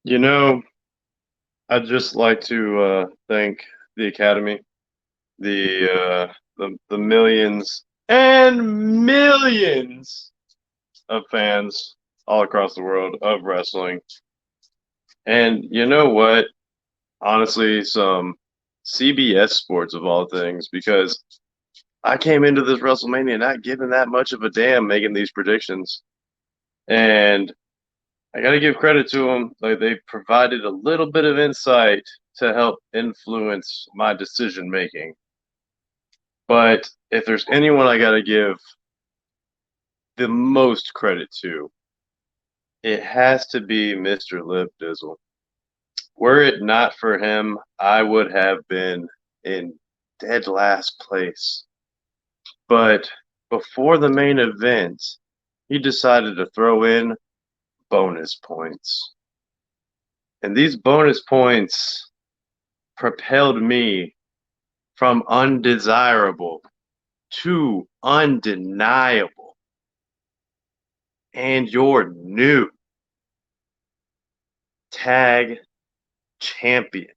You know, I'd just like to thank the Academy, the millions and millions of fans all across the world of wrestling. And you know what? Honestly, some CBS Sports of all things, because I came into this WrestleMania not giving that much of a damn making these predictions. And I got to give credit to them. Like they provided a little bit of insight to help influence my decision making. But if there's anyone I got to give the most credit to, it has to be Mr. Lip Dizzle. Were it not for him, I would have been in dead last place. But before the main event, he decided to throw in bonus points. And these bonus points propelled me from undesirable to undeniable. And your new tag champion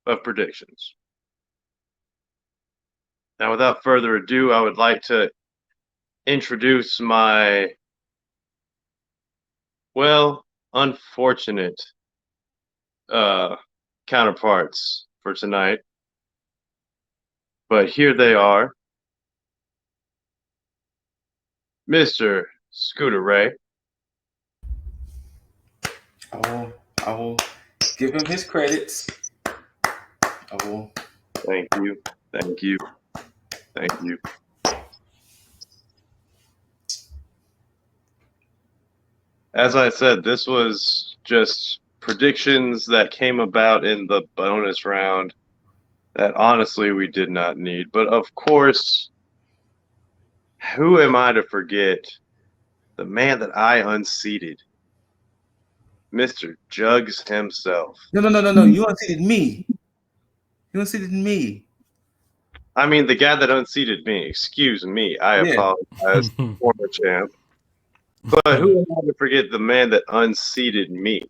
of predictions. Now, without further ado, I would like to introduce my, unfortunate counterparts for tonight. But here they are. Mr. ScooterRay. I will give him his credits. I will. Thank you. Thank you. Thank you. As I said, this was just predictions that came about in the bonus round that honestly we did not need. But of course, who am I to forget the man that I unseated? Mr. Jugs himself. No. You unseated me. You unseated me. I mean, the guy that unseated me. Excuse me. I apologize, former champ. But who am I to forget the man that unseated me?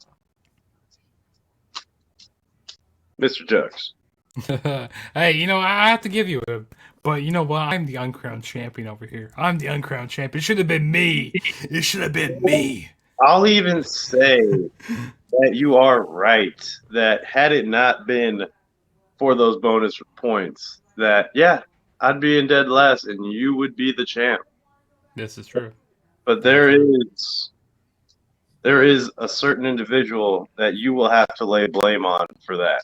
Mr. Jugs. Hey, I have to give you a. But you know what? I'm the uncrowned champion over here. I'm the uncrowned champion. It should have been me. It should have been me. I'll even say that you are right. That had it not been for those bonus points, that, yeah, I'd be in dead last and you would be the champ. This is true. But there is a certain individual that you will have to lay blame on for that.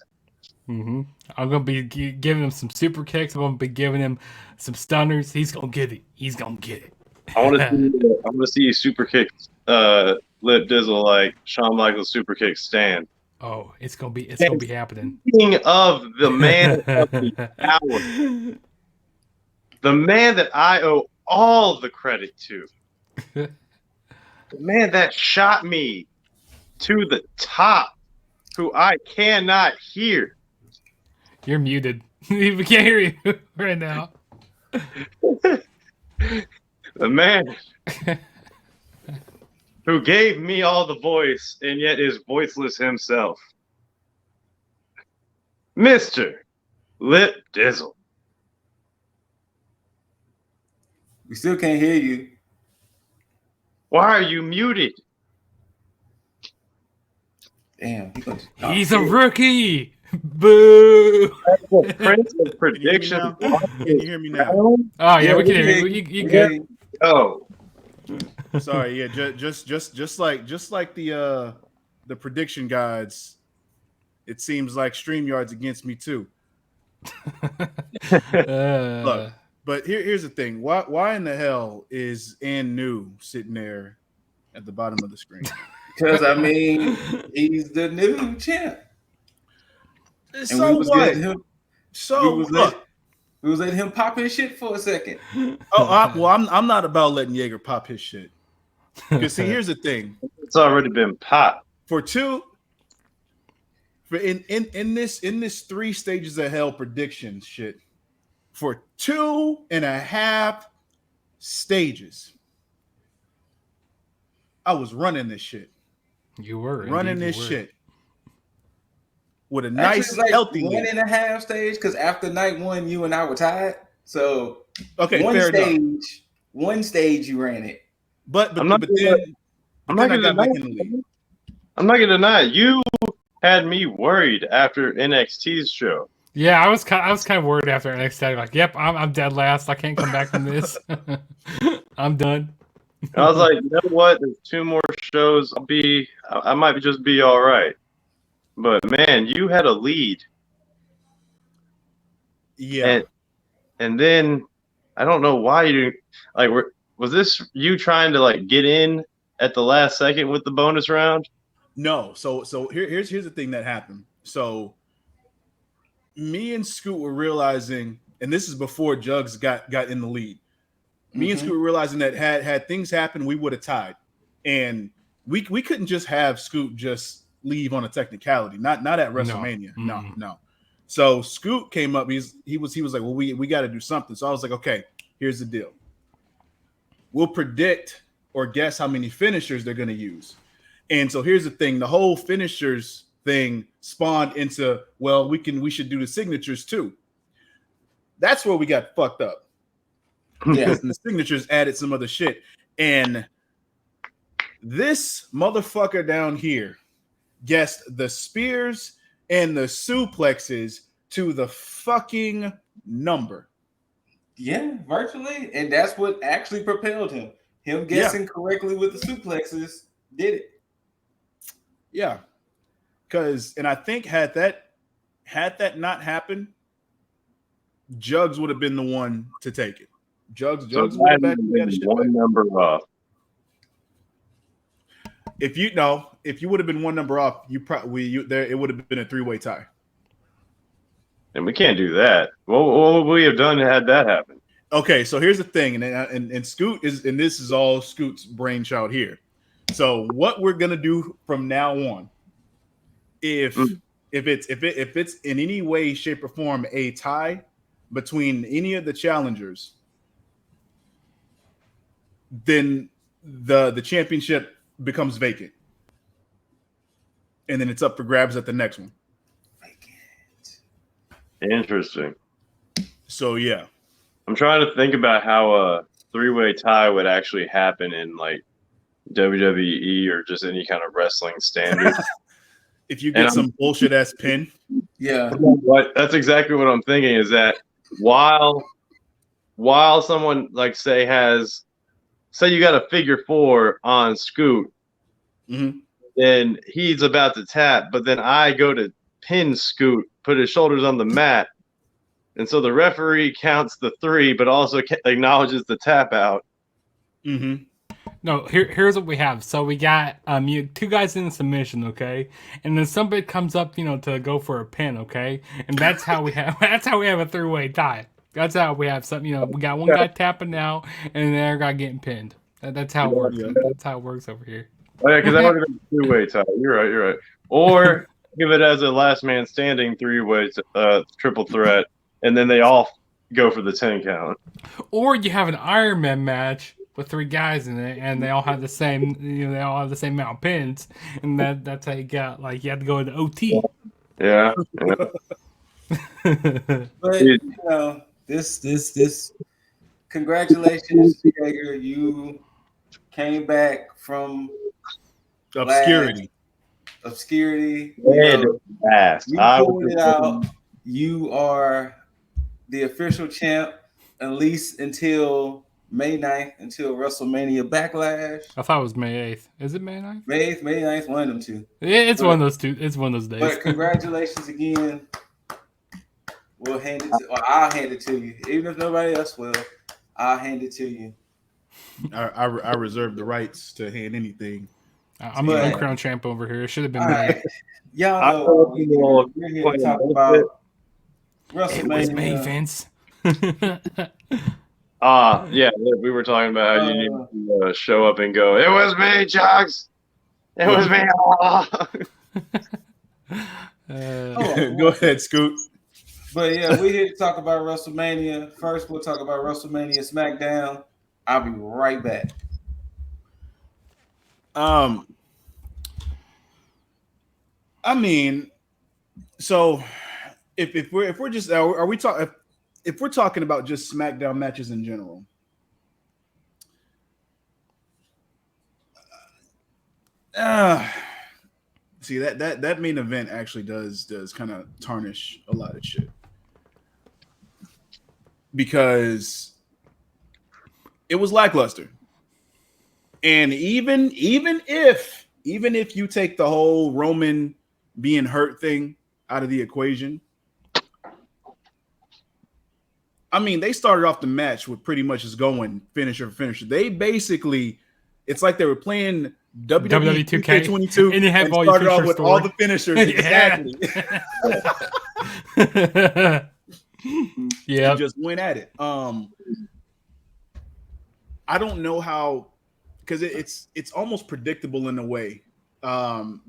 Mm-hmm. I'm gonna be giving him some super kicks. I'm gonna be giving him some stunners. He's gonna get it. He's gonna get it. I want to see you super kick Lip Dizzle like Shawn Michaels super kick Stan. Oh, it's gonna be happening. Speaking of the man of the hour, the man that I owe all the credit to, the man that shot me to the top, who I cannot hear. You're muted. We can't hear you right now. The man who gave me all the voice and yet is voiceless himself. Mr. Lip Dizzle. We still can't hear you. Why are you muted? Damn. He's a rookie. Boo. That's the prince of prediction. Can you hear me now? Oh yeah, we can hear you. You good? Oh. Sorry, yeah, just like the prediction guides, it seems like StreamYard's against me too. Look, but here's the thing: why in the hell is Ann New sitting there at the bottom of the screen? Because I mean, he's the new champ. So what? We was letting him pop his shit for a second. I'm not about letting Jaeger pop his shit. Because see, here's the thing: it's already been popped. In this 3 stages of hell prediction shit, for 2.5 stages, I was running this shit. You were running indeed, this you were. shit with a Actually, nice, it's like healthy one lead. and a half stage because after night one, you and I were tied. So Okay, one fair enough. stage you ran it. But I'm not then I got back gonna in the lead. I'm not gonna deny it. You had me worried after NXT's show. Yeah, I was kind of worried after NXT Title. Like, yep, I'm dead last. I can't come back from this. I'm done. I was like, you know what? There's 2 more shows. I might just be all right. But man, you had a lead, Yeah. and then I don't know why you like. Was this you trying to like get in at the last second with the bonus round? No. So here's the thing that happened. So me and Scoot were realizing, and this is before Jugs got in the lead. Me and Scoot were realizing that had things happened, we would have tied, and we couldn't just have Scoot just leave on a technicality. Not at WrestleMania. No. So Scoot came up. He was like, well, we got to do something. So I was like, okay, here's the deal. We'll predict or guess how many finishers they're going to use. And so here's the thing: the whole finishers thing spawned into, well, we should do the signatures too. That's where we got fucked up. Yeah. Because the signatures added some other shit. And this motherfucker down here guessed the spears and the suplexes to the fucking number. Yeah, virtually. And that's what actually propelled him. Him guessing correctly with the suplexes did it. Yeah. And I think had that not happened, Jugs would have been the one to take it. Jugs would have been one number off. If you would have been one number off, it would have been a 3-way tie. And we can't do that. What would we have done had that happen? Okay, so here's the thing, and Scoot is, and this is all Scoot's brainchild here. So what we're gonna do from now on, if it's in any way, shape, or form a tie between any of the challengers, then the championship becomes vacant, and then it's up for grabs at the next one. Interesting. So yeah, I'm trying to think about how a 3-way tie would actually happen in like WWE or just any kind of wrestling standard. if you get some bullshit ass pin, Yeah. What that's exactly what I'm thinking is that while someone like say you got a figure 4 on Scoot, then he's about to tap, but then I go to pin Scoot, put his shoulders on the mat, and so the referee counts the 3, but also acknowledges the tap out. No, here's what we have. So we got you 2 guys in the submission, okay, and then somebody comes up, to go for a pin, okay, and that's how we have a 3-way tie. That's how we have something. We got one guy tapping now, and the other guy getting pinned. That's how it works. That's how it works over here. Oh yeah, because that would have been a 2-way tie. You're right. Or give it as a last man standing 3-way triple threat, and then they all go for the 10 count. Or you have an Iron Man match with 3 guys in it, and they all have the same. They all have the same amount of pins, and that's how you got. Like you have to go into OT. Yeah. But this. Congratulations, Jaeger. You came back from obscurity. You pulled it out. You are the official champ, at least until May 9th, until WrestleMania Backlash. I thought it was May 8th. Is it May 9th? May 9th, one of them two. It's one of those two. It's one of those days. But congratulations again. I'll hand it to you. Even if nobody else will, I'll hand it to you. I reserve the rights to hand anything. I'm the uncrowned champ over here. It should have been me. Right. Y'all know we're here to talk about WrestleMania. It was me, Vince. Yeah, we were talking about how you need to show up and go, it was me, Chugs. It was me. Go ahead, Scoot. But yeah, we're here to talk about WrestleMania. First, we'll talk about WrestleMania SmackDown. I'll be right back. I mean, so if we're just are we talking if we're talking about just SmackDown matches in general? See that main event actually does kind of tarnish a lot of shit because it was lackluster, and even if you take the whole Roman being hurt thing out of the equation, I mean they started off the match with pretty much just going finisher. They basically, it's like they were playing WWE 2K22 and you have and all started your off with stored. all the finishers. Exactly. Yeah. Just went at it. I don't know how, because it's almost predictable in a way.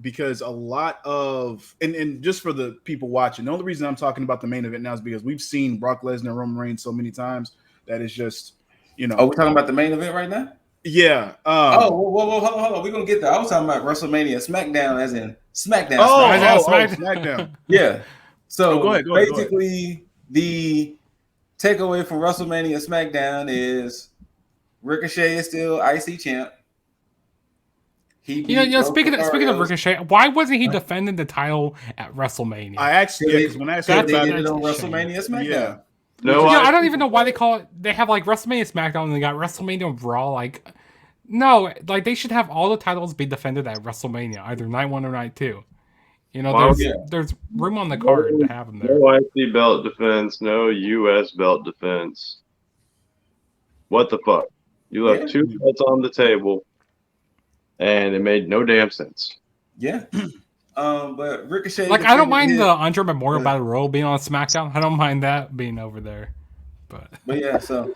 Because a lot of and just for the people watching, the only reason I'm talking about the main event now is because we've seen Brock Lesnar and Roman Reigns so many times that it's just, you know. Oh, we're talking about the main event right now? Yeah. Whoa, hold on. We're gonna get there. I was talking about WrestleMania, SmackDown, as in SmackDown. SmackDown. Yeah. So go ahead. basically, the takeaway from WrestleMania SmackDown is Ricochet is still IC champ. Speaking of Ricochet, why wasn't he defending the title at WrestleMania? I actually, because when I said they did it on WrestleMania SmackDown. Yeah. No, I don't even know why they call it. They have like WrestleMania SmackDown and they got WrestleMania Raw. Like, no, like they should have all the titles be defended at WrestleMania, either night 1 or night 2. You know, there's room on the card to have them there. No IC belt defense, no US belt defense. What the fuck? You left 2 belts on the table, and it made no damn sense. Yeah. But Ricochet, like, I don't mind the Andre Memorial Battle Royal being on SmackDown. I don't mind that being over there. But yeah, so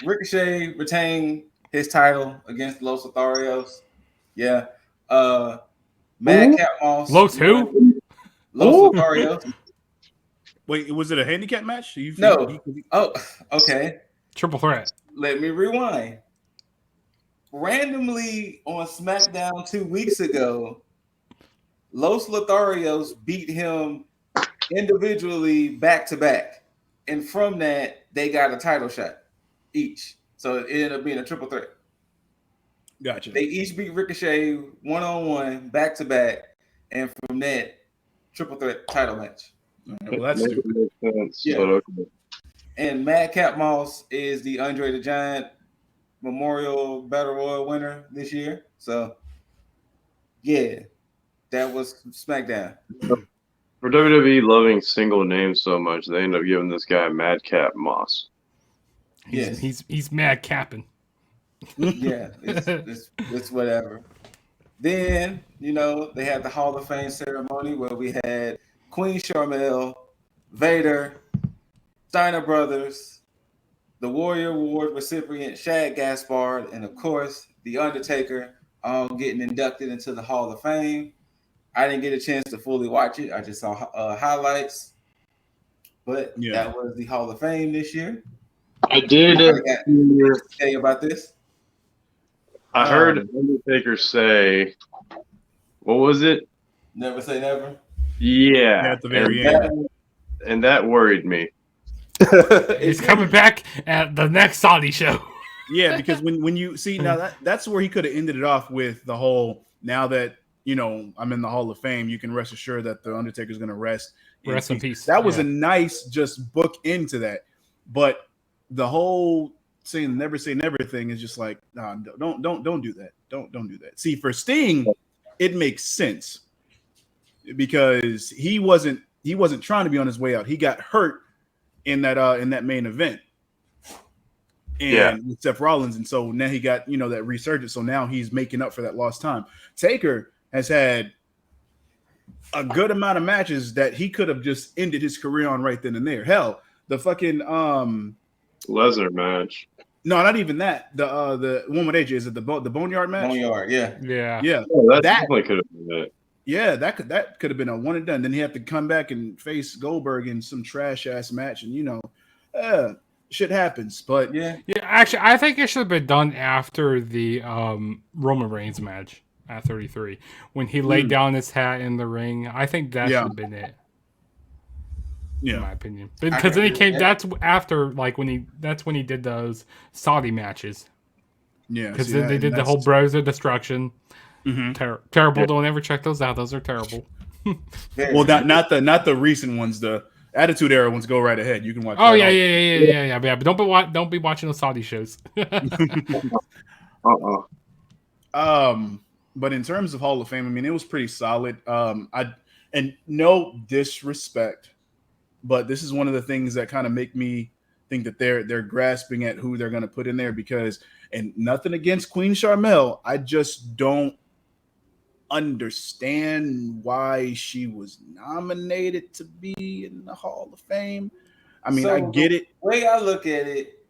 Ricochet retained his title against Los Lotharios. Yeah. Mad Cat Moss. Los who? Los Lotharios. Wait, was it a handicap match? No. Oh, okay. Triple threat. Let me rewind. Randomly on SmackDown 2 weeks ago, Los Lotharios beat him individually back to back. And from that, they got a title shot each. So it ended up being a triple threat. Gotcha. They each beat Ricochet one-on-one, back to back. And from that, triple threat title match. Well, that's stupid. Yeah. Okay. And Madcap Moss is the Andre the Giant Memorial Battle Royal winner this year. So, yeah, that was SmackDown. For WWE loving single names so much, they end up giving this guy Madcap Moss. He's mad capping. Yeah, it's whatever. Then, they had the Hall of Fame ceremony where we had Queen Sharmell, Vader, Steiner Brothers, the Warrior Award recipient Shad Gaspard, and of course, The Undertaker, all getting inducted into the Hall of Fame. I didn't get a chance to fully watch it. I just saw Mm. highlights. But that was the Hall of Fame this year. I did say about this. I heard Undertaker say, what was it? Never say never. Yeah. At the very end. And that worried me. He's coming back at the next Saudi show. Yeah, because when you see now that's where he could have ended it off with the whole, now that I'm in the Hall of Fame, you can rest assured that the Undertaker's going to rest in peace. That was a nice just book into that, but the whole saying never say never thing is just like, nah, don't do that. Don't do that. See, for Sting, it makes sense because he wasn't trying to be on his way out. He got hurt in that main event. And with Seth Rollins, and so now he got that resurgence. So now he's making up for that lost time. Taker has had a good amount of matches that he could have just ended his career on right then and there. Hell, the fucking Lesnar match. No, not even that. The one with AJ, is it the Boneyard match? Boneyard, yeah. Oh, that definitely could have been it. Yeah, that could have been a one and done. Then he had to come back and face Goldberg in some trash ass match, and shit happens. But actually, I think it should have been done after the Roman Reigns match. at 33 when he laid down his hat in the ring. I think that should have been it. In my opinion, because then he came. That's after that's when he did those Saudi matches. Yeah, because then they did the whole Bros of Destruction. Terrible. Yeah. Don't ever check those out. Those are terrible. Well, not the recent ones. The Attitude Era ones go right ahead. You can watch. Oh yeah. But don't be watching those Saudi shows. But in terms of Hall of Fame, I mean, it was pretty solid. And no disrespect, but this is one of the things that kind of make me think that they're grasping at who they're going to put in there because, and nothing against Queen Sharmell, I just don't understand why she was nominated to be in the Hall of Fame. I mean, I get it. The way I look at it,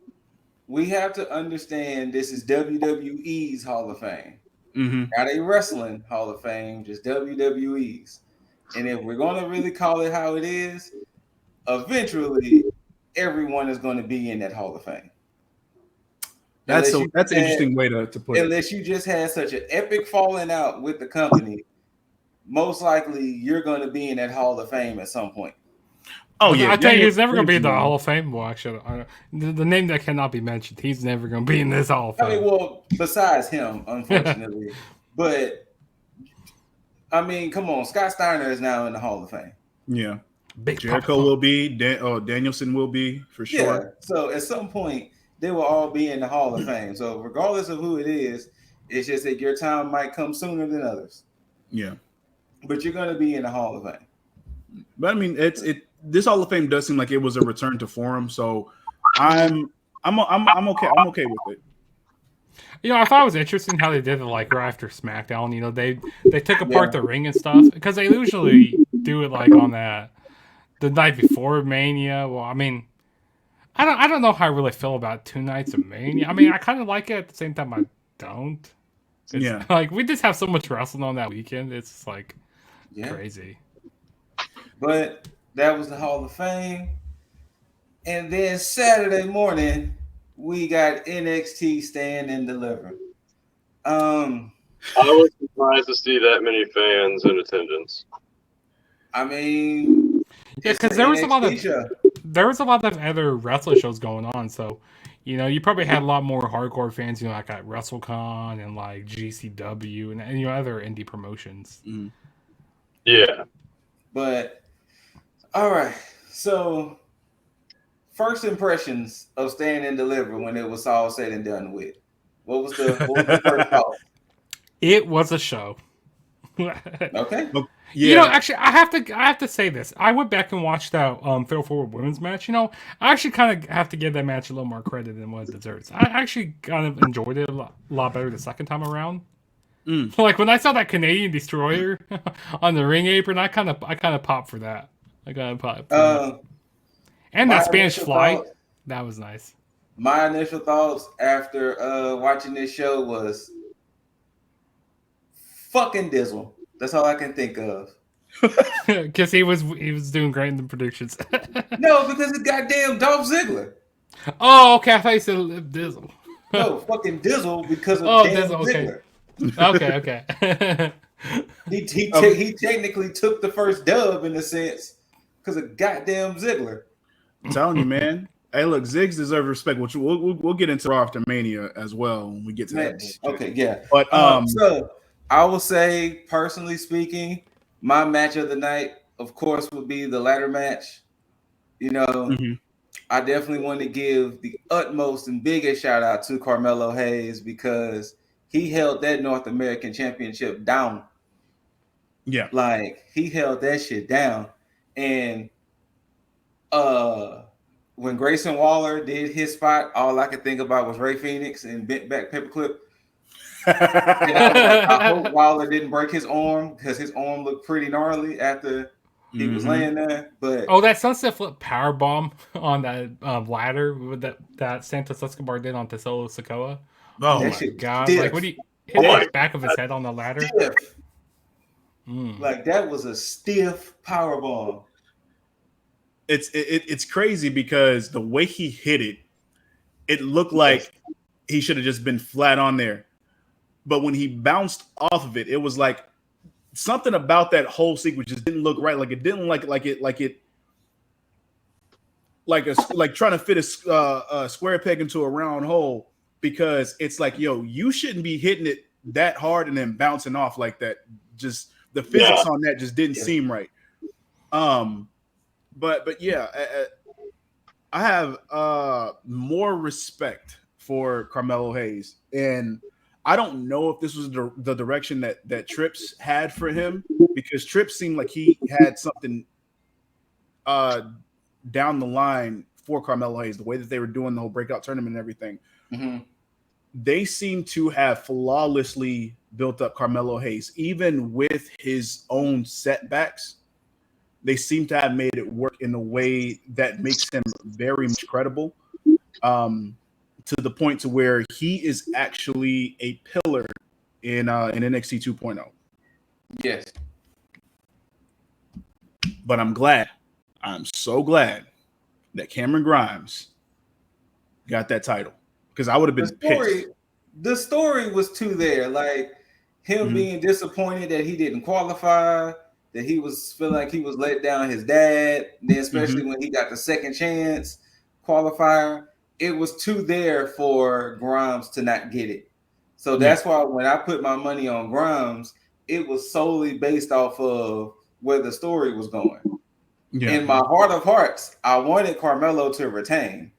we have to understand this is WWE's Hall of Fame. Not a wrestling Hall of Fame, just WWE's. And if we're going to really call it how it is, eventually everyone is going to be in that Hall of Fame. That's an interesting way to put it. Unless you just had such an epic falling out with the company, most likely you're going to be in that Hall of Fame at some point. Oh yeah, I tell you, he's never going to be in the Hall of Fame. Well, actually, the name that cannot be mentioned, he's never going to be in this Hall of Fame. I mean, well, besides him, unfortunately, but I mean, come on, Scott Steiner is now in the Hall of Fame. Yeah, Jericho will be. Danielson will be for sure. Yeah, so at some point they will all be in the Hall of Fame. So regardless of who it is, it's just that your time might come sooner than others. Yeah, but you're going to be in the Hall of Fame. But I mean, this Hall of Fame does seem like it was a return to form, so I'm okay. I'm okay with it. You know, I thought it was interesting how they did it like right after SmackDown. You know, they took apart the ring and stuff because they usually do it like on the night before Mania. Well, I mean, I don't know how I really feel about 2 nights of Mania. I mean, I kind of like it at the same time. I don't. It's like we just have so much wrestling on that weekend. It's like crazy. But that was the Hall of Fame. And then Saturday morning, we got NXT Stand and Deliver. I was surprised to see that many fans in attendance. I mean, because there was a lot of other wrestler shows going on. So, you know, you probably had a lot more hardcore fans. You know, like at WrestleCon and like GCW and you know other indie promotions. Mm. Yeah, but all right, so. First impressions of Stand and Deliver when it was all said and done with. What was the first thought? It was a show. Okay. Yeah. You know, actually, I have to say this. I went back and watched that Fatal 4 women's match. You know, I actually kind of have to give that match a little more credit than what it deserves. I actually kind of enjoyed it a lot better the second time around. Like when I saw that Canadian Destroyer on the ring apron, I kind of popped for that. I kind of popped. And that Spanish Fly, that was nice. My initial thoughts after watching this show was fucking Dizzle. That's all I can think of. Because he was doing great in the predictions. No, because it's goddamn Dolph Ziggler. Oh, okay. I thought you said Dizzle. No, fucking Dizzle because of Ziggler. Okay. He technically took the first dub in a sense because of goddamn Ziggler. I'm telling you, man. Hey, look, Ziggs deserves respect, which we'll get into Raw after Mania as well when we get to that. Okay, yeah. But so I will say, personally speaking, my match of the night, of course, would be the ladder match. You know, I definitely want to give the utmost and biggest shout out to Carmelo Hayes because he held that North American Championship down. Yeah, like he held that shit down, and when Grayson Waller did his spot, all I could think about was Ray Phoenix and bent back paperclip. I hope Waller didn't break his arm because his arm looked pretty gnarly after he was laying there. But that sunset flip power bomb on that ladder with that Santos Escobar did on Tesoro Sikoa. Oh my god! Stiff. Like when he hit the back of his head on the ladder. Like that was a stiff power bomb. It's crazy because the way he hit it, it looked like he should have just been flat on there. but when he bounced off of it, it was like something about that whole sequence just didn't look right. Like it didn't like trying to fit a square peg into a round hole, because it's like, yo, you shouldn't be hitting it that hard and then bouncing off like that. Just the physics on that just didn't seem right. But yeah, I have more respect for Carmelo Hayes, and I don't know if this was the direction that Trips had for him, because Trips seemed like he had something down the line for Carmelo Hayes, the way that they were doing the whole breakout tournament and everything. Mm-hmm. They seem to have flawlessly built up Carmelo Hayes, even with his own setbacks. They seem to have made it work in a way that makes him very much credible, to the point to where he is actually a pillar in NXT 2.0. Yes. But I'm so glad that Cameron Grimes got that title, because I would have been pissed. The story was too there, like him being disappointed that he didn't qualify, that he was feeling like he was let down his dad, then especially when he got the second chance qualifier. It was too there for Grimes to not get it. So that's why when I put my money on Grimes, it was solely based off of where the story was going. Yeah. In my heart of hearts, I wanted Carmelo to retain.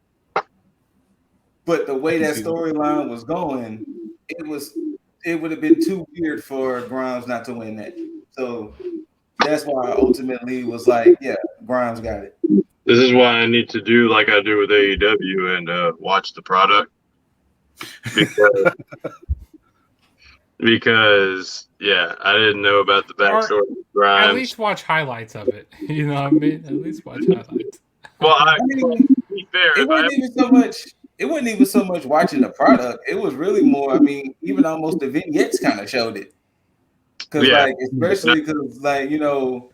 But the way that storyline was going, it would have been too weird for Grimes not to win that. So that's why I ultimately was like, yeah, Grimes got it. This is why I need to do like I do with AEW and watch the product. Because yeah, I didn't know about the backstory of Grimes. At least watch highlights of it. You know what I mean? At least watch highlights. Well, to be fair, it wasn't even so much watching the product. It was really more, I mean, even almost the vignettes kind of showed it. Because like, especially because like, you know,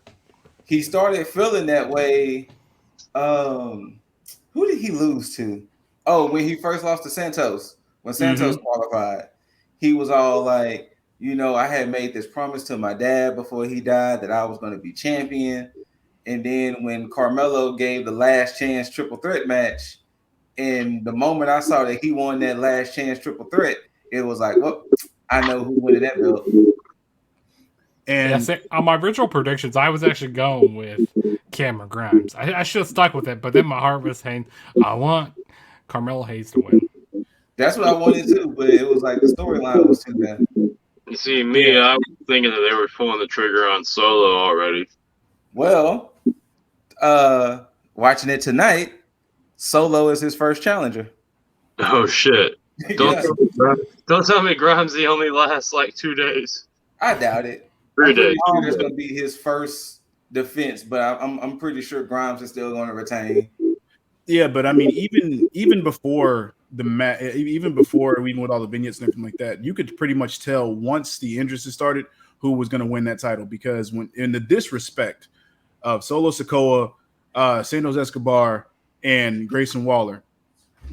he started feeling that way. Who did he lose to? Oh, when he first lost to Santos, when Santos qualified, he was all like, you know, I had made this promise to my dad before he died that I was going to be champion. And then when Carmelo gave the last chance triple threat match, and the moment I saw that he won that last chance triple threat, it was like, well, I know who won that belt. And on my original predictions, I was actually going with Cameron Grimes. I should have stuck with it, but then my heart was saying, I want Carmelo Hayes to win. That's what I wanted to, but it was like the storyline was too bad. You see, I was thinking that they were pulling the trigger on Solo already. Well, watching it tonight, Solo is his first challenger. Oh shit! Don't tell me Grimes only lasts like 2 days. I doubt it. 3 days. It's going to be his first defense, but I'm pretty sure Grimes is still going to retain. Yeah, but I mean, even before the match, even with all the vignettes and everything like that, you could pretty much tell once the entrances started who was going to win that title, because when in the disrespect of Solo Sikoa, Santos Escobar, and Grayson Waller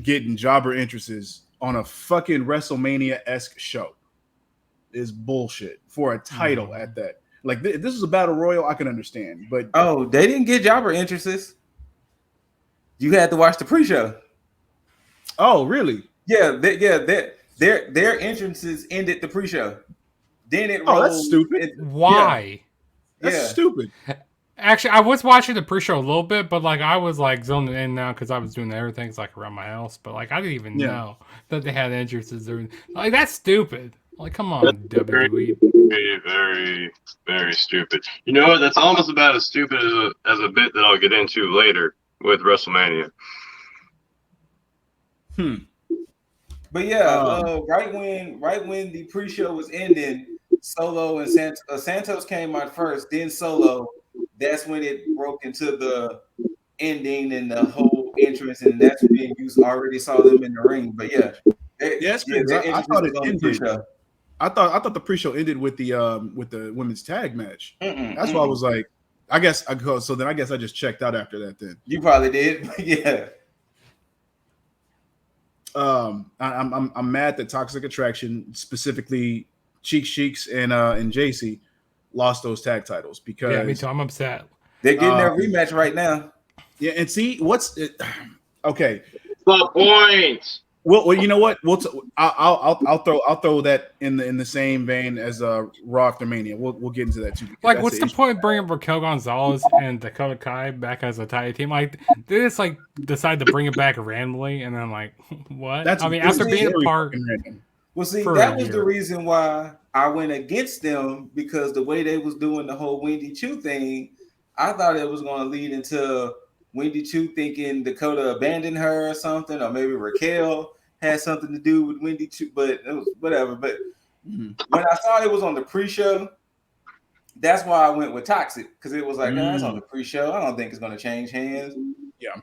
getting jobber entrances on a fucking WrestleMania-esque show is bullshit for a title at that. Like this is a battle royal, I can understand, but they didn't get jobber entrances. You had to watch the pre-show. Oh, really? Yeah, their entrances ended the pre-show. Then it rolled. That's stupid. Why? That's stupid. Actually, I was watching the pre-show a little bit, but like I was like zoning in now because I was doing everything like around my house. But like I didn't even know that they had entrances. Like that's stupid. Like come on, WWE. Very, very, very stupid. You know what? That's almost about as stupid as a bit that I'll get into later with WrestleMania. But yeah, right when the pre-show was ending, Solo and Santos came out first, then Solo. That's when it broke into the ending and the whole entrance, and that's when you already saw them in the ring. But I thought it ended. I thought the pre-show ended with the women's tag match. That's why I was like, I guess I just checked out after that. Then you probably did, but yeah. I'm mad that Toxic Attraction, specifically Cheeks and JC lost those tag titles because Yeah, me too. I'm upset. They're getting their rematch right now. Yeah, and see okay. The point. Well, you know what? I'll throw that in the same vein as Raw after Mania. We'll get into that too. Like, what's the point of bringing Raquel Gonzalez and Dakota Kai back as a tag team? Like, they just like decide to bring it back randomly, and then like, what? After being a part. Well, see, that was the reason why I went against them, because the way they was doing the whole Wendy Chu thing, I thought it was going to lead into Wendy Chu thinking Dakota abandoned her or something, or maybe Raquel had something to do with Wendy Chu, but it was whatever. But when I saw it was on the pre-show, that's why I went with Toxic, because it was like, oh, that's on the pre-show. I don't think it's going to change hands. Yeah.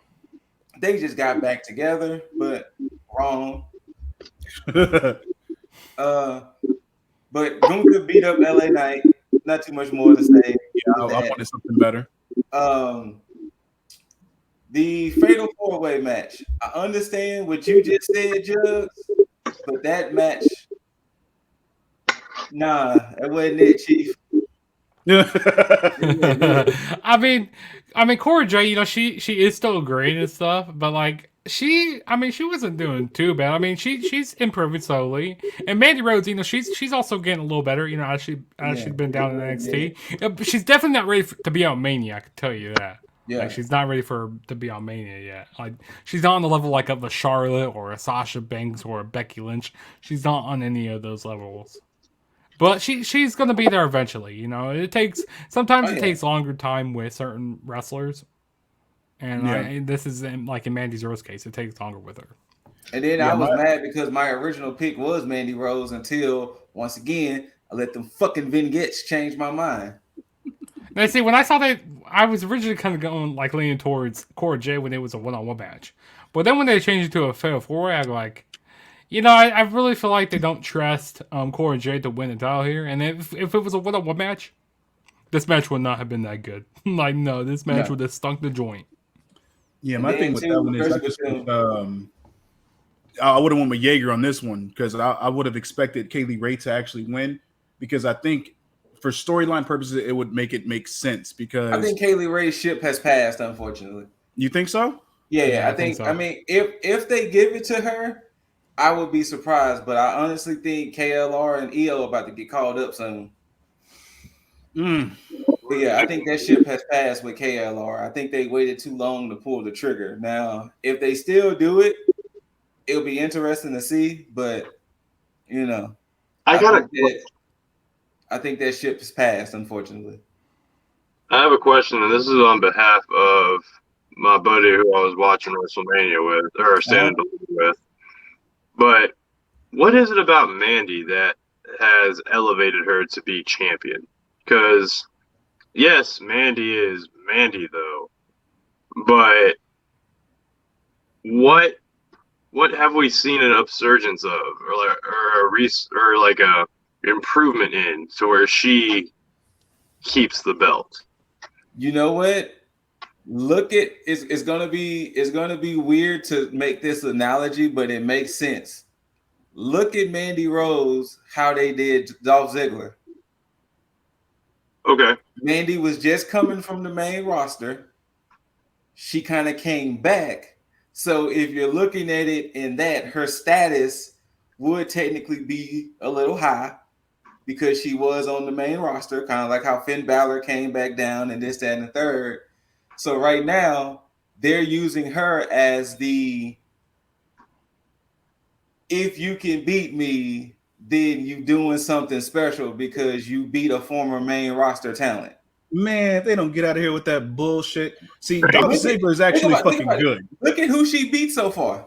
They just got back together, but wrong. But Gunther beat up LA Knight. Not too much more to say. Yeah, I wanted something better. The Fatal 4-Way match. I understand what you just said, Jugs, but that match, nah, that wasn't it, Chief. I mean, Cora Jade, you know, she is still great and stuff, but like she wasn't doing too bad. I mean, she's improving slowly, and Mandy Rhodes, you know, she's also getting a little better. You know, as she's been down in NXT, she's definitely not ready to be on Mania. I can tell you that. Yeah, like, she's not ready to be on Mania yet. Like, she's not on the level like of a Charlotte or a Sasha Banks or a Becky Lynch. She's not on any of those levels. But she's gonna be there eventually, you know. It takes takes longer time with certain wrestlers, and this is like in Mandy Rose case, it takes longer with her. And then I was mad because my original pick was Mandy Rose until once again I let them fucking vignettes change my mind. Now see, when I saw that, I was originally kind of going like leaning towards Cora Jade when it was a one-on-one match, but then when they changed it to a fatal 4-way, I go like. You know, I really feel like they don't trust Cora Jade to win the title here. And if it was a one-on-one match, this match would not have been that good. Like, no, this match would have stunk the joint. Yeah, my thing with that one is I would have went with Jaeger on this one, because I would have expected Kaylee Ray to actually win, because I think for storyline purposes it would make sense, because I think Kaylee Ray's ship has passed, unfortunately. You think so? Yeah, I think so. I mean, if they give it to her, I would be surprised, but I honestly think KLR and EO are about to get called up soon. But yeah, I think that ship has passed with KLR. I think they waited too long to pull the trigger. Now, if they still do it, it'll be interesting to see. But you know, I think that ship has passed, unfortunately. I have a question, and this is on behalf of my buddy who I was watching WrestleMania with, or standing with. But what is it about Mandy that has elevated her to be champion? Because, yes, Mandy is Mandy, though. But what have we seen an upsurgence of, or like a improvement in, to where she keeps the belt? You know what? Look at it's gonna be weird to make this analogy, but it makes sense. Look at Mandy Rose, how they did Dolph Ziggler. Okay. Mandy was just coming from the main roster. She kind of came back. So if you're looking at it in that, her status would technically be a little high, because she was on the main roster, kind of like how Finn Balor came back down and this, that, and the third. So right now, they're using her as the, if you can beat me, then you doing something special because you beat a former main roster talent. Man, if they don't get out of here with that bullshit. See, Dolph Ziggler is actually fucking good. Look at who she beat so far.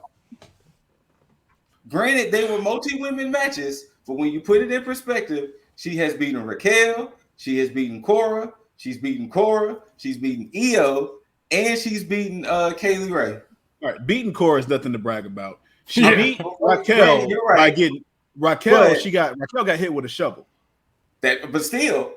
Granted, they were multi-women matches, but when you put it in perspective, she has beaten Raquel, she has beaten Cora, she's beaten EO, and she's beaten Kaylee Ray. All right, beating Cora is nothing to brag about. She beat Raquel by getting Raquel. Raquel got hit with a shovel. But still,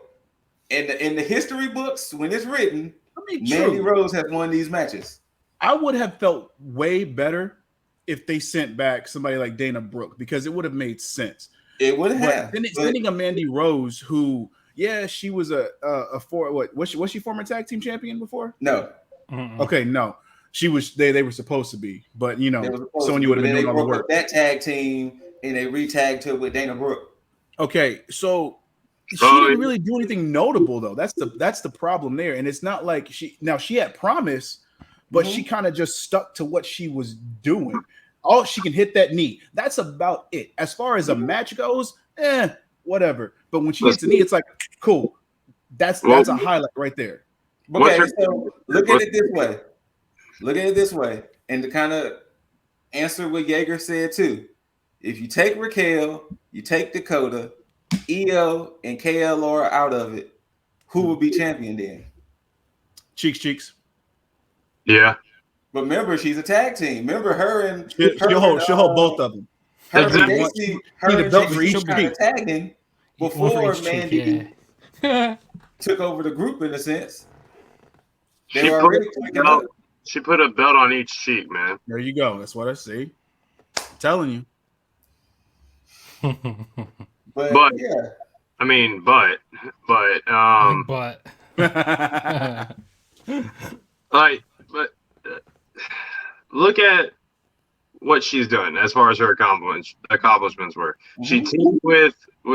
in the history books, when it's written, Mandy Rose has won these matches. I would have felt way better if they sent back somebody like Dana Brooke, because it would have made sense. It would But have. sending a Mandy Rose, who, yeah, she was a was she former tag team champion before? No. Okay, no. She was. They were supposed to be, but They were supposed Sonya to, would have but been then doing they all the broke work. up that tag team and they re-tagged her with Dana Brooke. Okay, so she didn't really do anything notable though. That's the problem there. And it's not like she had promise, but she kind of just stuck to what she was doing. Oh, she can hit that knee. That's about it. As far as a match goes, whatever. But when she hits the knee, it's like, cool. That's a highlight right there. Okay, so look at it this way. Look at it this way. And to kind of answer what Yeager said too. If you take Raquel, you take Dakota, EO and KL are out of it, who will be champion then? Cheeks. Yeah. But remember, she's a tag team. Remember her and she'll hold both of them. Her Exactly. and JC, her and JC started tagging before Mandy took over the group in a sense. They were already taking up. She put a belt on each cheek, man. There you go. That's what I see. I'm telling you. But yeah. I mean, but look at what she's done as far as her accomplishments were. Mm-hmm. She teamed with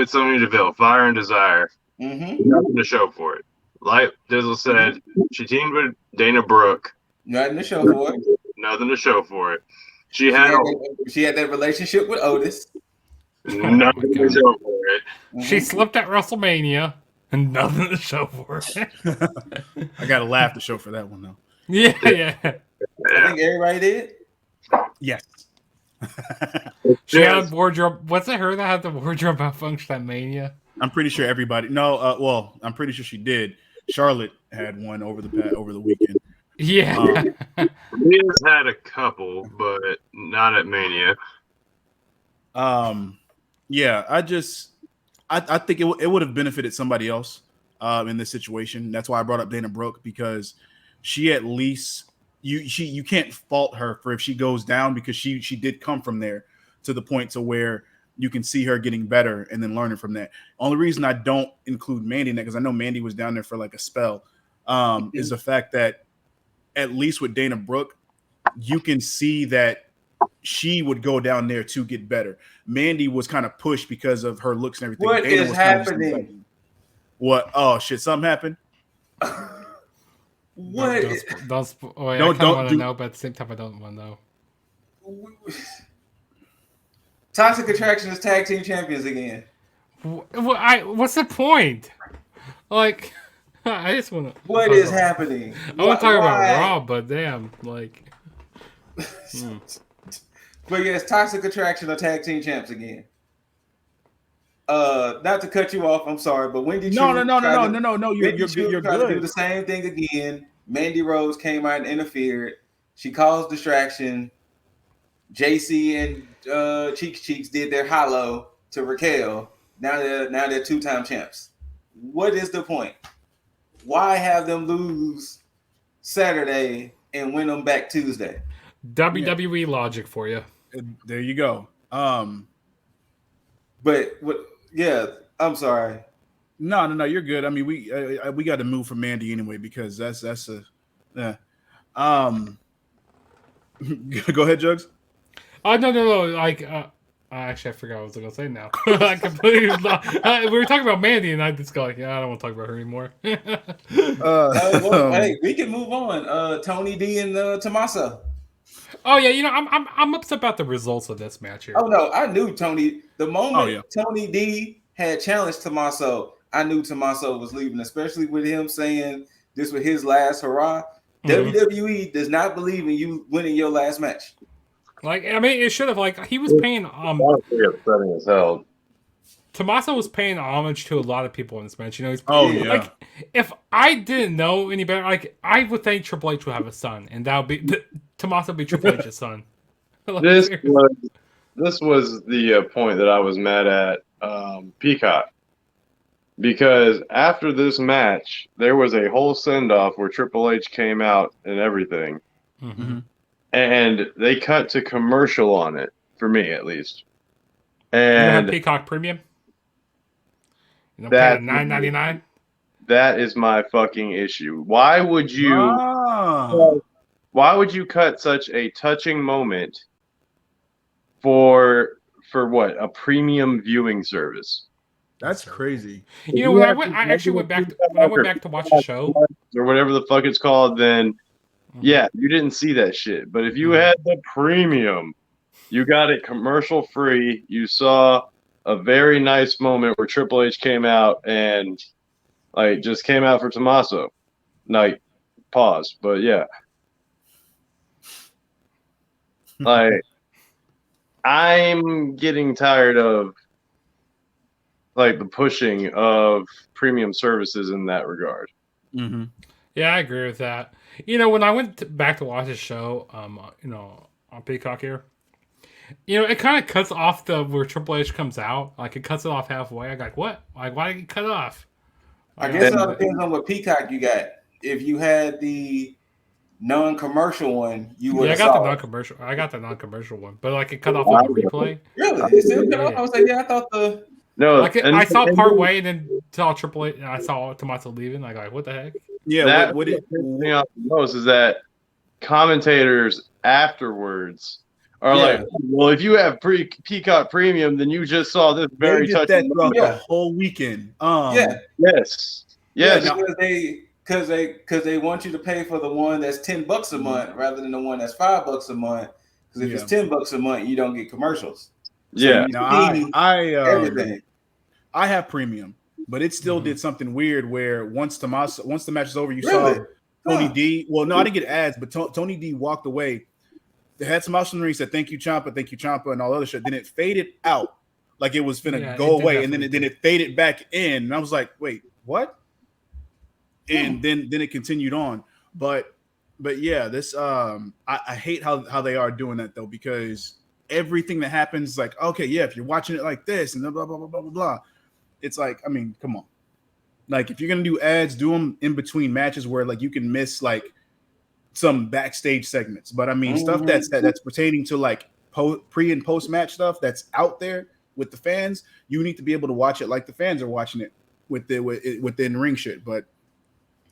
Sonya Deville, Fire and Desire. Mm-hmm. Nothing to show for it. Like Dizzle said, she teamed with Dana Brooke. Nothing to show for it. Nothing to show for it. She had that relationship with Otis. Nothing to show for it. Mm-hmm. She slipped at WrestleMania and nothing to show for it. I got to laugh to show for that one though. Yeah. I think everybody did. Yes. She had a wardrobe. Was it her that had the wardrobe malfunction at Mania? I'm pretty sure everybody. No, well, I'm pretty sure she did. Charlotte had one over the weekend. Yeah. Liz had a couple, but not at Mania. Yeah, I think it would have benefited somebody else in this situation. That's why I brought up Dana Brooke, because she at least you can't fault her for if she goes down, because she did come from there to the point to where you can see her getting better and then learning from that. Only reason I don't include Mandy in that, because I know Mandy was down there for like a spell, is the fact that at least with Dana Brooke, you can see that she would go down there to get better. Mandy was kind of pushed because of her looks and everything. What Dana is happening? What? Oh shit! Something happened. What? Don't I kind of want to know, but at the same time, I don't want to know. Toxic Attraction is tag team champions again. What's the point? Like, I just want to. What is happening? I want to talk about Raw, but damn, like. But yes, Toxic Attraction are tag team champs again. Not to cut you off, I'm sorry, but when did no, you're good. To do the same thing again. Mandy Rose came out and interfered. She caused distraction. JC and Cheeks did their hollow to Raquel. Now they're two-time champs. What is the point? Why have them lose Saturday and win them back Tuesday? WWE logic for you. There you go. But what? Yeah, I'm sorry. No, you're good. I mean, we got to move for Mandy anyway, because that's a. Go ahead, Jugs. Oh no! Like, actually, I forgot what I was going to say now. I completely. We were talking about Mandy, and I just go like, I don't want to talk about her anymore. Hey, we can move on. Tony D and Tommaso. Oh yeah, I'm upset about the results of this match here. Oh no, I knew Tony. The moment Tony D had challenged Tommaso, I knew Tommaso was leaving, especially with him saying this was his last hurrah. Mm-hmm. WWE does not believe in you winning your last match. Like, I mean, it should have. Like, he was paying. Upsetting as hell. Tommaso was paying homage to a lot of people in this match. He's yeah. If I didn't know any better, like, I would think Triple H would have a son, and that would be Tommaso would be Triple H's son. This was the point that I was mad at Peacock, because after this match there was a whole send off where Triple H came out and everything, and they cut to commercial on it, for me at least. You have And Peacock Premium. You know, That- paying $9.99. that is my fucking issue. Why would you? Ah, Why would you cut such a touching moment for what? A premium viewing service? that's crazy. You know, I actually went back when I went back to watch the show or whatever the fuck it's called, then yeah, you didn't see that shit. But if you had the premium, you got it commercial free. You saw a very nice moment where Triple H came out and like just came out for Tommaso. Like, pause. But yeah. Like, I'm getting tired of like the pushing of premium services in that regard. Mm-hmm. Yeah, I agree with that. You know, when I went back to watch the show, you know, on Peacock here, you know, it kind of cuts off the where Triple H comes out. Like it cuts it off halfway. I'm like, what? Like, why did it cut off? I guess it all depends on what Peacock you got. If you had the non-commercial one, you would Yeah, I have got the saw it. non-commercial. I got the non-commercial one, but like it cut off on the replay. Really? It still cut off? I was like, yeah, I thought the... No, Like I saw part way and then saw Triple H and I saw Tommaso leaving. Like, what the heck? Yeah, that what it thing off the most is that commentators afterwards are Yeah. like, well, if you have Peacock Premium, then you just saw this they very did touching that throughout moment. the Yeah. whole weekend. Yeah. Yes. Yes. Because they want you to pay for the one that's $10 a month rather than the one that's $5 a month. Because if it's $10 a month, you don't get commercials. So Yeah. you Now see everything. I have premium, but it still did something weird where once the match is over, you Really? saw Tony D. Well, no, I didn't get ads, but Tony D walked away. They had some mouse in the ring, said thank you, Ciampa, and all other shit. Then it faded out like it was finna go away, and then it faded back in. And I was like, wait, what? And then it continued on. But yeah, this I hate how they are doing that though, because everything that happens, like, okay, yeah, if you're watching it like this and blah blah blah blah blah blah, it's like, I mean, come on. Like, if you're gonna do ads, do them in between matches where like you can miss like some backstage segments. But I mean, stuff that's pertaining to like pre and post match stuff that's out there with the fans, you need to be able to watch it like the fans are watching it within ring shit. But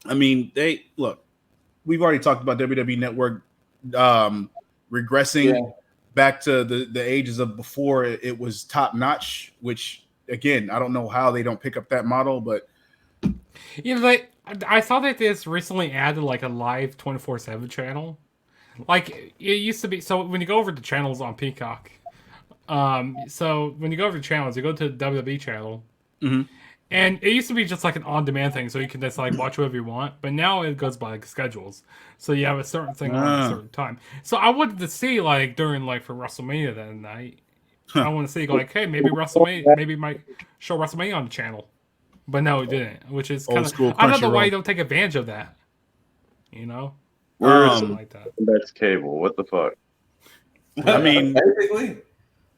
I mean, we've already talked about WWE Network regressing back to the ages of before it was top notch, which again, I don't know how they don't pick up that model, but you know, I saw that this recently added like a live 24/7 channel. Like it used to be. So when you go over to channels on Peacock, so when you go over to channels, you go to the WWE channel, and it used to be just like an on-demand thing, so you can just like watch whatever you want. But now it goes by like schedules, so you have a certain thing on at a certain time. So I wanted to see like during like for WrestleMania that night, I want to see like, hey, maybe WrestleMania, might show WrestleMania on the channel. But no, it didn't, which is kind of... I don't know why you don't take advantage of that. You know? Like that. That's cable. What the fuck? I mean, basically.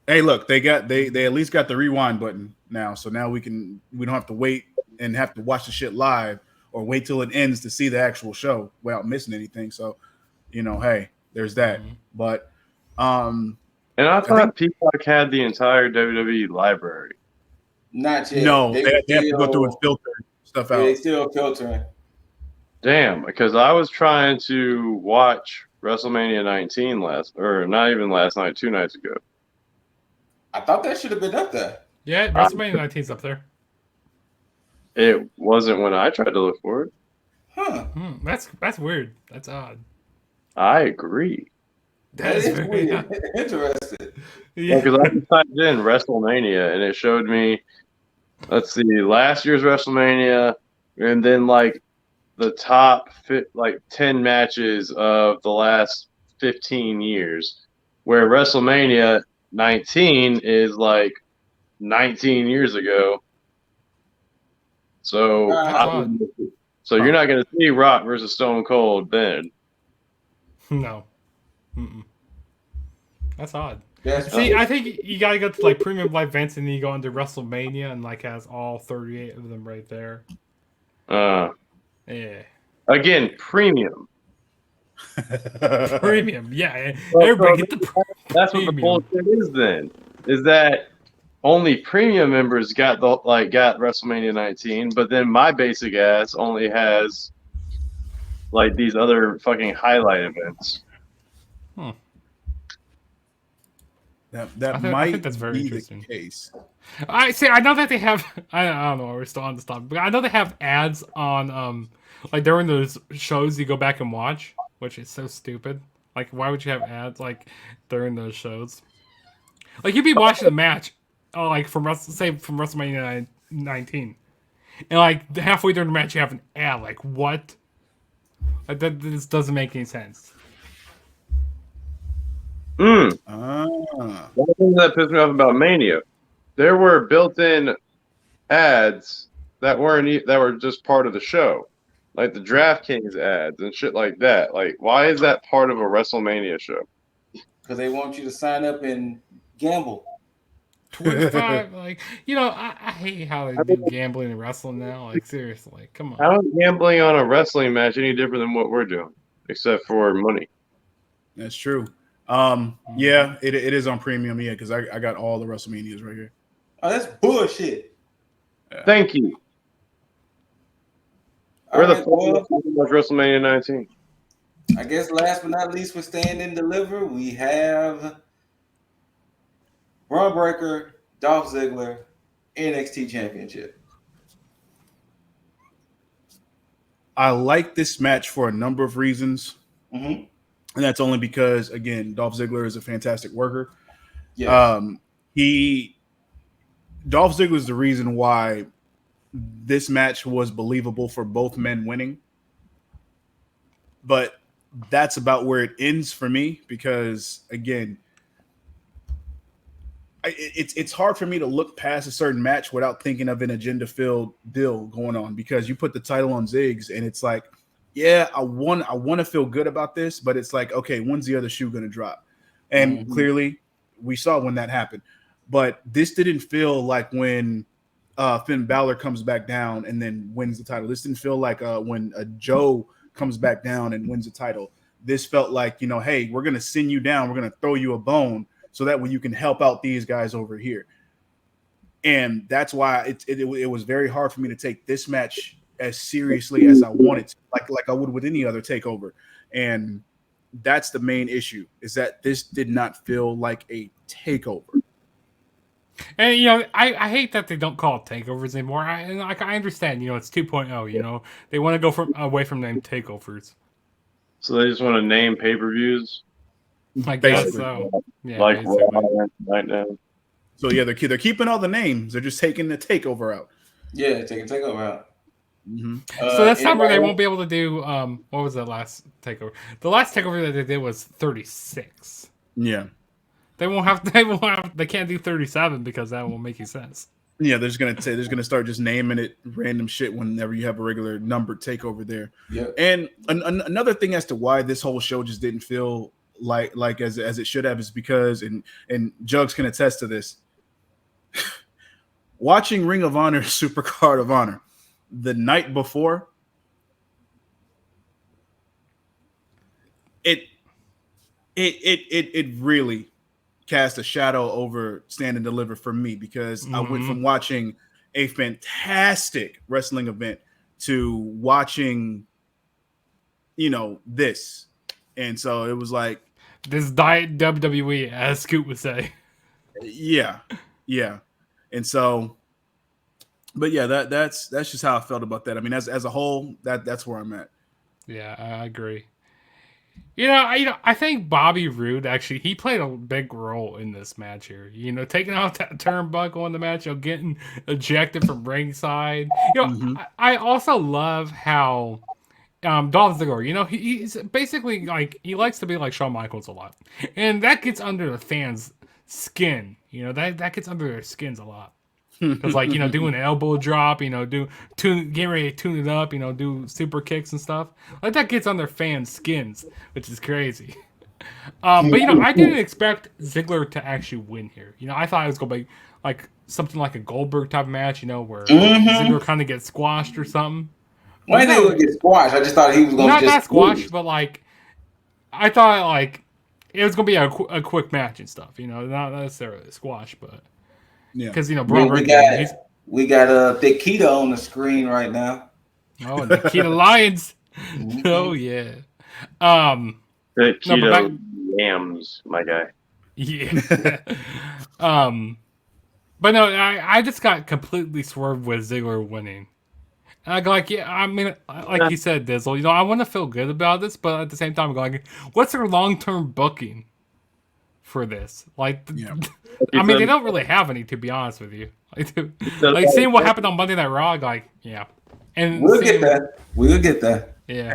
Hey, look, they at least got the rewind button now, so now we don't have to wait and have to watch the shit live or wait till it ends to see the actual show without missing anything. So, you know, hey, there's that. But and I thought Peacock had the entire WWE library. Not yet. No, they have to go through and filter stuff out. They still filtering. Damn, because I was trying to watch WrestleMania 19 not even last night, 2 nights ago. I thought that should have been up there. Yeah, WrestleMania 19's up there. It wasn't when I tried to look for it. Huh. That's weird. That's odd. I agree. That is weird. Interesting. Yeah, because I typed in WrestleMania and it showed me, let's see, last year's WrestleMania, and then like the top 10 matches of the last 15 years, where WrestleMania 19 is like 19 years ago. So, you're not going to see Rock versus Stone Cold then. No. That's odd. See, I think you gotta go to like premium live events and then you go into WrestleMania and like has all 38 of them right there. Yeah. Again, premium. Premium, yeah. Everybody get the That's what the bullshit is then. Is that only premium members got got WrestleMania 19, but then my basic ass only has like these other fucking highlight events. That I might think that's very be the interesting. case. I see. I know that they have. I don't know. We're still on this topic, but I know they have ads on like during those shows you go back and watch, which is so stupid. Like, why would you have ads like during those shows? Like, you'd be watching the match, like from WrestleMania 19, and like halfway during the match you have an ad. Like, what? Like, this doesn't make any sense. One Ah. thing that pissed me off about Mania, there were built-in ads that were just part of the show, like the DraftKings ads and shit like that. Like, why is that part of a WrestleMania show? Because they want you to sign up and gamble. 25, like, I hate how they do gambling and wrestling now. Like, seriously, come on. How is gambling on a wrestling match any different than what we're doing, except for money? That's true. Yeah, it is on premium, yeah, because I got all the WrestleManias right here. Oh, that's bullshit. Yeah. Thank you. Where the fuck was WrestleMania 19? I guess last but not least, for Stand and Deliver, we have Braun Breaker, Dolph Ziggler, NXT Championship. I like this match for a number of reasons. Mm-hmm. And that's only because, again, Dolph Ziggler is a fantastic worker. Yes. Dolph Ziggler is the reason why this match was believable for both men winning. But that's about where it ends for me because, again, it's hard for me to look past a certain match without thinking of an agenda-filled deal going on because you put the title on Ziggs and it's like, yeah, I want to feel good about this, but it's like, okay, when's the other shoe going to drop? And clearly we saw when that happened. But this didn't feel like when Finn Balor comes back down and then wins the title. This didn't feel like when Joe comes back down and wins the title. This felt like, hey, we're going to send you down. We're going to throw you a bone so that way you can help out these guys over here. And that's why it was very hard for me to take this match as seriously as I wanted to, like I would with any other takeover. And that's the main issue, is that this did not feel like a takeover. And I hate that they don't call it takeovers anymore. I understand, it's 2.0. They want to go away from name takeovers. So they just want to name pay-per-views. I guess so. Yeah, like right now. So yeah, they're keeping all the names. They're just taking the takeover out. Yeah, taking takeover out. Mm-hmm. So that's time where they won't be able to do. What was the last takeover? The last takeover that they did was 36. Yeah. They won't have. They can't do 37 because that won't make any sense. Yeah, they're gonna start just naming it random shit whenever you have a regular numbered takeover there. Yeah. And another thing as to why this whole show just didn't feel like as it should have is because and Jugs can attest to this. Watching Ring of Honor Supercard of Honor the night before, it really cast a shadow over Stand and Deliver for me because I went from watching a fantastic wrestling event to watching, this. And so it was like this diet WWE, as Scoot would say. Yeah. And so, but yeah, that's just how I felt about that. I mean, as a whole, that's where I'm at. Yeah, I agree. I think Bobby Roode actually he played a big role in this match here. Taking out that turnbuckle in the match, getting ejected from ringside. I also love how Dolph Ziggler, he's basically like he likes to be like Shawn Michaels a lot, and that gets under the fans' skin. That gets under their skins a lot. Because doing an elbow drop, getting ready to tune it up, do super kicks and stuff like that gets on their fans' skins, which is crazy. But I didn't expect Ziggler to actually win here. I thought it was gonna be like something like a Goldberg type match, where Ziggler kind of gets squashed or something. Well, I didn't think he would get squashed. I just thought he was going to not squashed, but I thought it was gonna be a quick match and stuff. Not necessarily a squash, but. because Braun we got Dakota on the screen right now. Oh, Dakota Lions. Oh yeah. The No, keto yams, my guy. Yeah. But no, I just got completely swerved with Ziggler winning. And I go like, yeah, I mean, like you said, Dizzle, I want to feel good about this, but at the same time, I'm going, what's their long-term booking for this? Like, I mean, they don't really have any, to be honest with you. Like seeing what happened on Monday Night Raw, like, yeah. And we'll get that. We'll get that. Yeah.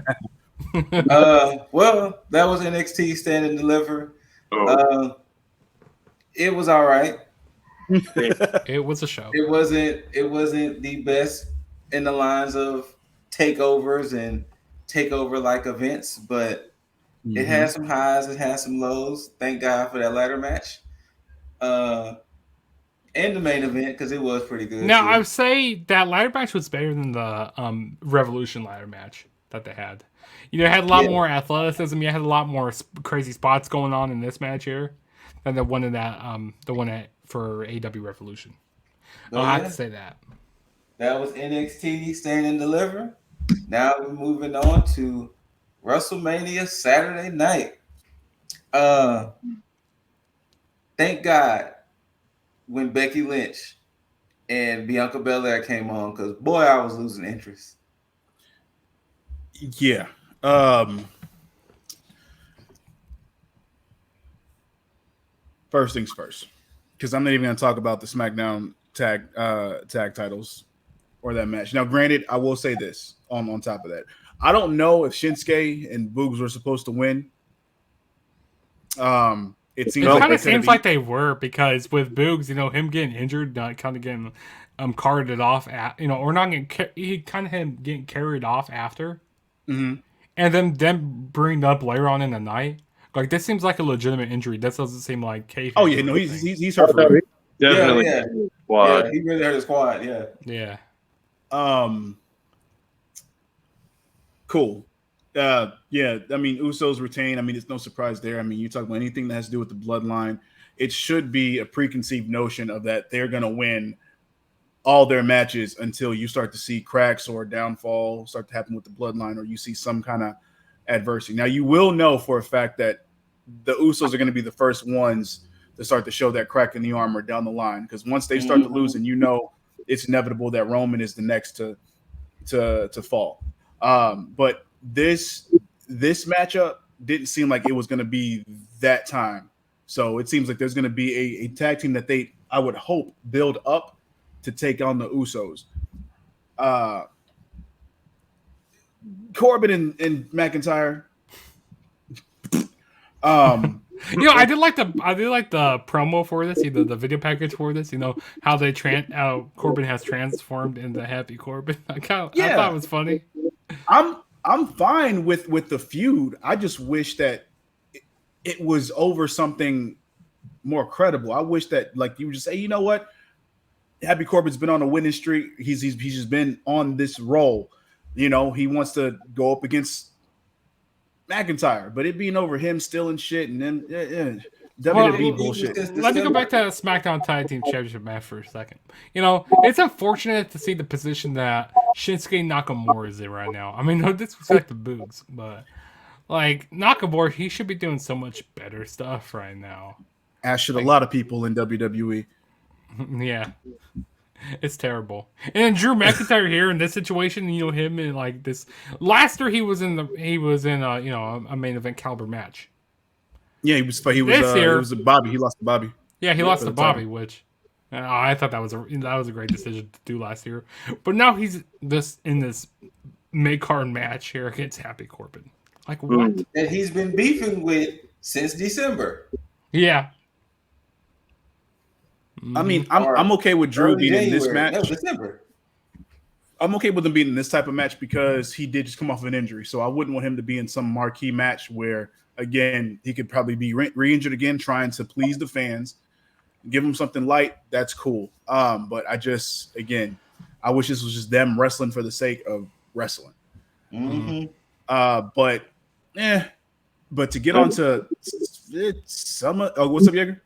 Well, that was NXT Stand and Deliver. It was all right. It was a show. It wasn't the best in the lines of takeovers and takeover like events, but it had some highs, it had some lows. Thank God for that ladder match. And the main event, because it was pretty good. Now, I would say that ladder match was better than the Revolution ladder match that they had. It had a lot more athleticism. You had a lot more crazy spots going on in this match here than the one for AW Revolution. I'll have to say that. That was NXT Stand and Deliver. Now we're moving on to WrestleMania Saturday night. Thank God when Becky Lynch and Bianca Bel-Air came on, because boy, I was losing interest. Yeah. First things first, because I'm not even going to talk about the SmackDown tag titles or that match. Now, granted, I will say this on top of that. I don't know if Shinsuke and Boogs were supposed to win. It seems like they were, because with Boogs, him getting injured, kind of getting carted off, or not getting carried off after, and then them bringing up later on in the night. Like, this seems like a legitimate injury. This doesn't seem like kayfabe. Oh yeah, no, he's hurt for real. Definitely. Yeah, he really hurt his quad. Yeah. Yeah. Cool. Yeah, I mean, Usos retain. I mean, it's no surprise there. I mean, you talk about anything that has to do with the bloodline, it should be a preconceived notion of that they're going to win all their matches until you start to see cracks or downfall start to happen with the bloodline, or you see some kind of adversity. Now, you will know for a fact that the Usos are going to be the first ones to start to show that crack in the armor down the line, because once they start to lose, and it's inevitable that Roman is the next to fall. But this matchup didn't seem like it was going to be that time. So it seems like there's going to be a tag team that I would hope, build up to take on the Usos. Corbin and McIntyre. I did like the promo for this, the video package for this. How they how Corbin has transformed into Happy Corbin. I thought it was funny. I'm fine with the feud. I just wish that it was over something more credible. I wish that, like, you would just say, you know what, Happy Corbin's been on a winning streak. He's just been on this roll. He wants to go up against McIntyre, but it being over him stealing shit and then WWE bullshit. Let me go back to SmackDown Tag Team Championship match for a second. It's unfortunate to see the position that Shinsuke Nakamura is in right now. I mean, no disrespect to Boogs, but like Nakamura, he should be doing so much better stuff right now. As should a lot of people in WWE. Yeah. It's terrible. And then Drew McIntyre here in this situation, him in like this last year he was in a main event caliber match. Yeah, he was Bobby. He lost to Bobby. Yeah, he lost to Bobby, which I thought that was a great decision to do last year. But now he's in this mid-card match here against Happy Corbin. Like, what? That he's been beefing with since December. Yeah. I mean, I'm okay with Drew being in this match. No, December. I'm okay with him being in this type of match because he did just come off of an injury. So I wouldn't want him to be in some marquee match where, again, he could probably be re-injured again, trying to please the fans. Give him something light. That's cool. But I wish this was just them wrestling for the sake of wrestling. But to get on to summer. Oh, what's up, Jaeger?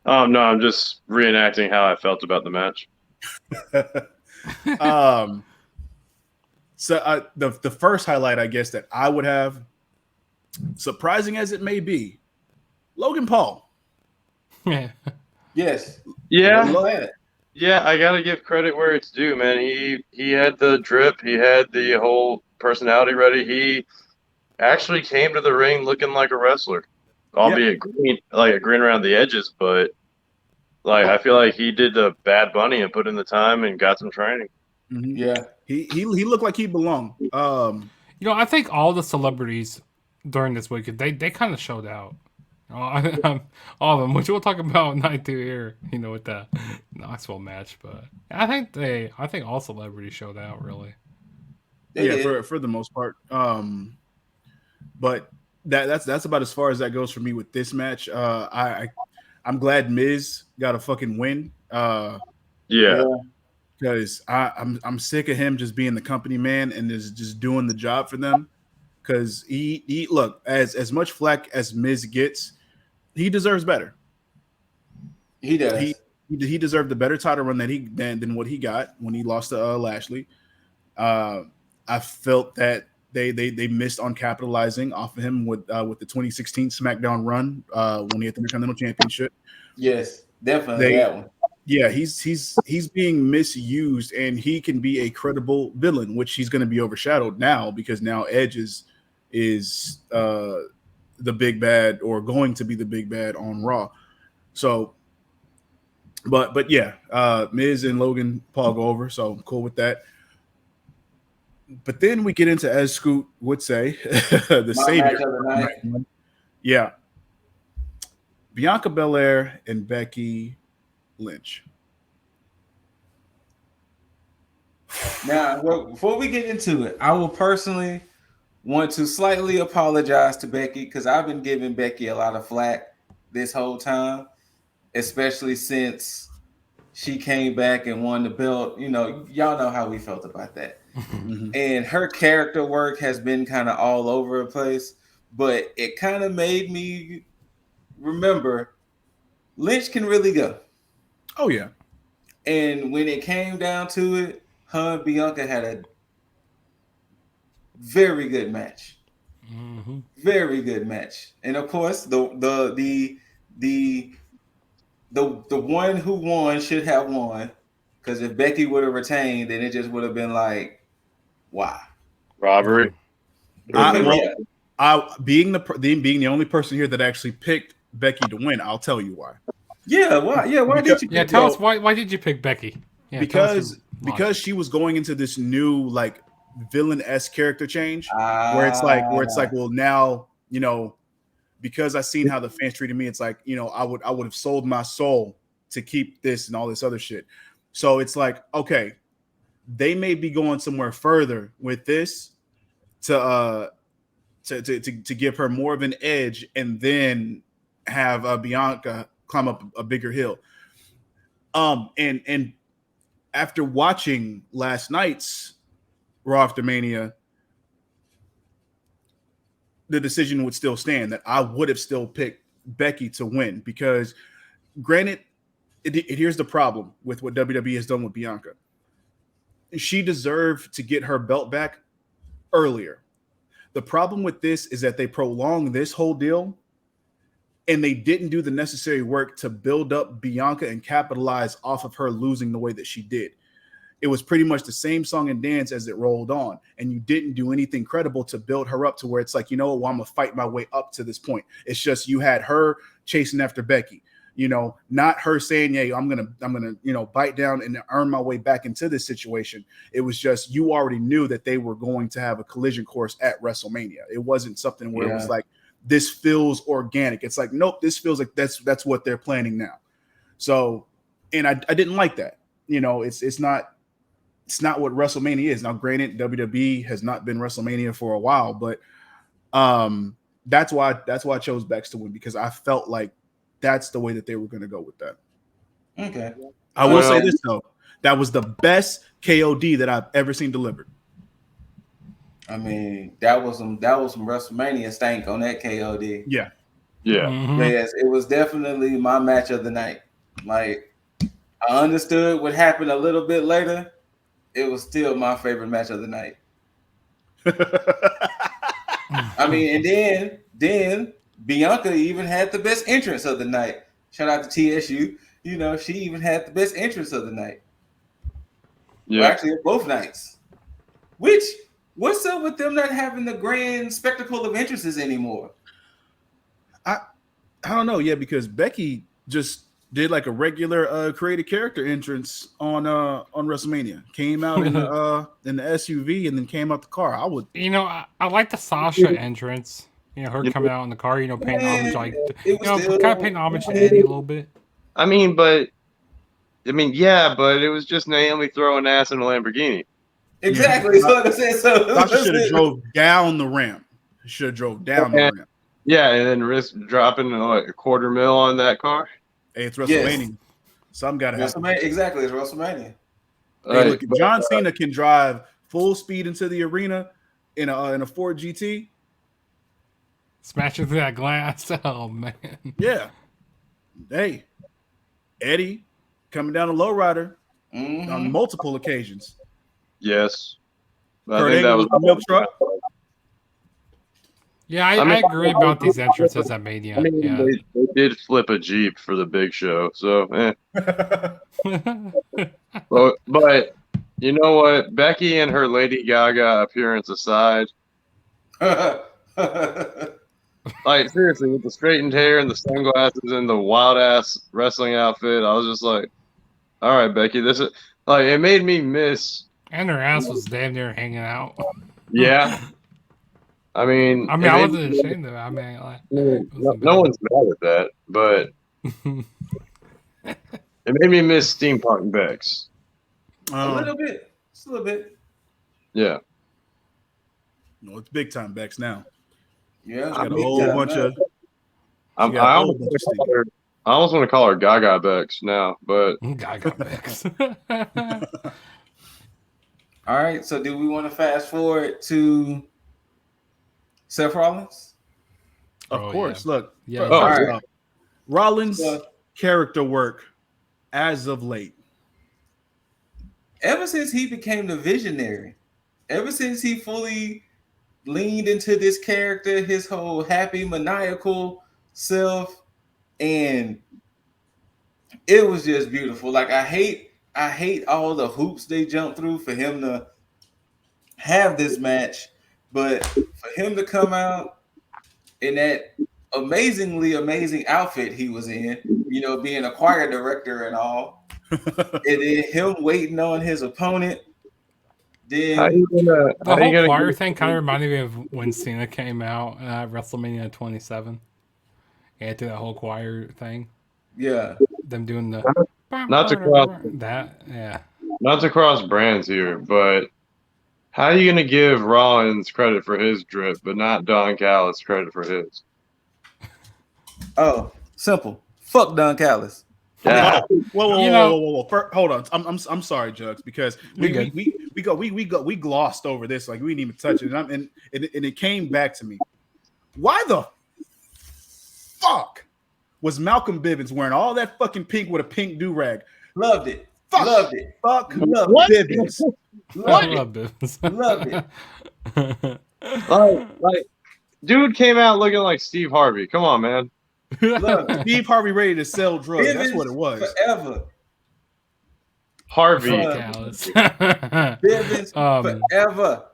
Oh no, I'm just reenacting how I felt about the match. So the first highlight, I guess, that I would have, surprising as it may be, Logan Paul. Yeah. Yes. Yeah, Planet. yeah, I gotta give credit where it's due, man. He had the drip, he had the whole personality ready. He actually came to the ring looking like a wrestler, albeit green, like a green around the edges, but like I feel like he did the Bad Bunny and put in the time and got some training. Mm-hmm. Yeah. He looked like he belonged. I think all the celebrities during this week they kind of showed out. All of them, which we'll talk about night through here, with the Knoxville match. But I think all celebrities showed out really. They did. For the most part. But that's about as far as that goes for me with this match. I'm glad Miz got a fucking win. Yeah. Because I'm sick of him just being the company man and just doing the job for them. Because he look, as much flack as Miz gets, he deserves better. He does. He deserved the better title run than what he got when he lost to Lashley. I felt that they missed on capitalizing off of him with the 2016 SmackDown run when he had the Intercontinental Championship. Yes, definitely that one. Yeah, he's being misused, and he can be a credible villain, which he's going to be overshadowed now because now Edge is the big bad, or going to be the big bad on Raw. So, but yeah, Miz and Logan Paul go over, so I'm cool with that. But then we get into, as Scoot would say, the savior. Yeah, Bianca Belair and Becky Lynch. Now, before we get into it, I will personally want to slightly apologize to Becky because I've been giving Becky a lot of flack this whole time, especially since she came back and won the belt. Y'all know how we felt about that. Mm-hmm. And her character work has been kind of all over the place, but it kind of made me remember Lynch can really go. Oh, yeah. And when it came down to it, her and Bianca had a very good match. Mm-hmm. Very good match. And of course, the one who won should have won. Because if Becky would have retained, then it just would have been like, wow. Robbery. Being the only person here that actually picked Becky to win, I'll tell you why. Yeah, why? Yeah, why did you? Yeah, tell us why did you pick Becky? Yeah, because she was going into this new like villain-esque character change where it's like, well, now because I seen how the fans treated me, it's like I would have sold my soul to keep this and all this other shit. So it's like, okay, they may be going somewhere further with this to give her more of an edge, and then have Bianca climb up a bigger hill. And after watching last night's Raw After Mania, the decision would still stand that I would have still picked Becky to win because, granted, here's the problem with what WWE has done with Bianca. She deserved to get her belt back earlier. The problem with this is that they prolonged this whole deal and they didn't do the necessary work to build up Bianca and capitalize off of her losing the way that she did. It was pretty much the same song and dance as it rolled on, and you didn't do anything credible to build her up to where it's like, I'm going to fight my way up to this point. It's just you had her chasing after Becky, not her saying, yeah, I'm going to bite down and earn my way back into this situation. It was just you already knew that they were going to have a collision course at WrestleMania. It wasn't something where it was like, this feels organic. It's like, nope, this feels like that's what they're planning now. So, and I didn't like that. It's not what WrestleMania is. Now, granted, WWE has not been WrestleMania for a while, but that's why I chose Bex to win, because I felt like that's the way that they were going to go with that. Okay. I will say this though, that was the best KOD that I've ever seen delivered. I mean, that was some WrestleMania stank on that KOD. Yeah. Yeah. Mhm. Yes, it was definitely my match of the night. Like, I understood what happened a little bit later. It was still my favorite match of the night. I mean, and then Bianca even had the best entrance of the night. Shout out to TSU. You know, she even had the best entrance of the night. Well, Yeah. actually, both nights. What's up with them not having the grand spectacle of entrances anymore? I don't know. Yeah, because Becky just did like a regular created character entrance on WrestleMania. Came out in the SUV and then came out the car. I would. You know, I like the Sasha entrance. You know, her coming out in the car. You know, paying homage, like It was still kind of paying homage to Eddie a little bit. I mean, yeah, but it was just Naomi throwing ass in a Lamborghini. exactly. So like I said, Sasha should have drove down the ramp. Should have drove down the ramp. Yeah, and then risk dropping like a $250,000 on that car. Hey, it's Yes. WrestleMania. Something got to happen. WrestleMania, exactly. It's WrestleMania. Hey, look, if John Cena can drive full speed into the arena in a Ford GT. Smashing through that glass. Oh man. Yeah. Hey, Eddie coming down a lowrider on multiple occasions. Yes. Kurt Angle with the milk truck. Yeah, I agree about these entrances at Mania. I mean, yeah. they did flip a Jeep for the big show, so but you know what? Becky and her Lady Gaga appearance aside, like seriously, with the straightened hair and the sunglasses and the wild ass wrestling outfit, I was just like, all right, Becky, this is like it made me miss. And her ass was damn near hanging out. Yeah. I mean, I wasn't ashamed of it. I mean, like, no one's mad at that, but it made me miss Steampunk Bex. A little bit. Just a little bit. Yeah. No, it's big time Bex now. Yeah. She got a whole bunch of. I almost want to call her Gaga Bex now, but Gaga Bex. All right. So, do we want to fast forward to Seth Rollins? Of course. Yeah. Look. Yeah. All right. Rollins' character work as of late. Ever since he became the visionary, ever since he fully leaned into this character, his whole happy, maniacal self, and it was just beautiful. Like I hate all the hoops they jumped through for him to have this match, but for him to come out in that amazingly amazing outfit he was in, you know, being a choir director and all, and then him waiting on his opponent. Then the whole choir thing kind of reminded me of when Cena came out at WrestleMania 27. Yeah, do that whole choir thing. Yeah, them doing the not to cross that. Yeah, not to cross brands here, but how are you going to give Rollins credit for his drip, but not Don Callis credit for his? Oh, simple. Fuck Don Callis. Yeah. Whoa. Hold on. I'm sorry, Jugs, because we glossed over this. Like we didn't even touch it, and it came back to me. Why the fuck was Malcolm Bivens wearing all that fucking pink with a pink do-rag? Loved it. Fuck. Loved it. Fuck Loved Bivens. I love Bivens. Loved it. like, dude came out looking like Steve Harvey. Come on, man. Steve Harvey ready to sell drugs. Bivens That's what it was. Forever. Harvey. Bivens forever.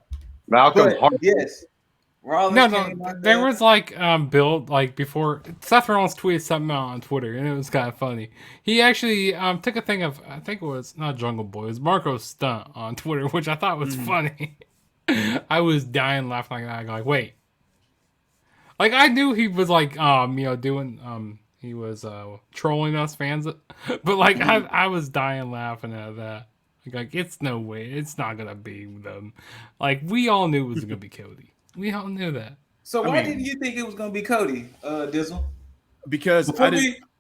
Malcolm Harvey. Yes. Rollins there was like Bill, like before Seth Rollins tweeted something out on Twitter, and it was kind of funny. He actually took a thing of, I think it was not Jungle Boy, it was Marco's stunt on Twitter, which I thought was funny. I was dying laughing like that. Like, wait, like I knew he was like doing he was trolling us fans, but like I was dying laughing at that. Like it's no way, it's not gonna be them. Like we all knew it was gonna be Cody. We all knew that. So why didn't you think it was gonna be Cody, Dizzle? Because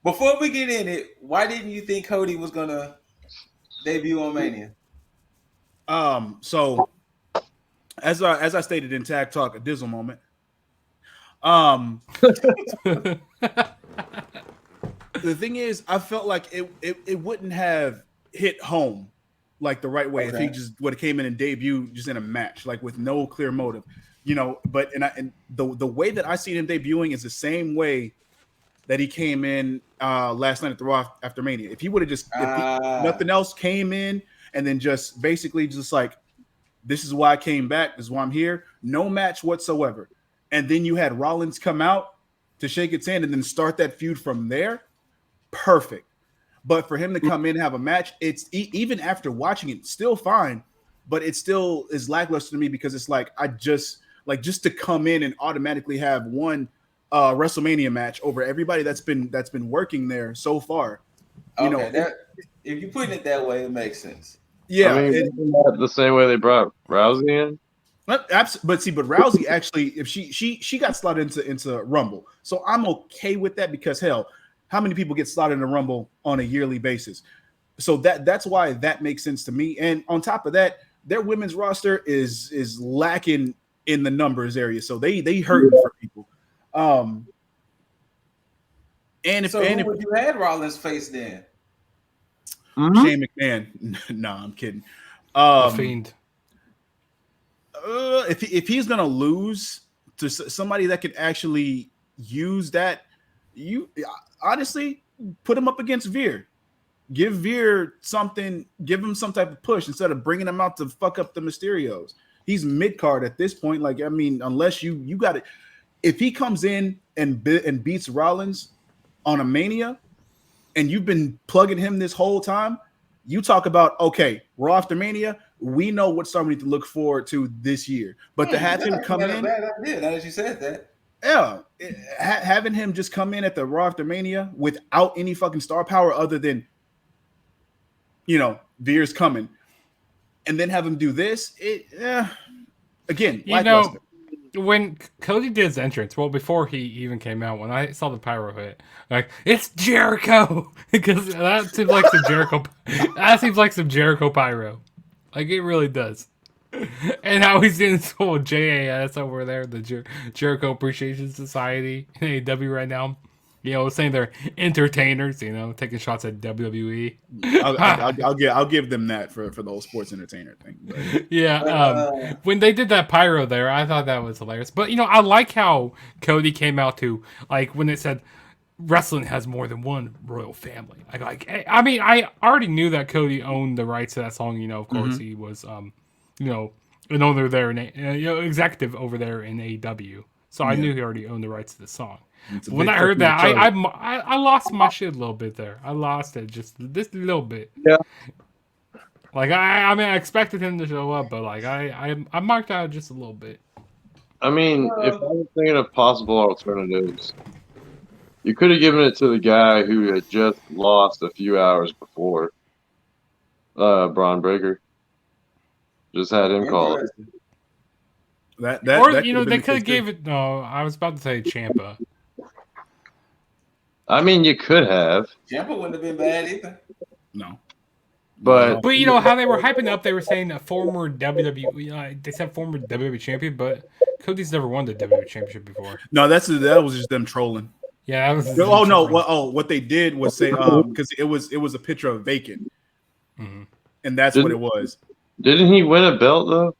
before we get in it, why didn't you think Cody was gonna debut on Mania? So as I stated in Tag Talk, a Dizzle moment. The thing is, I felt like it wouldn't have hit home like the right way if he just would have came in and debuted just in a match, like with no clear motive, you know. But and the way that I seen him debuting is the same way that he came in last night at the Raw after Mania. If he would have just nothing else came in and then just basically just like, this is why I came back, this is why I'm here, no match whatsoever, and then you had Rollins come out to shake its hand and then start that feud from there, perfect. But for him to come in and have a match, it's even after watching it, still fine, but it still is lackluster to me because it's like just to come in and automatically have one WrestleMania match over everybody that's been working there so far. You know, if you put it that way, it makes sense. Yeah, I mean, the same way they brought Rousey in. But Rousey actually, if she got slotted into Rumble, so I'm okay with that because hell, how many people get slotted in a Rumble on a yearly basis? So that's why that makes sense to me. And on top of that, their women's roster is lacking in the numbers area, so they hurting for people. And if would you had Rollins face then? Shane McMahon, no, I'm kidding. The Fiend. If he's gonna lose to somebody that can actually use that, you honestly put him up against Veer. Give Veer something. Give him some type of push instead of bringing him out to fuck up the Mysterios. He's mid card at this point. Like, I mean, unless you got it. If he comes in and beats Rollins on a Mania, and you've been plugging him this whole time, you talk about, okay, Raw after Mania, we know what star we need to look forward to this year. But to have him come in, bad idea, now that you said that. Yeah, having him just come in at the Raw after Mania without any fucking star power other than, you know, Veer's coming, and then have him do this, again, you know, when Cody did his entrance, well, before he even came out, when I saw the pyro hit, like, it's Jericho, because that seems like some Jericho. That seems like some Jericho pyro, like it really does. And how he's in this whole JAS over there, the Jericho Appreciation Society in AEW right now. You know, saying they're entertainers. You know, taking shots at WWE. I'll give them that for the whole sports entertainer thing. But. Yeah, when they did that pyro there, I thought that was hilarious. But you know, I like how Cody came out to, like, when it said wrestling has more than one royal family. I mean, I already knew that Cody owned the rights to that song. You know, of course he was you know, an owner there, executive over there in AEW. So I knew he already owned the rights to the song. When I heard that, I lost my shit a little bit there. I lost it just a little bit. Yeah. Like I mean, I expected him to show up, but like I marked out just a little bit. I mean, if I was thinking of possible alternatives, you could have given it to the guy who had just lost a few hours before, Braun Breaker. Just had him call it. Or, you know, they could have gave it. No, I was about to say Ciampa. I mean, you could have. Ciampa wouldn't have been bad either. No. But you know how they were hyping up? They were saying a former WWE. They said former WWE champion, but Cody's never won the WWE championship before. No, that was just them trolling. Yeah, that was. Oh no! What they did was say because it was a picture of Vacant, and that's what it was. Didn't he win a belt though?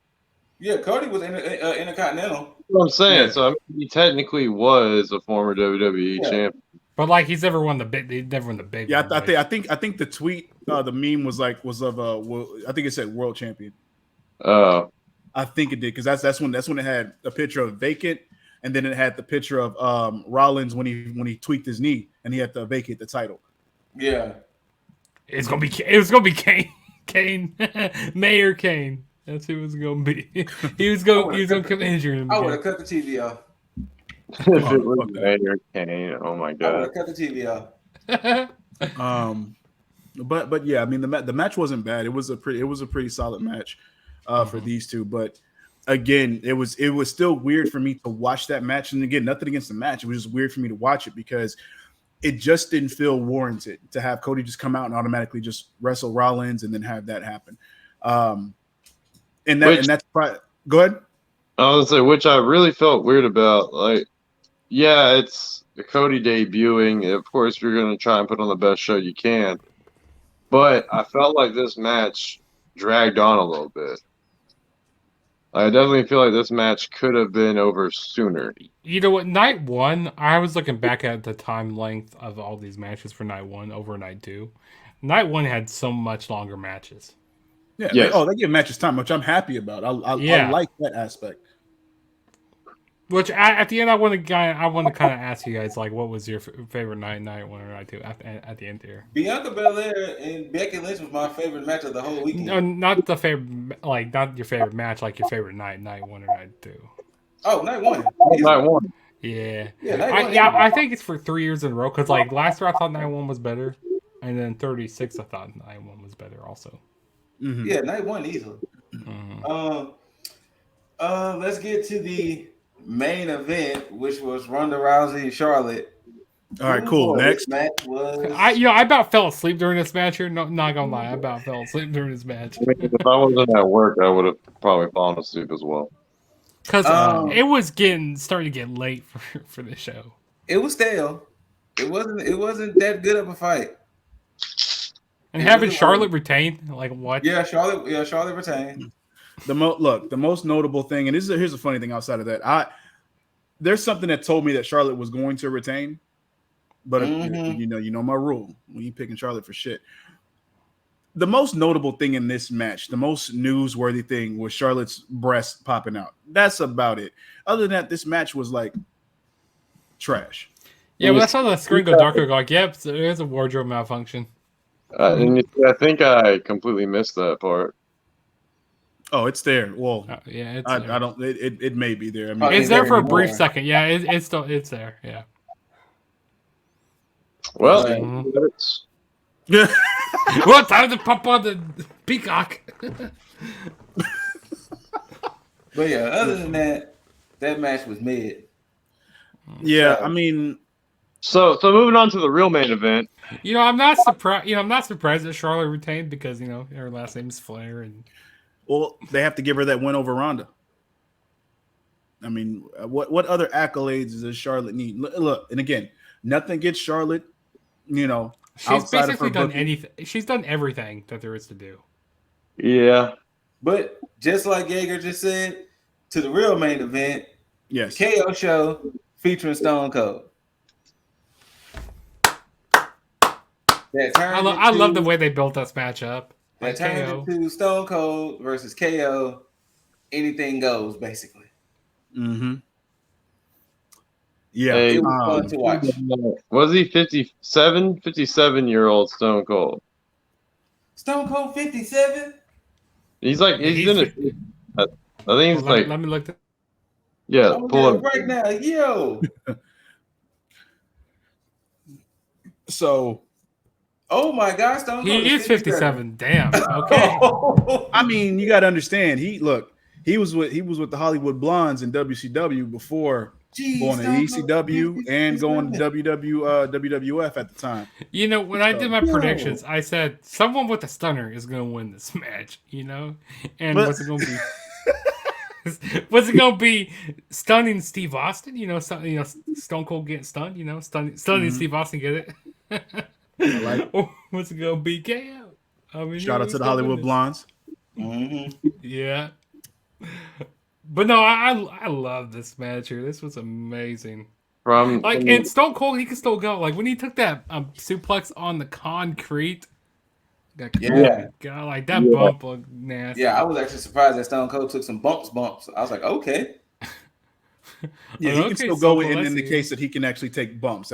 Yeah, Cody was Intercontinental. That's what I'm saying. Yeah. So I mean, he technically was a former WWE champion. But like he's never won the big. He never won the big. Yeah, I think the tweet, the meme was of I think it said world champion. Oh, I think it did because that's when it had a picture of Vacant, and then it had the picture of Rollins when he tweaked his knee and he had to vacate the title. Yeah, it was gonna be Kane, Mayor Kane. That's who it was gonna be. He was gonna come injured. I would have cut the TV off. If it was Mayor Kane, oh my god! I would have cut the TV off. But yeah, I mean the match wasn't bad. It was a pretty solid match for these two. But again, it was still weird for me to watch that match. And again, nothing against the match. It was just weird for me to watch it because it just didn't feel warranted to have Cody just come out and automatically just wrestle Rollins and then have that happen. And that's probably go ahead. I was gonna say, which I really felt weird about. Like, yeah, it's Cody debuting. Of course, you're going to try and put on the best show you can. But I felt like this match dragged on a little bit. I definitely feel like this match could have been over sooner. You know what? Night 1, I was looking back at the time length of all these matches for Night 1 over Night 2. Night 1 had so much longer matches. Yeah. Yes. They give matches time, which I'm happy about. I like that aspect. Which at the end, I want to kind of ask you guys, like, what was your favorite Night 1 or Night 2 at the end here? Bianca Bel-Air and Becky Lynch was my favorite match of the whole weekend. No, not the favorite, like not your favorite match, like your favorite Night 1 or Night 2. Oh, Night 1. Night 1. Yeah. Night 1. I think it's for 3 years in a row because like last year I thought Night 1 was better, and then 36 I thought Night 1 was better also. Mm-hmm. Yeah, Night 1 easily. Mm-hmm. Let's get to the main event, which was Ronda Rousey and Charlotte. All right, cool. Next match was I about fell asleep during this match here. No, not gonna lie, I about fell asleep during this match. I mean, if I wasn't at work, I would have probably fallen asleep as well. Because it was starting to get late for this show. It was stale. It wasn't that good of a fight. And having Charlotte retain, like what? Yeah, Charlotte retained. The most notable thing, and here's a funny thing outside of that. There's something that told me that Charlotte was going to retain, but you know my rule when you picking Charlotte for shit. The most notable thing in this match, the most newsworthy thing, was Charlotte's breast popping out. That's about it. Other than that, this match was like trash. Yeah, when I saw the screen go darker, like, yep, there's a wardrobe malfunction. And I think I completely missed that part. Oh, it's there. Well, yeah, it's I there. don't. It may be there. I mean, it's there for a brief second. Yeah, it's there. Yeah. Well, well, time to pop on the peacock. But yeah, other than that match was mid. Yeah, I mean, so moving on to the real main event. You know, I'm not surprised. I'm not surprised that Charlotte retained because her last name is Flair, and well, they have to give her that win over Ronda. I mean, what other accolades does Charlotte need? Look, and again, nothing against Charlotte. She's basically done anything. She's done everything that there is to do. Yeah, but just like Yeager just said, to the real main event, yes, KO show featuring Stone Cold. I love the way they built this match up. That turned into Stone Cold versus KO. Anything goes, basically. Mm-hmm. Yeah, it was fun to watch. Was he 57-year-old Stone Cold? Stone Cold 57? He's in it. I think he's like. Let me look. Yeah, pull it right now, yo. So. Oh my gosh, Stone Cold he is 57. Damn. Okay. I mean, you got to understand. He was with the Hollywood Blondes in WCW before going to ECW and going to WWF at the time. You know, when I did my predictions, I said someone with a stunner is going to win this match. And what's it going to be? Was it going to be stunning Steve Austin? Stone Cold getting stunned. Stunning Steve Austin. Get it? Or what's it gonna be? KO. I mean, shout out to the Hollywood Blondes. Mm-hmm. Yeah, but no, I love this match here. This was amazing. And Stone Cold, he can still go. Like when he took that suplex on the concrete. Got like that bump looked nasty. Yeah, I was actually surprised that Stone Cold took some bumps. I was like, okay. Yeah, he can still go in the case that he can actually take bumps.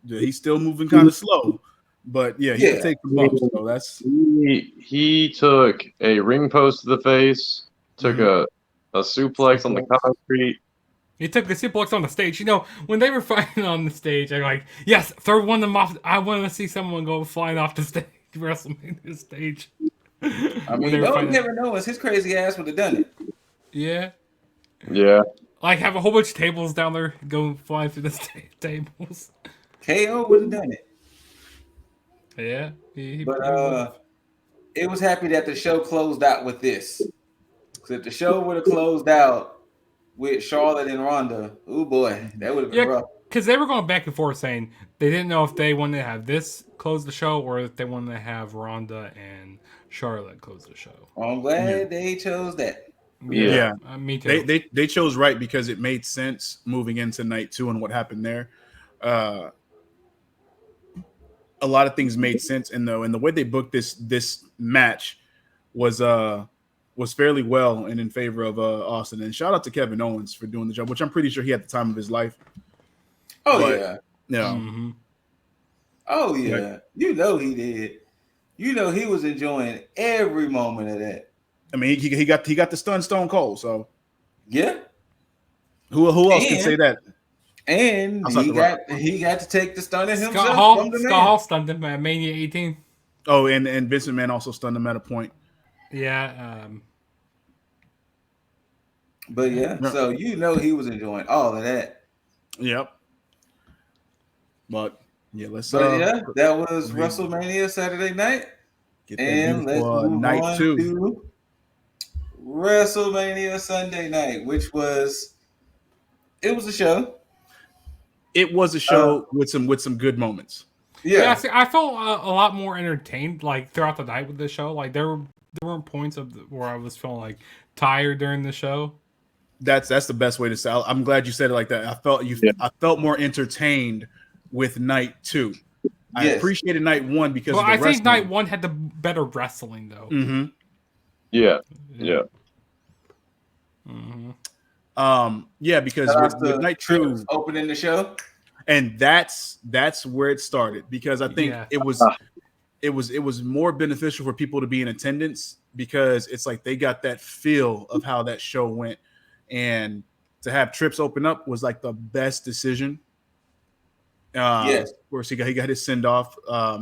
He's still moving kind of slow, but he can take the bumps. So that's he took a ring post to the face, took a suplex on the concrete. He took the suplex on the stage. When they were fighting on the stage, I'm like, yes, throw one of them off. I want to see someone go flying off the stage, WrestleMania stage. I mean, you never know. His crazy ass would have done it. Yeah. Yeah. Like have a whole bunch of tables down there going flying through the tables. KO would have done it. Yeah. But it was happy that the show closed out with this. Because if the show would have closed out with Charlotte and Ronda. Oh boy, that would have been rough. Because they were going back and forth saying they didn't know if they wanted to have this close the show or if they wanted to have Ronda and Charlotte close the show. I'm glad they chose that. Yeah. Me too. They chose right because it made sense moving into night 2 and what happened there. A lot of things made sense, and the way they booked this match was fairly well and in favor of Austin. And shout out to Kevin Owens for doing the job, which I'm pretty sure he had the time of his life. Oh But, yeah. No. Mm-hmm. Oh yeah. You know he did. You know he was enjoying every moment of that. I mean, he got the Stone Cold. So yeah. Who else can say that? And he got to take the stun at himself. Scott Hall stunned him at Mania 18. Oh, and Vince McMahon also stunned him at a point. Yeah. But yeah, so you know he was enjoying all of that. Yep. But yeah, that was WrestleMania Saturday night. And let's move night on 2 to WrestleMania Sunday night, which was a show. It was a show with some good moments. Yeah, see, I felt a lot more entertained like throughout the night with the show. Like there weren't points where I was feeling like tired during the show. That's the best way to say. I'm glad you said it like that. I felt more entertained with night 2. I appreciated night 1 because of the wrestling. I think night 1 had the better wrestling though. Mm-hmm. Yeah. Mm-hmm. Yeah, because with night 2 opening the show, and that's where it started, because I think it was more beneficial for people to be in attendance, because it's like they got that feel of how that show went, and to have Trips open up was like the best decision. Of course, he got his send off.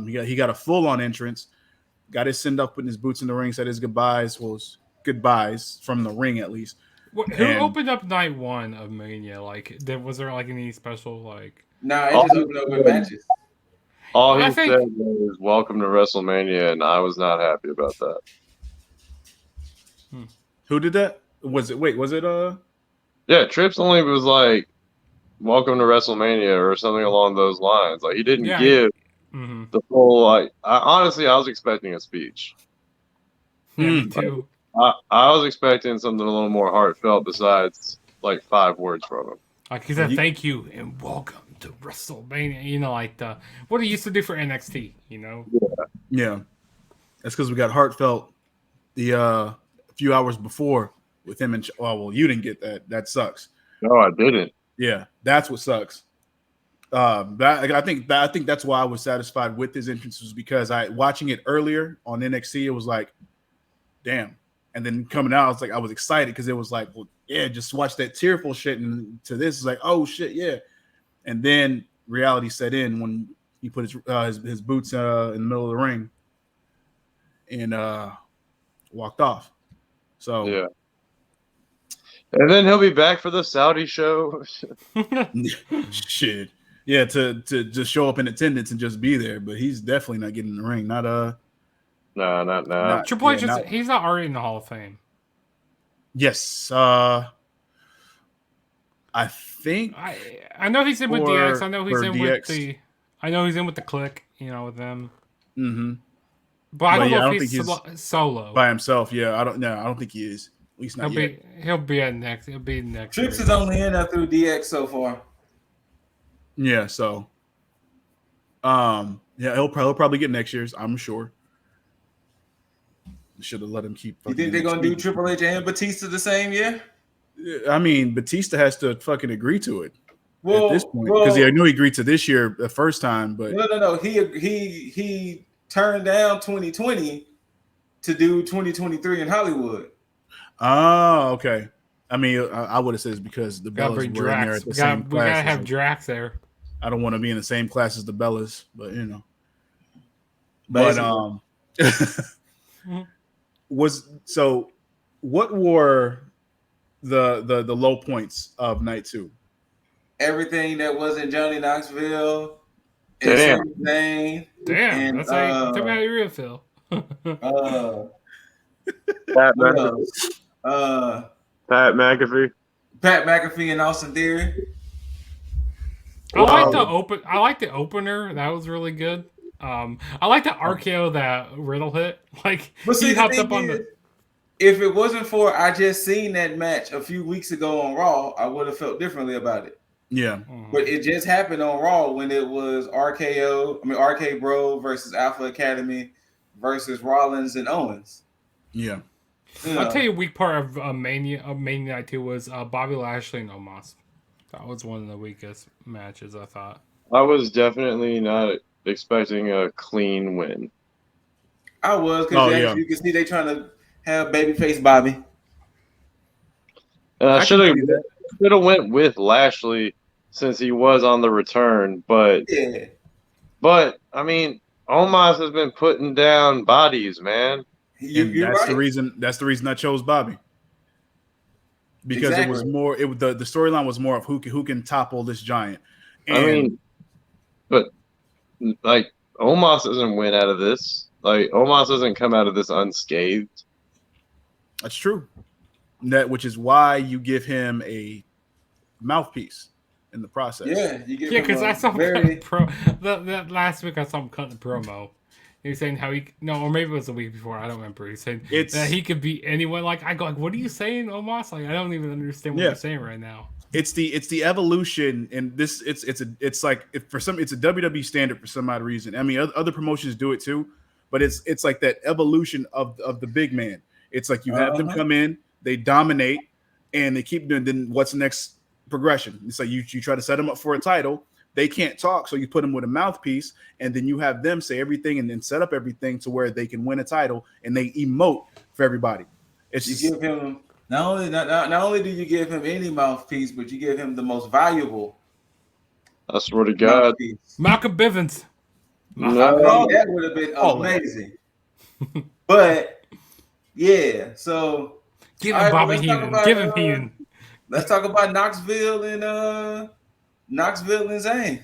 He got a full on entrance, got his send off, putting his boots in the ring, said his goodbyes. Goodbyes from the ring at least. Who opened up night 1 of Mania? Like, was there like any special like? No, it just opened up with matches. All he said was "Welcome to WrestleMania," and I was not happy about that. Who did that? Was it? Yeah, Trips only was like, "Welcome to WrestleMania" or something along those lines. Like, he didn't give the full like. Honestly, I was expecting a speech. Yeah, me too. I was expecting something a little more heartfelt besides like 5 words from him. Like he said, "Thank you and welcome to WrestleMania." You know, like what he used to do for NXT. You know. Yeah. That's because we got heartfelt the few hours before with him and you didn't get that. That sucks. No, I didn't. Yeah, that's what sucks. I think that's why I was satisfied with his entrance, was because watching it earlier on NXT, it was like, damn. And then coming out, I was excited because it was like, well, yeah, just watch that tearful shit, and to this is like, oh shit, yeah. And then reality set in when he put his boots in the middle of the ring and walked off. So yeah. And then he'll be back for the Saudi show. Shit. Yeah, to just show up in attendance and just be there, but he's definitely not getting in the ring. Not No. Triple H he's not already in the Hall of Fame. Yes. I think I know he's in with DX. I know he's in DX. he's in with the Click, you know, with them. Mm-hmm. But I don't know if he's solo. By himself, yeah. I don't think he is. At least not yet. He'll be next. He'll be next. Trips is only in there through DX so far. Yeah, so yeah, he'll probably get next year's, I'm sure. Should have let him keep. You think they're gonna do Triple H and Batista the same year? I mean, Batista has to fucking agree to it at this point, because I know he agreed to this year the first time, but no. He turned down 2020 to do 2023 in Hollywood. Oh, okay. I mean, I would have said it's because the Bellas were in there at the same class. We gotta have Drax there. I don't want to be in the same class as the Bellas, but you know. Basically. But what were the low points of night 2? Everything that wasn't Johnny Knoxville. Damn. Damn, that's how you how you real feel. Pat McAfee. Pat McAfee and Austin Theory. I like the opener. That was really good. I like the RKO that Riddle hit. Like But see, he the hopped thing up on is, the. if it wasn't for I just seen that match a few weeks ago on Raw, I would have felt differently about it. Yeah. But it just happened on Raw when it was RK Bro versus Alpha Academy versus Rollins and Owens. Yeah. I'll tell you, a weak part of Mania Night 2 was Bobby Lashley and Omos. That was one of the weakest matches, I thought. I was definitely not expecting a clean win. I was because you can see they trying to have babyface Bobby. And I should have went with Lashley since he was on the return, but I mean, Omos has been putting down bodies, man. You're that's right. the reason. That's the reason I chose Bobby. Because it was more. The storyline was more of who can topple this giant. And, I mean, but like Omos doesn't win out of this. Like Omos doesn't come out of this unscathed. That's true. Which is why you give him a mouthpiece in the process. Yeah, because I saw him that last week. I saw him cutting a promo. He was saying how or maybe it was the week before. I don't remember. He said that he could beat anyone. Like I go, like, what are you saying, Omos? Like I don't even understand what you're saying right now. It's the evolution, and this it's like for some it's a WWE standard for some odd reason. I mean, other promotions do it too, but it's like that evolution of the big man. It's like you have them come in, they dominate, and they keep doing. Then what's the next progression? It's like you try to set them up for a title. They can't talk, so you put them with a mouthpiece, and then you have them say everything and then set up everything to where they can win a title, and they emote for everybody. Give him not only do you give him any mouthpiece, but you give him the most valuable. I swear to God, Malcolm Bivens. That would have been amazing. But yeah, so give him Bobby Heenan. Give him Heenan. Let's talk about Knoxville and Zayn.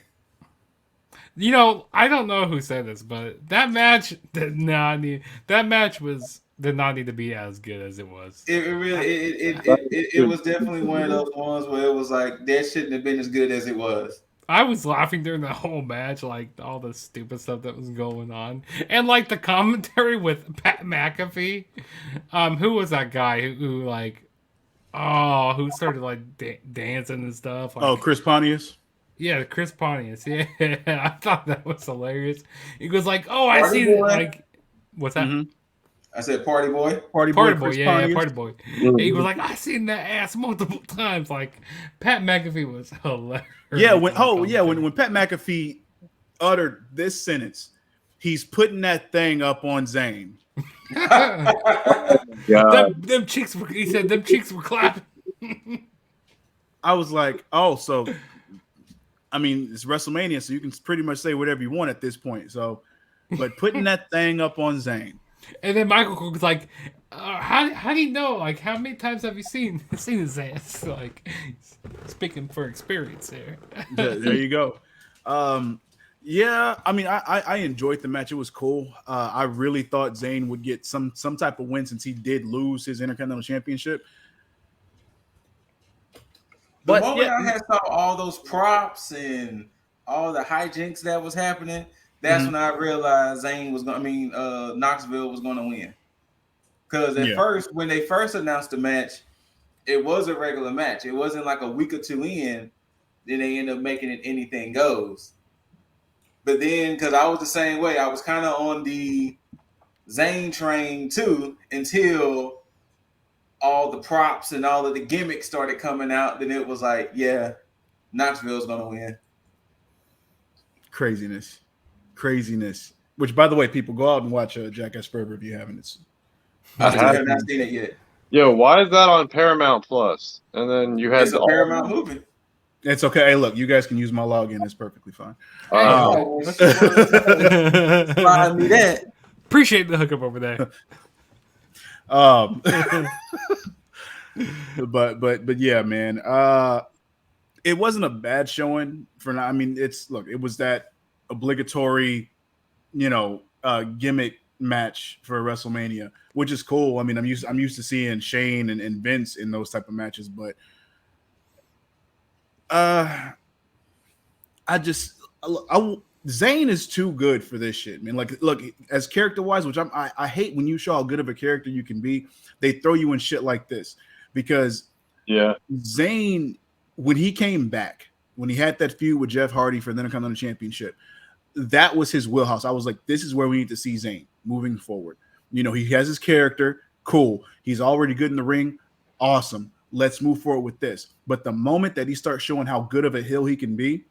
You know, I don't know who said this, but that match did not need to be as good as it was. It was definitely one of those ones where it was like that shouldn't have been as good as it was. I was laughing during the whole match, like all the stupid stuff that was going on, and like the commentary with Pat McAfee. Who was that guy who started like dancing and stuff? Like, Chris Pontius. Yeah, Chris Pontius. Yeah, I thought that was hilarious. He goes like, "Oh, I see like, what's that?" Mm-hmm. I said, "Party boy, party boy." Yeah, party boy. Mm-hmm. He was like, "I seen that ass multiple times." Like Pat McAfee was hilarious. Yeah, when Pat McAfee uttered this sentence, he's putting that thing up on Zayn. them cheeks were. He said them cheeks were clapping. I was like, oh, so. I mean, it's WrestleMania, so you can pretty much say whatever you want at this point. So, but putting that thing up on Zayn, and then Michael was like, "How do you know? Like, how many times have you seen his ass?" Like, speaking for experience there. There you go. Yeah, I mean, I enjoyed the match. It was cool. I really thought Zayn would get some type of win since he did lose his Intercontinental Championship. The moment I saw all those props and all the hijinks that was happening, that's when I realized Knoxville was going to win. Because at first, when they first announced the match, it was a regular match. It wasn't like a week or two in, then they end up making it anything goes. But then, because I was the same way, I was kind of on the Zayn train too until all the props and all of the gimmicks started coming out. Then it was like, yeah, Knoxville's gonna win. Craziness. Which, by the way, people, go out and watch Jackass Forever if you haven't. I still have not seen it yet. Yo, why is that on Paramount Plus? And then you had a Paramount movie. It's okay. Hey, look, you guys can use my login. It's perfectly fine. Slide me that. Appreciate the hookup over there. But yeah, man. It wasn't a bad showing for now. I mean, it was that obligatory, gimmick match for WrestleMania, which is cool. I mean, I'm used to seeing Shane and Vince in those type of matches, but I just Zayn is too good for this shit, man. Like, look, as character wise, which I hate when you show how good of a character you can be, they throw you in shit like this because Zayn, when he came back, when he had that feud with Jeff Hardy for the Intercontinental Championship, that was his wheelhouse. I was like, this is where we need to see Zayn moving forward. You know, he has his character, cool. He's already good in the ring, awesome. Let's move forward with this. But the moment that he starts showing how good of a heel he can be,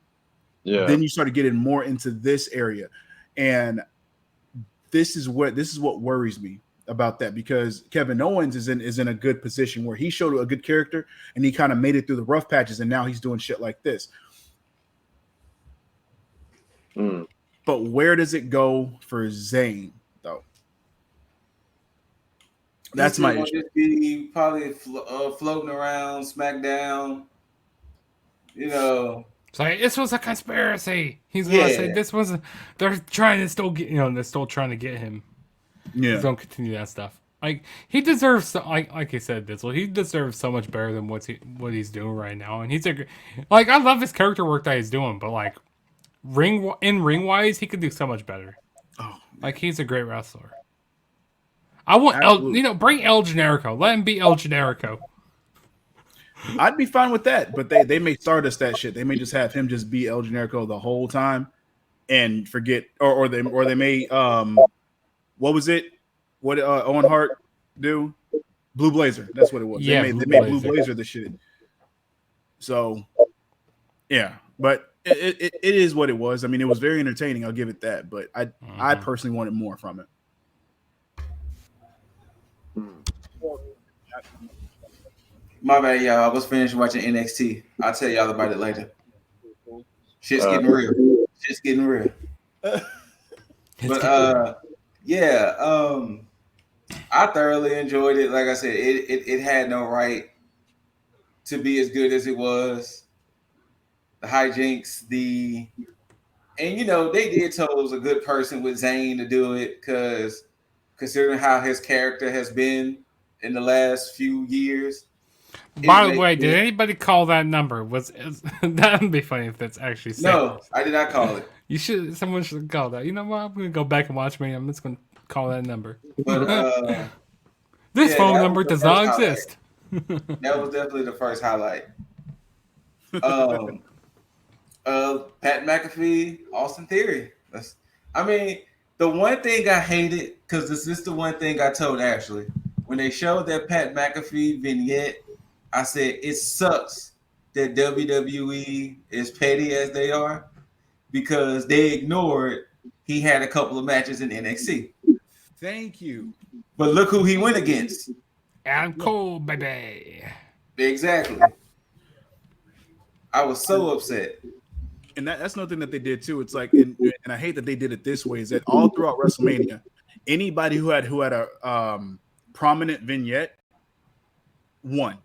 then you start getting more into this area. And this is what worries me about that, because Kevin Owens is in a good position where he showed a good character and he kind of made it through the rough patches, and now he's doing shit like this. But where does it go for Zayn, though? That's my issue. Just be probably floating around SmackDown, you know. It's like, this was a conspiracy. He's gonna say this was. They're trying to still get, they're still trying to get him. Yeah, he's gonna continue that stuff. Like, he deserves, like I said, Dizzle, he deserves so much better than what he's doing right now. And he's like, I love his character work that he's doing, but like ring wise, he could do so much better. Oh, like, he's a great wrestler. I want bring El Generico. Let him be El Generico. I'd be fine with that, but they may start us that shit. They may just have him just be El Generico the whole time and forget, or they may what was it? What did Owen Hart do? Blue Blazer. That's what it was. Yeah, they made Blue Blazer the shit. So yeah, but it is what it was. I mean, it was very entertaining. I'll give it that, but I personally wanted more from it. My bad, y'all. I was finished watching NXT. I'll tell y'all about it later. Shit's getting real. Shit's getting real. But I thoroughly enjoyed it. Like I said, it had no right to be as good as it was. The hijinks, and they did tell it was a good person with Zayn to do it, because considering how his character has been in the last few years. By the way, did anybody call that number? That would be funny if that's actually said. No, I did not call it. Someone should call that. You know what? I'm gonna go back and watch me. I'm just gonna call that number. But this phone number does not exist. That was definitely the first highlight. Pat McAfee, Austin Theory. The one thing I hated, because this is the one thing I told Ashley, when they showed that Pat McAfee vignette, I said it sucks that WWE is petty as they are, because they ignored he had a couple of matches in NXT. Thank you. But look who he went against. Adam Cole, baby. Exactly. I was so upset. And that's another thing that they did too. It's like, and I hate that they did it this way, is that all throughout WrestleMania, anybody who had a prominent vignette won.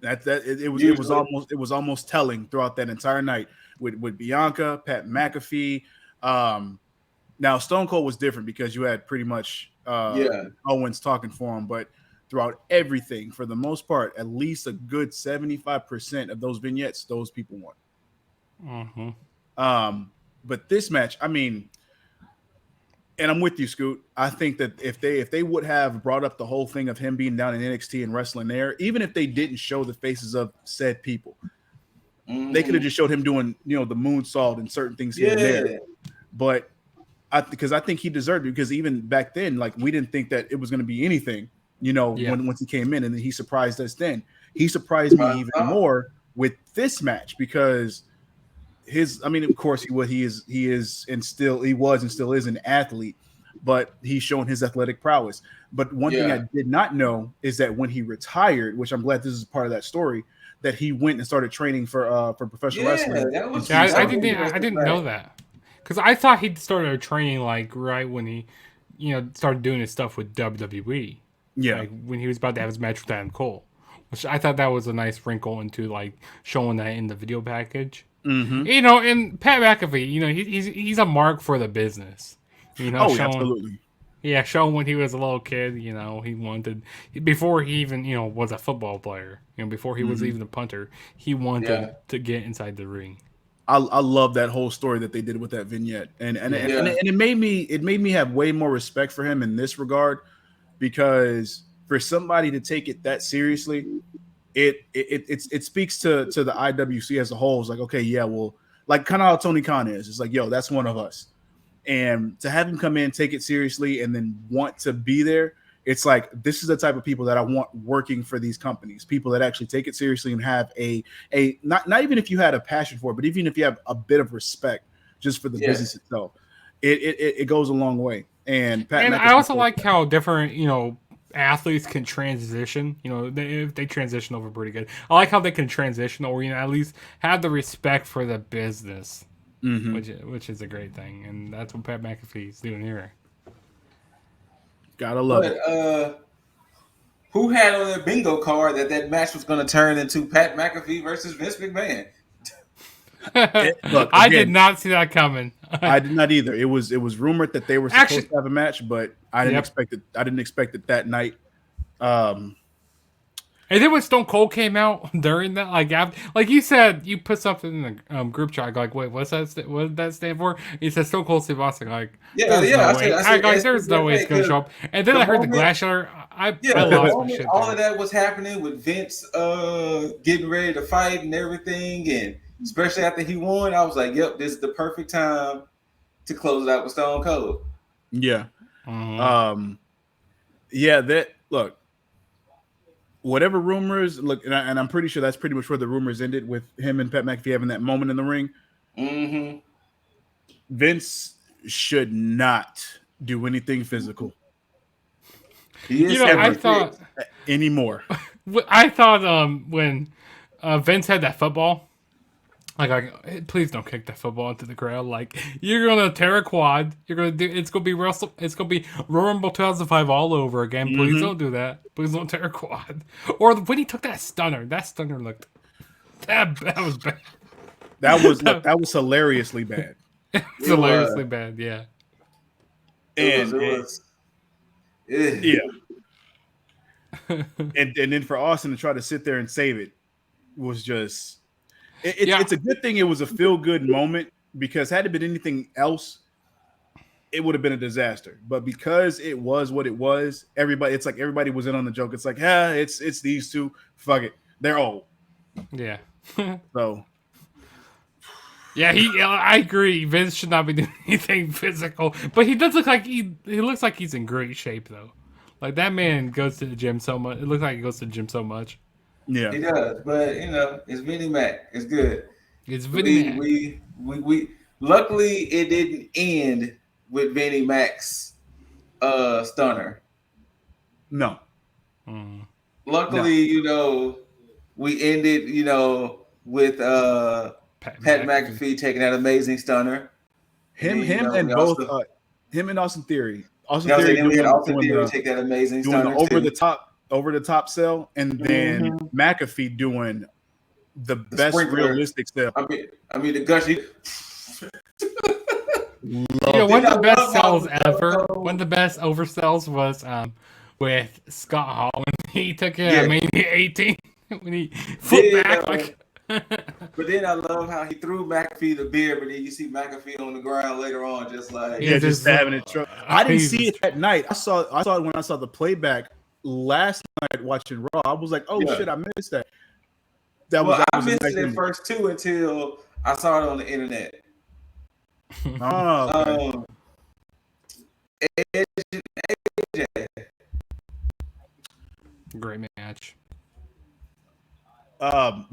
It was almost telling throughout that entire night with Bianca, Pat McAfee. Now Stone Cold was different because you had pretty much Owens talking for him, but throughout everything, for the most part, at least a good 75% of those vignettes, those people won. But this match, I mean, and I'm with you, Scoot. I think that if they would have brought up the whole thing of him being down in NXT and wrestling there, even if they didn't show the faces of said people, they could have just showed him doing, the moonsault and certain things here and there. But because I think he deserved it, because even back then, like, we didn't think that it was going to be anything, once he came in, and then he surprised us. Then he surprised me even more with this match, because of course he was and still is an athlete, but he's shown his athletic prowess. But one thing I did not know is that when he retired, which I'm glad this is part of that story, that he went and started training for professional wrestling. I didn't know that, because I thought he started training like right when he, started doing his stuff with WWE. Yeah, like when he was about to have his match with Adam Cole, which I thought that was a nice wrinkle into like showing that in the video package. And Pat McAfee, he's a mark for the business. Absolutely. Yeah, show him when he was a little kid. You know, he wanted before he even was a football player. You know, before he was even a punter, he wanted to get inside the ring. I love that whole story that they did with that vignette, and Yeah. it made me have way more respect for him in this regard, because for somebody to take it that seriously, it speaks to the IWC as a whole. It's like, okay, yeah, well, like kind of how Tony Khan is. It's like, yo, that's one of us. And to have him come in, take it seriously, and then want to be there, it's like, this is the type of people that I want working for these companies. People that actually take it seriously and have a not even if you had a passion for it, but even if you have a bit of respect just for the business itself, it goes a long way. And I also like how different athletes can transition. They transition over pretty good. I like how they can transition, or at least have the respect for the business. Which is a great thing, and that's what Pat McAfee's doing here. Gotta love it. Who had on their bingo card that match was going to turn into Pat McAfee versus Vince McMahon? Look, I did not see that coming. I did not either. It was rumored that they were supposed to have a match, but I didn't expect it. I didn't expect it that night. And then when Stone Cold came out during that, like you said, you put something in the group chat, like, wait, what does that stand for? He said Stone Cold Steve Austin, like, there's no way it's going to show up. And then I heard the Glass Shutter. I lost my shit. All of that was happening with Vince getting ready to fight and everything, and especially after he won, I was like, yep, this is the perfect time to close it out with Stone Cold. Yeah. Mm-hmm. Look. Whatever rumors, look, and I'm pretty sure that's pretty much where the rumors ended, with him and Pat McAfee having that moment in the ring. Mm-hmm. Vince should not do anything physical. I thought anymore. I thought when Vince had that football, like, please don't kick that football into the crowd. Like, you're gonna tear a quad. It's gonna be Royal Rumble 2005 all over again. Please don't do that. Please don't tear a quad. Or when he took that stunner looked that was bad. That was hilariously bad. It's hilariously bad, yeah. It was. Yeah. and then for Austin to try to sit there and save it was just. It's a good thing it was a feel-good moment, because had it been anything else, it would have been a disaster. But because it was what it was, everybody was in on the joke. It's like, it's these two. Fuck it, they're old. Yeah. So. Yeah, I agree. Vince should not be doing anything physical, but he does look like he looks like he's in great shape though. Like, that man goes to the gym so much. It looks like he goes to the gym so much. Yeah, he does, but it's Vinnie Mac. It's good. It's Vinnie Mac. We luckily it didn't end with Vinnie Mac's stunner. No. Luckily, we ended, with Pat McAfee taking that amazing stunner. Him and Austin Theory. Austin Theory take that amazing doing stunner over the top sell, and then McAfee doing the best realistic sell. I mean the gushy. One of the best sells ever. One of the best oversells was with Scott Hall when he took it at Mania 18 when he flipped back. But then I love how he threw McAfee the beer, but then you see McAfee on the ground later on, just like just having it. I didn't see it that night. I saw it when I saw the playback last night watching Raw. I was like, oh shit, I missed that. I missed it at first too until I saw it on the internet. Oh, AJ. Great match. The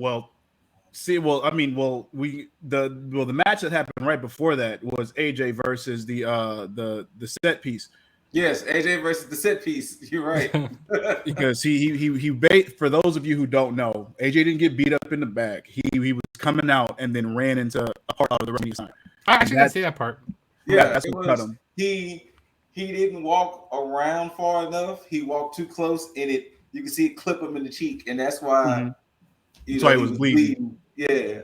match that happened right before that was AJ versus the set piece. Yes, AJ versus the set piece. You're right. Because he for those of you who don't know, AJ didn't get beat up in the back. He was coming out and then ran into a part of the wrestling sign. I actually didn't see that part. Yeah, that's what cut him. He didn't walk around far enough. He walked too close, and you can see it clip him in the cheek, and that's why. That's why he was bleeding. Yeah.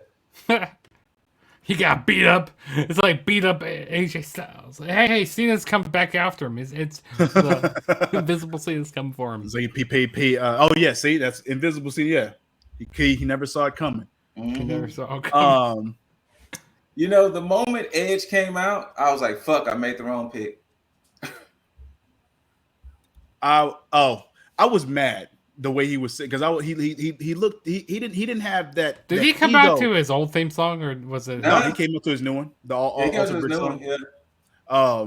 He got beat up. It's like beat up AJ Styles. Like, hey, Cena's coming back after him. It's the invisible Cena's coming for him. It's like oh yeah, see, that's invisible Cena. Yeah, he never saw it coming. He never saw it coming. You know, the moment Edge came out, I was like, "Fuck! I made the wrong pick." I was mad the way he was because he didn't have that. Did that he come ego. out to his old theme song or was it? No, he came up to his new one. The Alter Bridge song. Yeah.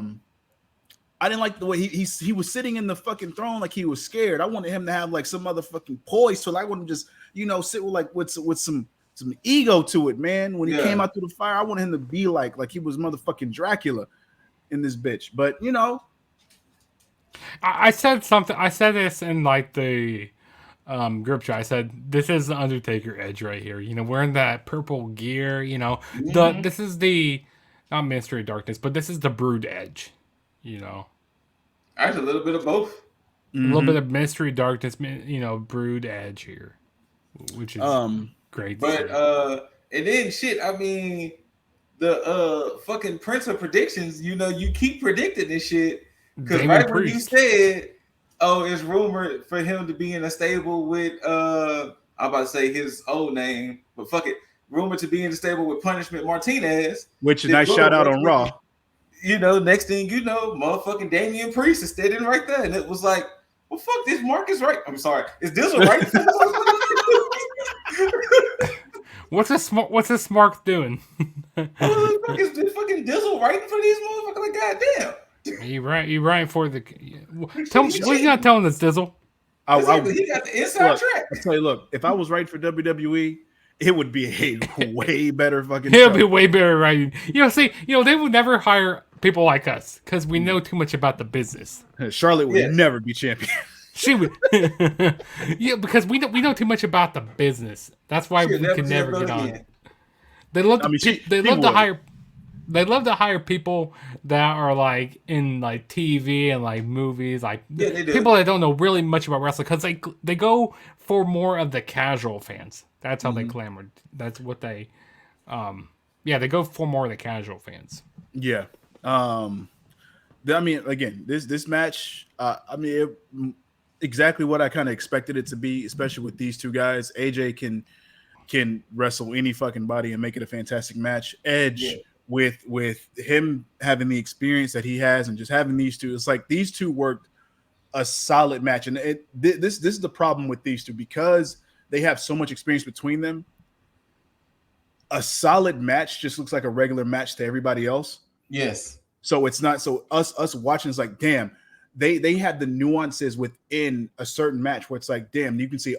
I didn't like the way he was sitting in the fucking throne like he was scared. I wanted him to have like some other fucking poise, so I wouldn't just sit with some ego to it, man. When he came out through the fire, I wanted him to be like he was motherfucking Dracula in this bitch. But I said something. I said this in like the group chat. I said this is the Undertaker Edge right here. Wearing that purple gear. This is the not Mystery Darkness, but this is the Brood Edge. I had a little bit of both. A little bit of Mystery Darkness. Brood Edge here, which is great. But and then shit. I mean, the fucking Prince of Predictions. You keep predicting this shit. Because right when you said, "Oh, it's rumored for him to be in a stable with," I'm about to say his old name, but fuck it, rumored to be in a stable with Punishment Martinez, which a nice shout out on Raw. Next thing you know, motherfucking Damian Priest is standing right there, and it was like, "Well, fuck, this Marcus right." I'm sorry, is this right? What's this Mark doing? Is this fucking Dizzle writing for these motherfuckers? Like, goddamn. You right for the. Tell me, what are you not telling us, Dizzle? He got the inside track. I tell you, look, if I was writing for WWE, it would be a way better fucking. It would be way better writing. They would never hire people like us because we know too much about the business. Charlotte would never be champion. She would. Because we know too much about the business. That's why we can never get on. They love to hire. They love to hire people that are like in like TV and like movies, like people that don't know really much about wrestling, because they go for more of the casual fans. That's how they clamored. That's what they, they go for more of the casual fans. Yeah. I mean, again, this match, exactly what I kind of expected it to be, especially with these two guys. AJ can wrestle any fucking body and make it a fantastic match. Edge. Yeah. With him having the experience that he has and just having these two, it's like these two worked a solid match. And this is the problem with these two, because they have so much experience between them. A solid match just looks like a regular match to everybody else. Yes. So it's not, so us watching is like, damn, they had the nuances within a certain match where it's like, damn, you can see,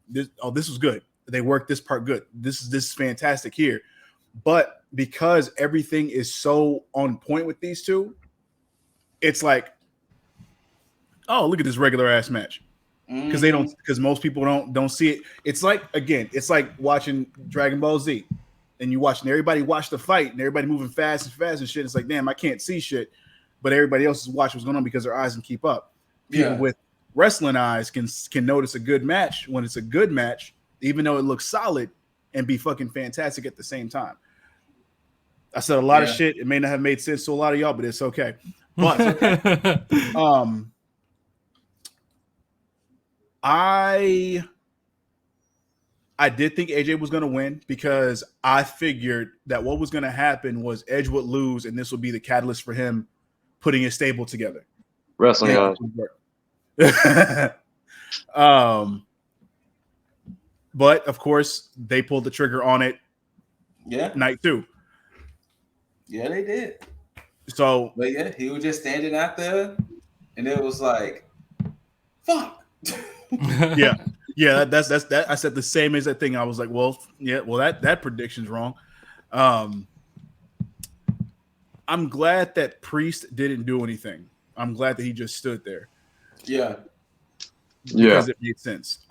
this was good. They worked this part good. This is fantastic here. But because everything is so on point with these two, it's like, oh, look at this regular ass match. Because most people don't see it. It's like, again, it's like watching Dragon Ball Z, and you watching everybody watch the fight and everybody moving fast and shit. It's like, damn, I can't see shit, but everybody else is watching what's going on because their eyes can keep up. People with wrestling eyes can notice a good match when it's a good match, even though it looks solid, and be fucking fantastic at the same time. I said a lot of shit. It may not have made sense to a lot of y'all, but it's okay. But I did think AJ was going to win, because I figured that what was going to happen was Edge would lose, and this would be the catalyst for him putting his stable together. Wrestling but of course they pulled the trigger on it. Yeah, night 2. Yeah, they did. So, but yeah, he was just standing out there, and it was like, fuck. yeah. That's that. I said the same as that thing. I was like, that prediction's wrong. I'm glad that Priest didn't do anything. I'm glad that he just stood there. Yeah. Because it made sense.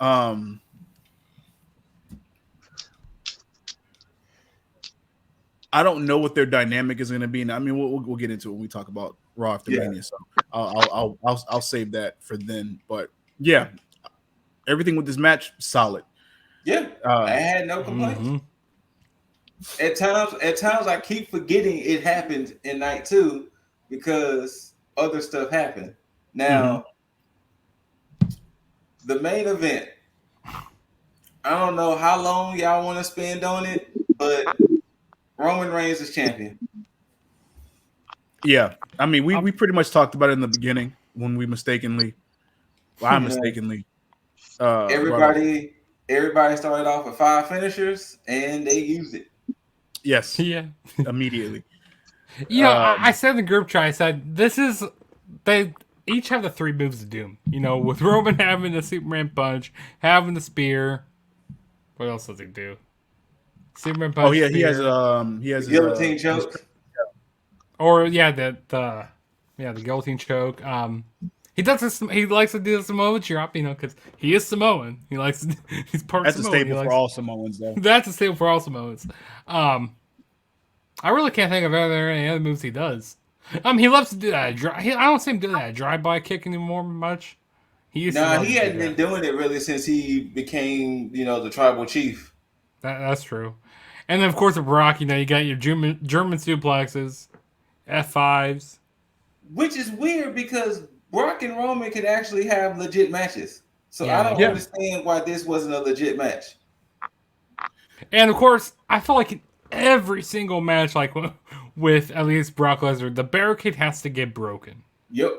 I don't know what their dynamic is going to be. Now, I mean, we'll get into it when we talk about Raw after Mania. So I'll save that for then. But yeah, everything with this match solid. Yeah, I had no complaints. At times, I keep forgetting it happened in night 2 because other stuff happened. Now, the main event. I don't know how long y'all want to spend on it, but Roman Reigns is champion. Yeah, I mean, we pretty much talked about it in the beginning when we mistakenly, well, I mistakenly, everybody started off with 5 finishers and they used it. Yes, Yeah. immediately. You know, I said in the group chat, I said they each have the 3 moves of doom. You know, with Roman having the Superman punch, having the spear. What else does he do? Superman punch. Oh yeah, spear. he has The guillotine choke. Or yeah, the guillotine choke. He does this. He likes to do the Samoan drop, you know, because he is Samoan. He likes. He's part That's Samoan. a staple for all Samoans, though. That's a staple for all Samoans. I really can't think of any other moves he does. He loves to do that. I don't see him do that drive-by kick anymore much. He used to. He hadn't been doing it really since he became, the tribal chief. That's true. And then of course with Brock, you got your German suplexes, F5s. Which is weird because Brock and Roman can actually have legit matches. So I don't understand why this wasn't a legit match. And of course, I feel like in every single match, like with at least Brock Lesnar, the barricade has to get broken. Yep.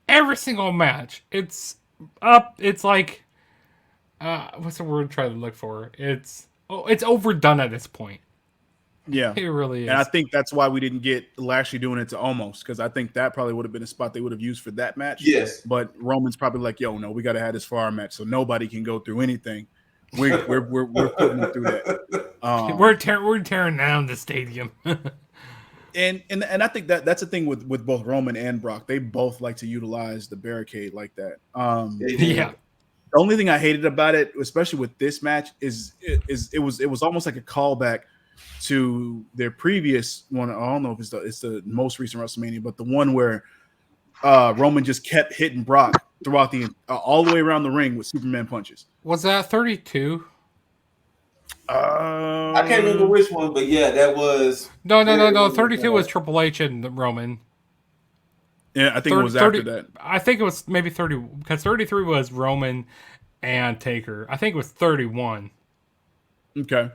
Every single match, it's up. It's like, what's the word I'm trying to look for? It's overdone at this point. Yeah, it really is. And I think that's why we didn't get Lashley doing it to Omos, because I think that probably would have been a spot they would have used for that match. Yes, but Roman's probably like, "Yo, no, we got to have this for our match, so nobody can go through anything. We're putting them through that. We're tearing down the stadium." And I think that's the thing with both Roman and Brock. They both like to utilize the barricade like that. Yeah. The only thing I hated about it, especially with this match, is it was almost like a callback to their previous one. I don't know if it's the most recent WrestleMania, but the one where Roman just kept hitting Brock throughout the all the way around the ring with Superman punches. Was that 32? I can't remember which one, but yeah, that was no. 32 was Triple H and Roman. Yeah, I think it was after that. I think it was maybe 30 because 33 was Roman and Taker. I think it was 31. Okay.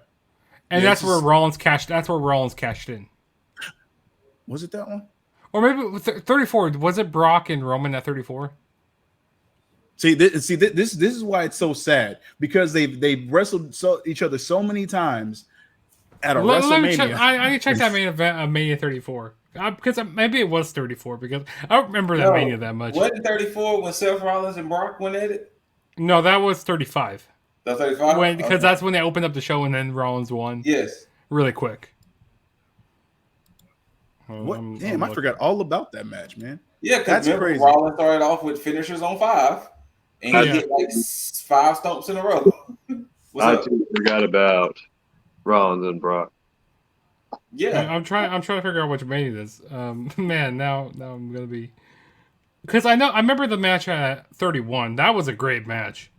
And that's where Rollins cashed. That's where Rollins cashed in. Was it that one? Or maybe 34. Was it Brock and Roman at 34? See, this is why it's so sad, because they've wrestled each other so many times at a WrestleMania. I need to check that main event, Mania 34, because maybe it was 34 because I don't remember that Mania that much. Wasn't 34 when Seth Rollins and Brock went at it? No, that was 35. That's 35? Because that's when they opened up the show and then Rollins won. Yes. Really quick. I forgot all about that match, man. Yeah, because crazy. Rollins started off with finishers on 5. And he hit like 5 stomps in a row. I too forgot about Rollins and Brock. Yeah, I'm trying to figure out which Mania it is. Man, now I'm gonna be, because I remember the match at 31. That was a great match.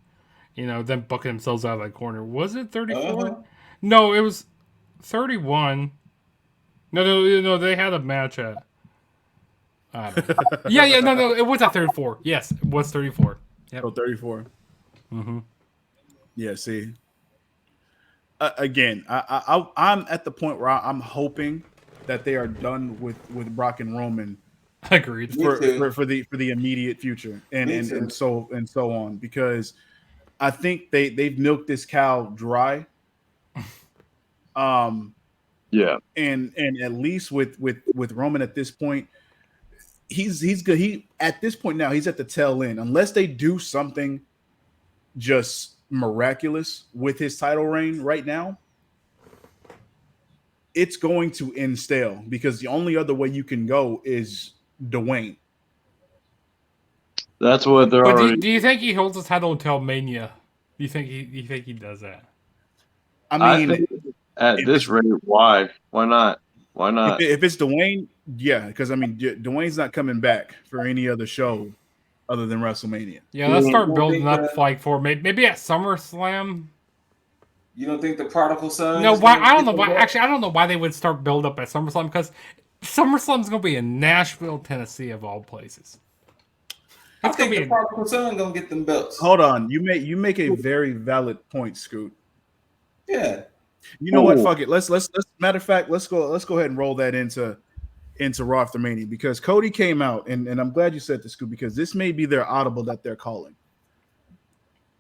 Them bucking themselves out of that corner. Was it 34? No, it was 31. No, they had a match at. No, it was at 34. Yes, it was 34. Yep. Oh, 34. Mm-hmm. Yeah, see. Again, I'm at the point where I'm hoping that they are done with Brock and Roman. Agreed. For the immediate future and so on, because I think they've milked this cow dry. Yeah. And at least with Roman at this point, he's good. He at this point now he's at the tail end. Unless they do something just miraculous with his title reign right now, it's going to end stale, because the only other way you can go is Dwayne. That's what they're already. Do you think he holds his title until Mania? Do you think he does that? I mean, I think at this rate, why? Why not? Why not? If it's Dwayne, yeah, because I mean, Dwayne's not coming back for any other show other than WrestleMania. Yeah, let's start building up like for maybe at SummerSlam. You don't think the prodigal son? No, is why? gonna I don't get know the why. belt? Actually, I don't know why they would start build up at SummerSlam, because SummerSlam's gonna be in Nashville, Tennessee, of all places. I It's gonna think be the prodigal son gonna get them belts. Hold on, you make a very valid point, Scoot. Yeah. You know what? Ooh. Fuck it. Let's matter of fact, let's go ahead and roll that into Raw after Mania, because Cody came out, and I'm glad you said this, Scoot, because this may be their audible that they're calling.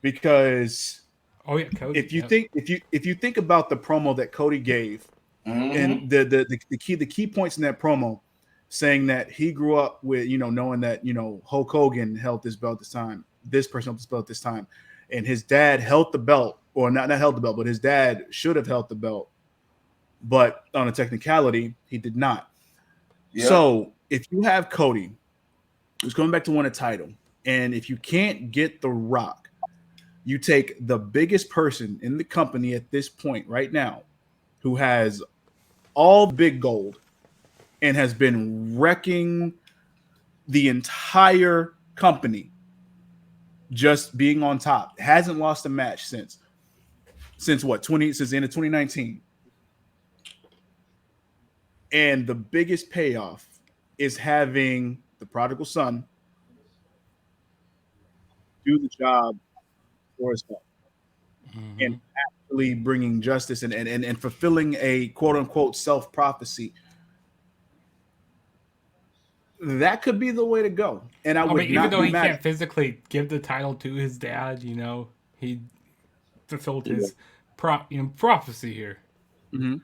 Because oh yeah, Cody. if you think about the promo that Cody gave, and the key points in that promo, saying that he grew up with, knowing that, Hulk Hogan held this belt this time, this person held this belt this time, and his dad held the belt, or not held the belt, but his dad should have held the belt, but on a technicality, he did not. Yep. So if you have Cody, who's coming back to win a title, and if you can't get The Rock, you take the biggest person in the company at this point right now, who has all big gold and has been wrecking the entire company, just being on top, hasn't lost a match since what, since the end of 2019. And the biggest payoff is having the prodigal son do the job for his father, and actually bringing justice and fulfilling a quote unquote self prophecy. That could be the way to go, and I would even not though be he mad. can't physically give the title to his dad, he fulfilled his prophecy here. Mm-hmm.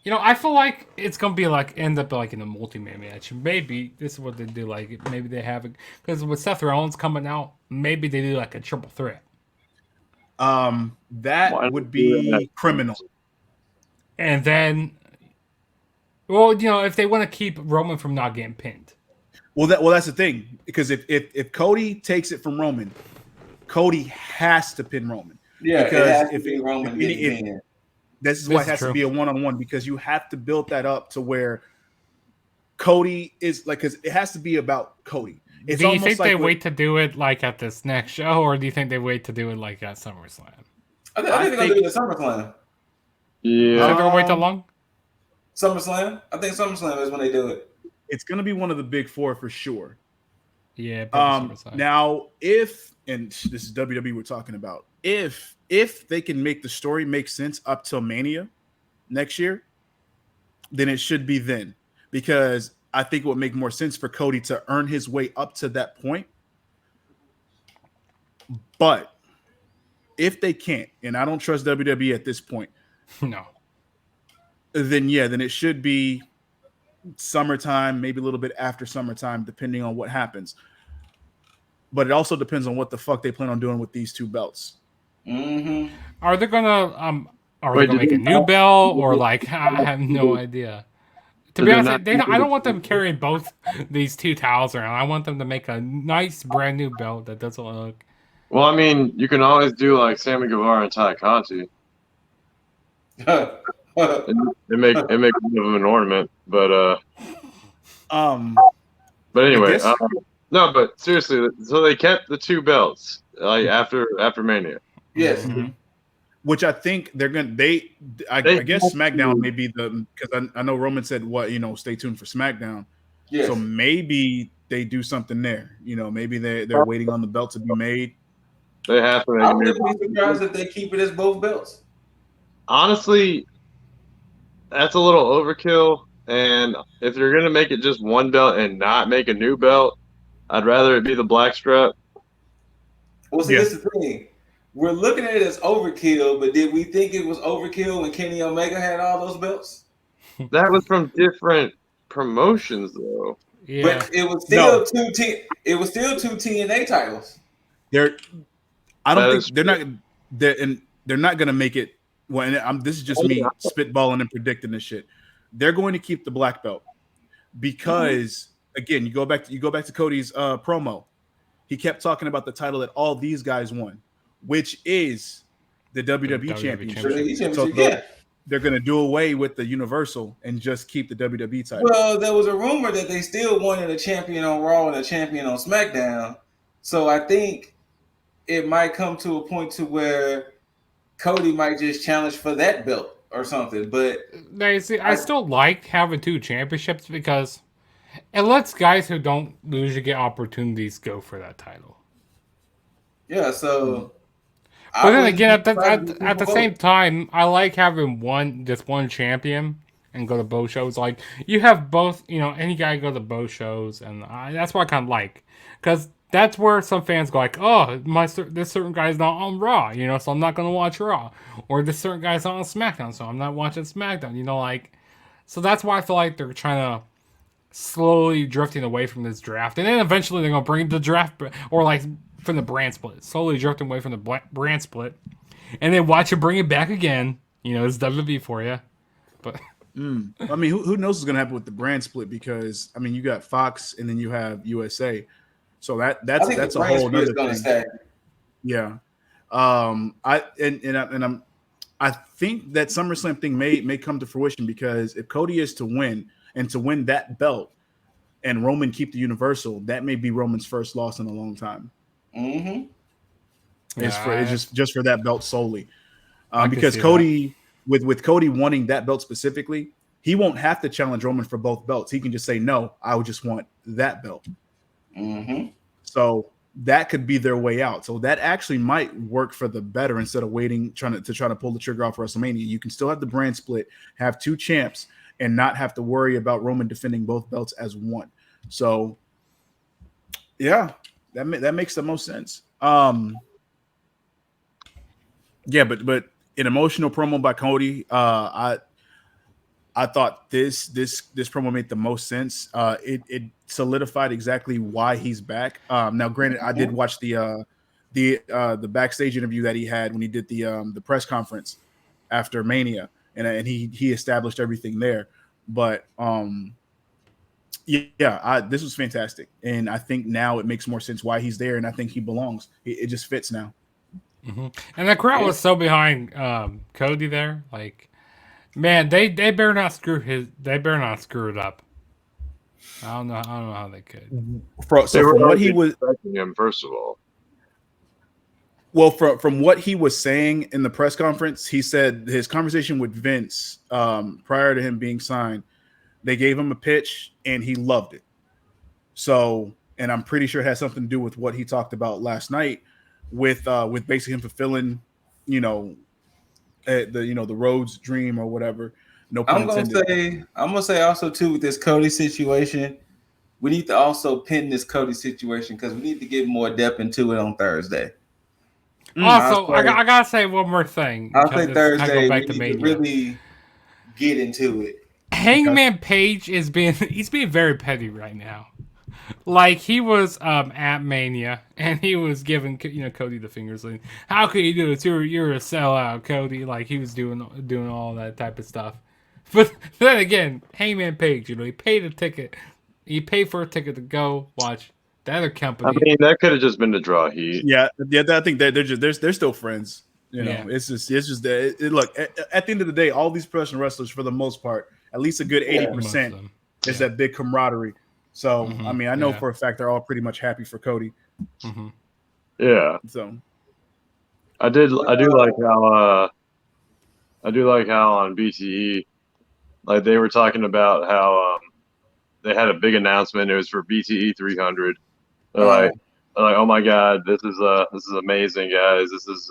I feel like it's gonna be like end up like in a multi-man match. Maybe this is what they do. Like maybe they have it because with Seth Rollins coming out, maybe they do like a triple threat. That would be criminal. And then, well, if they want to keep Roman from not getting pinned. Well, that's the thing, because if Cody takes it from Roman, Cody has to pin Roman. Yeah, because it has to be Roman getting pinned. This is why it has to be a one-on-one, because you have to build that up to where Cody is like, because it has to be about Cody. It's do you think they wait to do it like at this next show, or do you think they wait to do it like at SummerSlam? I think they're gonna do it at SummerSlam. Yeah. You think they're gonna wait that long? SummerSlam. I think SummerSlam is when they do it. It's gonna be one of the big four for sure. Yeah. Now, and this is WWE we're talking about, if they can make the story make sense up till Mania next year, then it should be then, because I think it would make more sense for Cody to earn his way up to that point. But if they can't, and I don't trust WWE at this point, no, then it should be summertime, maybe a little bit after summertime, depending on what happens. But it also depends on what the fuck they plan on doing with these two belts. Mm-hmm. Are they gonna make a new belt, or like I have no idea. To be honest, I don't want them carrying both these two towels around. I want them to make a nice brand new belt that doesn't look. Well, I mean, you can always do like Sammy Guevara and Ty Conti. It make a bit of an ornament, but anyway, no, but seriously, so they kept the two belts like after Mania. Yes. Mm-hmm. Which I think they're gonna. I guess SmackDown may be because I know Roman said stay tuned for SmackDown. Yes. So maybe they do something there. Maybe they're waiting on the belt to be made. They have to. I wouldn't be surprised if they keep it as both belts. Honestly, that's a little overkill. And if you're gonna make it just one belt and not make a new belt, I'd rather it be the black strap. Well, see, this is the thing. We're looking at it as overkill, but did we think it was overkill when Kenny Omega had all those belts? That was from different promotions, though. Yeah. But it was still two TNA titles. They're not gonna make it. Well, and this is just me spitballing and predicting this shit. They're going to keep the black belt because again, you go back to Cody's promo. He kept talking about the title that all these guys won, which is the WWE Championship. So they're going to do away with the Universal and just keep the WWE title. Well, there was a rumor that they still wanted a champion on Raw and a champion on SmackDown. So I think it might come to a point to where Cody might just challenge for that belt or something. But I still like having 2 championships because it lets guys who don't usually get opportunities go for that title. Yeah, so But then again, at the same time, I like having just one champion and go to both shows. Like you have both, any guy go to both shows, and that's what I kind of like, because that's where some fans go like, oh, this certain guy's not on Raw, so I'm not gonna watch Raw, or this certain guy's not on SmackDown, so I'm not watching SmackDown. So that's why I feel like they're trying to slowly drifting away from this draft, and then eventually they're gonna bring the draft or like from the brand split, slowly drifting away from the brand split, and then watch it bring it back again. It's WWE for you, but I mean, who knows what's gonna happen with the brand split, because I mean you got Fox and then you have USA, so that's a whole other thing. Stay. Yeah, I think that SummerSlam thing may come to fruition, because if Cody is to win that belt and Roman keep the Universal, that may be Roman's first loss in a long time. Mm-hmm. It's just for that belt solely, because Cody with Cody wanting that belt specifically, he won't have to challenge Roman for both belts. He can just say, no, I would just want that belt. Mm-hmm. So that could be their way out. So that actually might work for the better, instead of waiting trying to pull the trigger off WrestleMania. You can still have the brand split, have 2 champs, and not have to worry about Roman defending both belts as one. So yeah, that makes the most sense. Yeah, but an emotional promo by Cody. I thought this promo made the most sense. It solidified exactly why he's back. Now, granted, I did watch the backstage interview that he had when he did the press conference after Mania, and he established everything there. But this was fantastic, and I think now it makes more sense why he's there, and I think he belongs. It just fits now. Mm-hmm. And the crowd was so behind Cody there, like. Man, they better not screw it up. I don't know how they could. From what he was expecting him, first of all. Well, from what he was saying in the press conference, he said his conversation with Vince prior to him being signed, they gave him a pitch and he loved it. So, and I'm pretty sure it has something to do with what he talked about last night with basically him fulfilling, the Rhodes dream or whatever. No pun intended. I'm gonna say also too, with this Cody situation, we need to also pin this Cody situation, because we need to get more depth into it on Thursday. Also, I gotta say one more thing. I'll say Thursday we need to really get into it. Hangman Page he's being very petty right now. Like he was at Mania and he was giving Cody the fingers. Like, how could you do this? You're a sellout, Cody. Like he was doing all that type of stuff. But then again, Hangman Page, he paid a ticket. He paid for a ticket to go watch the other company. I mean, that could have just been to draw heat. Yeah. I think they're still friends. It's just look, at the end of the day, all these professional wrestlers, for the most part, at least a good 80% is that big camaraderie. So I mean, I know for a fact they're all pretty much happy for Cody. Mm-hmm. Yeah. So I do like how on BTE, like they were talking about how they had a big announcement. It was for BTE 300. They're like, oh my god, this is amazing, guys. This is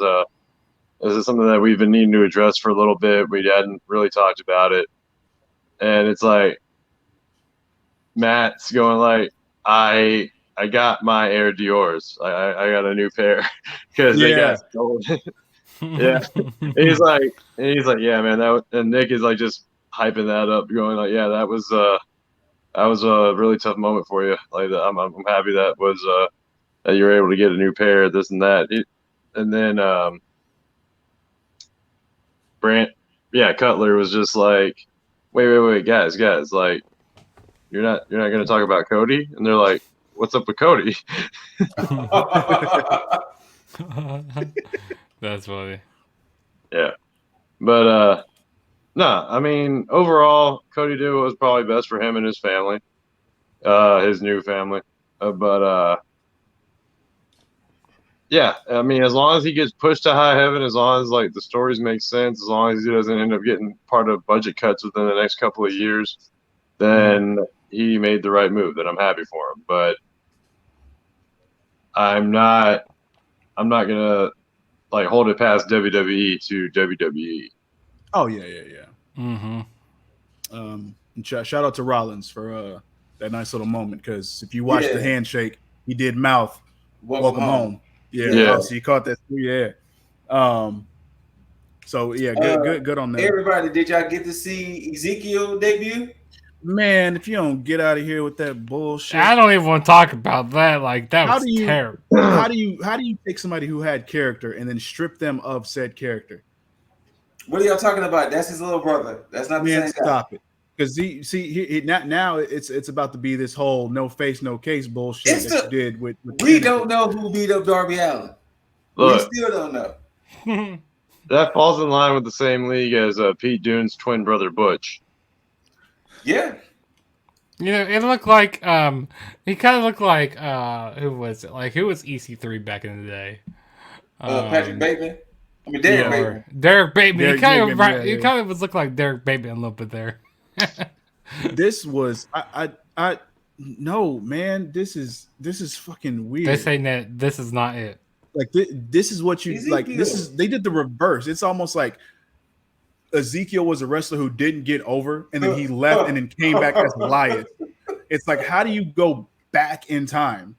something that we've been needing to address for a little bit. We hadn't really talked about it, and it's like Matt's going like, I got my Air Dior's. I got a new pair because they got sold. Yeah, and he's like, yeah, man. And Nick is like just hyping that up, going like, yeah, that was a really tough moment for you. Like, I'm happy that you were able to get a new pair, this and that. And then Cutler was just like, wait, guys, like, you're not gonna talk about Cody? And they're like, what's up with Cody? That's funny. Yeah, but no, I mean, overall, Cody did what was probably best for him and his family, his new family. Yeah, I mean, as long as he gets pushed to high heaven, as long as like the stories make sense, as long as he doesn't end up getting part of budget cuts within the next couple of years, then he made the right move. Then I'm happy for him. But I'm not gonna like hold it past WWE to WWE. Oh yeah. Mm-hmm. And shout out to Rollins for that nice little moment, because if you watch the handshake, he did mouth welcome home. Yeah. So you caught that. Yeah. So yeah, good on that. Everybody, did y'all get to see Ezekiel debut? Man, if you don't get out of here with that bullshit, I don't even want to talk about that. Like that was terrible. How do you take somebody who had character and then strip them of said character? What are y'all talking about? That's his little brother. That's not the same guy. Stop it. Because now it's about to be this whole no face, no case bullshit that you did with we don't know who beat up Darby Allin. Look, we still don't know. That falls in line with the same league as Pete Dunne's twin brother Butch. Yeah. You know, it looked like he kind of looked like who was it? Like who was EC3 back in the day? Patrick Bateman. I mean Derek Bateman. Derek Bateman. He kind of was look like Derek Bateman a little bit there. This was no, man. This is fucking weird. They're saying that this is not it. Like this is what you like. They did the reverse. It's almost like Ezekiel was a wrestler who didn't get over, and then he left and then came back as Elias. It's like, how do you go back in time?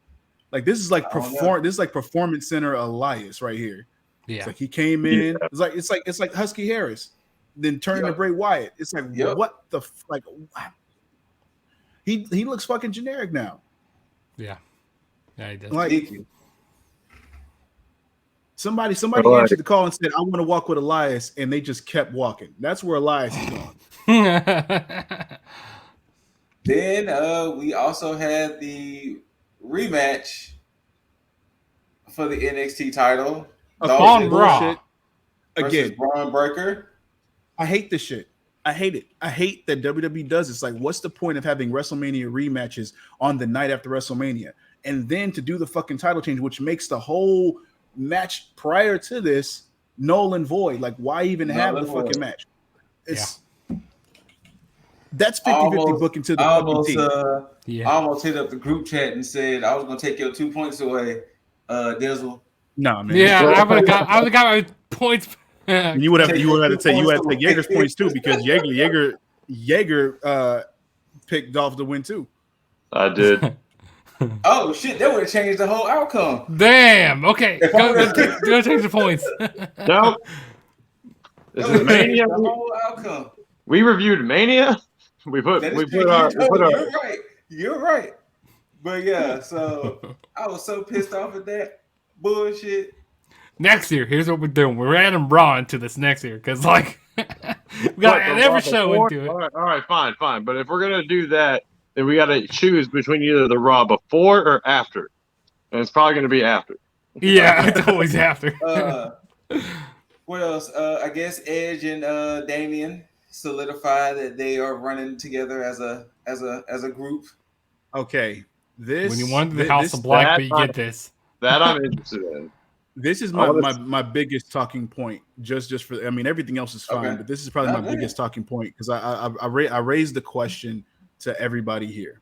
Like this is like Performance Center Elias right here. Yeah, it's like he came in. Yeah. It's like Husky Harris, then turned to Bray Wyatt. It's like what the like. He looks fucking generic now. Yeah, he does. Like somebody answered the call and said, "I want to walk with Elias," and they just kept walking. That's where Elias is going. Then we also had the rematch for the NXT title. On Raw again, Braun Breaker. I hate this shit. I hate it. I hate that WWE does this. Like, what's the point of having WrestleMania rematches on the night after WrestleMania, and then to do the fucking title change, which makes the whole match prior to this null and void? Like, why even have the fucking match? It's that's 50-50 booking to the fucking team. I almost hit up the group chat and said I was gonna take your 2 points away, Dizzle. No, man. Yeah, I would have got my points. You would have to take Jaeger's points too, because Jaeger picked Dolph to win too. I did. Oh shit! That would have changed the whole outcome. Damn. Okay, go change the points. No, this is Mania. The whole outcome. We reviewed Mania. You're right. But yeah, so I was so pissed off at that bullshit. Next year, here's what we're doing. We're adding Raw into this next year because, like, we got to add every show into it. All right, fine. But if we're gonna do that, then we got to choose between either the Raw before or after, and it's probably gonna be after. Yeah, it's always after. What else? I guess Edge and Damian solidify that they are running together as a group. Okay, when you wanted the House of Black, but you get this. That I'm interested in. This is my biggest talking point. Just for, I mean, everything else is fine, but this is probably my biggest talking point, because I raised the question to everybody here,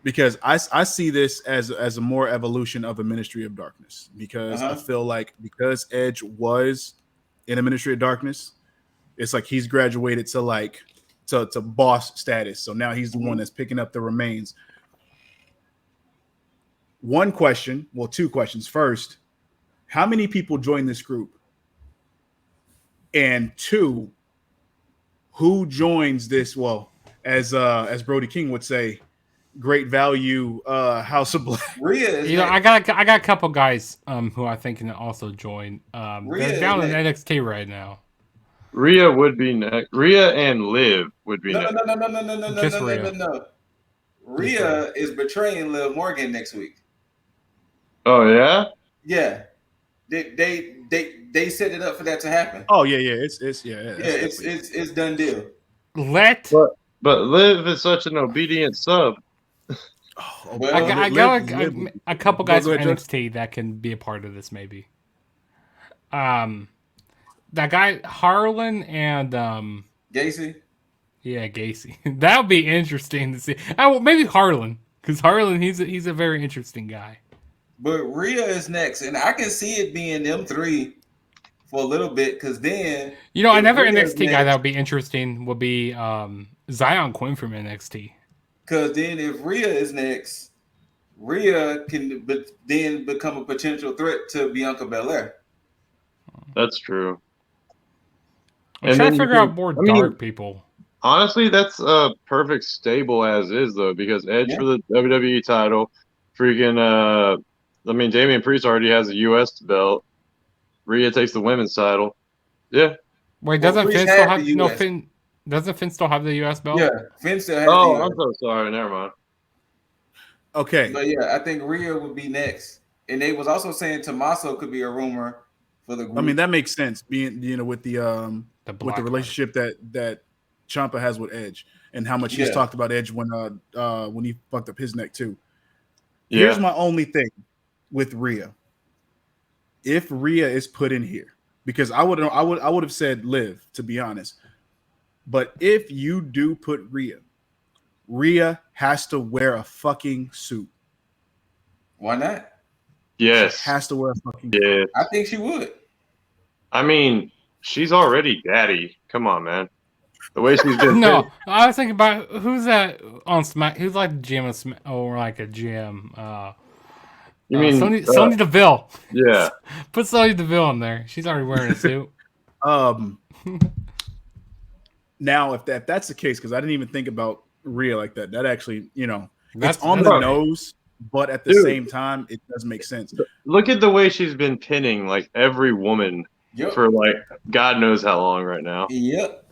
because I see this as a more evolution of a Ministry of Darkness, because I feel like because Edge was in a Ministry of Darkness, it's like he's graduated to boss status. So now he's the one that's picking up the remains. One question, well, two questions. First, how many people join this group? And two, who joins this? Well, as Brody King would say, great value House of Black. I got a couple guys who I think can also join. They're down in NXT right now. Rhea would be next. Rhea and Liv would be next. No. Rhea is betraying Liv Morgan next week. Oh yeah. Yeah. They set it up for that to happen. Oh yeah. It's done deal. But Liv is such an obedient sub. Oh, Well, I got Liv- a couple Go guys from ahead, Joe. NXT that can be a part of this, maybe. That guy Harlan and Gacy. yeah, Gacy. That would be interesting to see. Oh, maybe Harlan, because Harlan he's a very interesting guy. But Rhea is next, and I can see it being them three for a little bit, because then if Another Rhea's NXT guy that next, would be interesting would be Zion Quinn from NXT. because then if Rhea is next, Rhea can then become a potential threat to Bianca Belair. That's true. I'm And trying then to you figure can, out more I mean, dark people. honestly, that's a perfect stable as is though, because Edge Yeah. for the WWE title, freaking I mean Damian Priest already has a US belt. Rhea takes the women's title. Yeah. Wait, Well, doesn't Priest Finn still had the have no US. Finn? Doesn't Finn still have the US belt? Yeah, Finn still has the Oh, US. I'm so sorry. Never mind. Okay. But yeah, I think Rhea would be next. And they was also saying Tommaso could be a rumor for the group. I mean, that makes sense. Being with the Black relationship that Ciampa has with Edge, and how much he's Yeah. talked about Edge when he fucked up his neck too. Yeah. Here's my only thing with Rhea. If Rhea is put in here, because I would have said Liv, to be honest. But if you do put Rhea has to wear a fucking suit. Why not? Yes. She has to wear a fucking suit. Yeah. I think she would. I mean, she's already daddy. Come on, man. The way she's been No, I was thinking about who's that on Smack? Who's like Jim or like a Jim? You mean Sonya Deville? Yeah. Put Sonya Deville in there. She's already wearing a suit. Now, if that's the case, because I didn't even think about Rhea like that. That actually, That's it's on that's the right. nose, but at the Dude. same time, it does make sense. Look at the way she's been pinning like every woman Yep. for like God knows how long right now. Yep.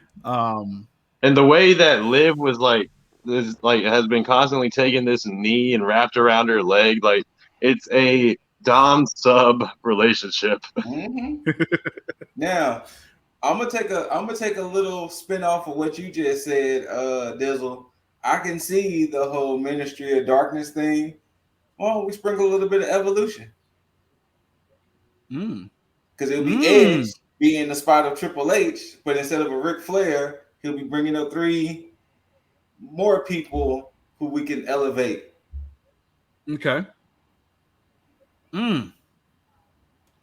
And the way that Liv was like this has been constantly taking this knee and wrapped around her leg, like it's a Dom sub relationship. Mm-hmm. Now, I'm gonna take a little spin off of what you just said, Dizzle. I can see the whole Ministry of Darkness thing. Well, we sprinkle a little bit of evolution. Because it'll be Edge be in the spot of Triple H, but instead of a Ric Flair, he'll be bringing up 3 more people who we can elevate. Okay. I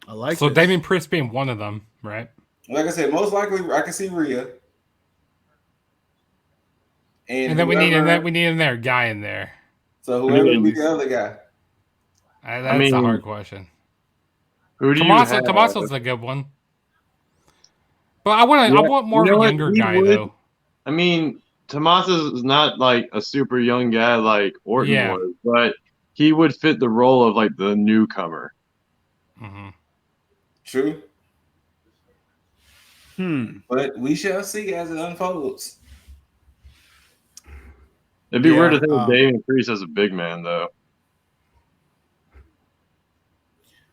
like So this. Damian Priest being one of them, right? Like I said, most likely I can see Rhea. And then we need another guy in there. So whoever will be the other guy. That's a hard question. Who do you have? Tommaso's a good one. But I want more of a younger guy though. I mean, Tommaso is not like a super young guy like Orton was, but he would fit the role of like the newcomer. Mm-hmm. True. But we shall see as it unfolds. It'd be weird to think of Damian Priest as a big man, though.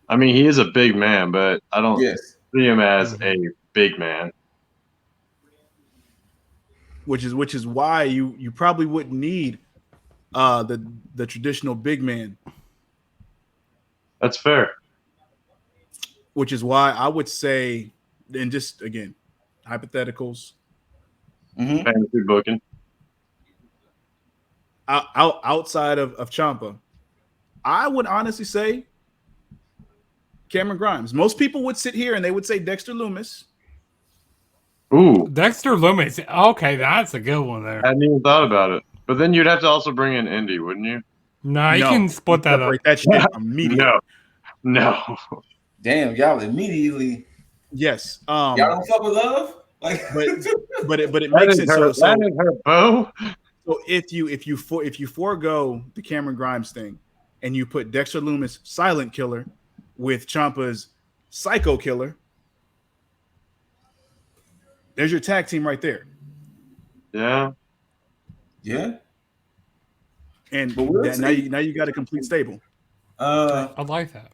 I mean, he is a big man, but I don't see him as a big man. Which is why you probably wouldn't need the traditional big man. That's fair. Which is why I would say, and just again, hypotheticals, fantasy booking. Outside of Ciampa, I would honestly say Cameron Grimes. Most people would sit here and they would say Dexter Lumis. Ooh, Dexter Lumis. Okay, that's a good one there. I hadn't even thought about it. But then you'd have to also bring in Indy, wouldn't you? No, you can split that up. That shit immediately. No. Damn, y'all immediately. Yes. Y'all don't fuck with love? Like, but it makes sense. So if you forego the Cameron Grimes thing and you put Dexter Lumis Silent Killer with Ciampa's Psycho Killer, there's your tag team right there. Yeah. And now you got a complete stable. I like that.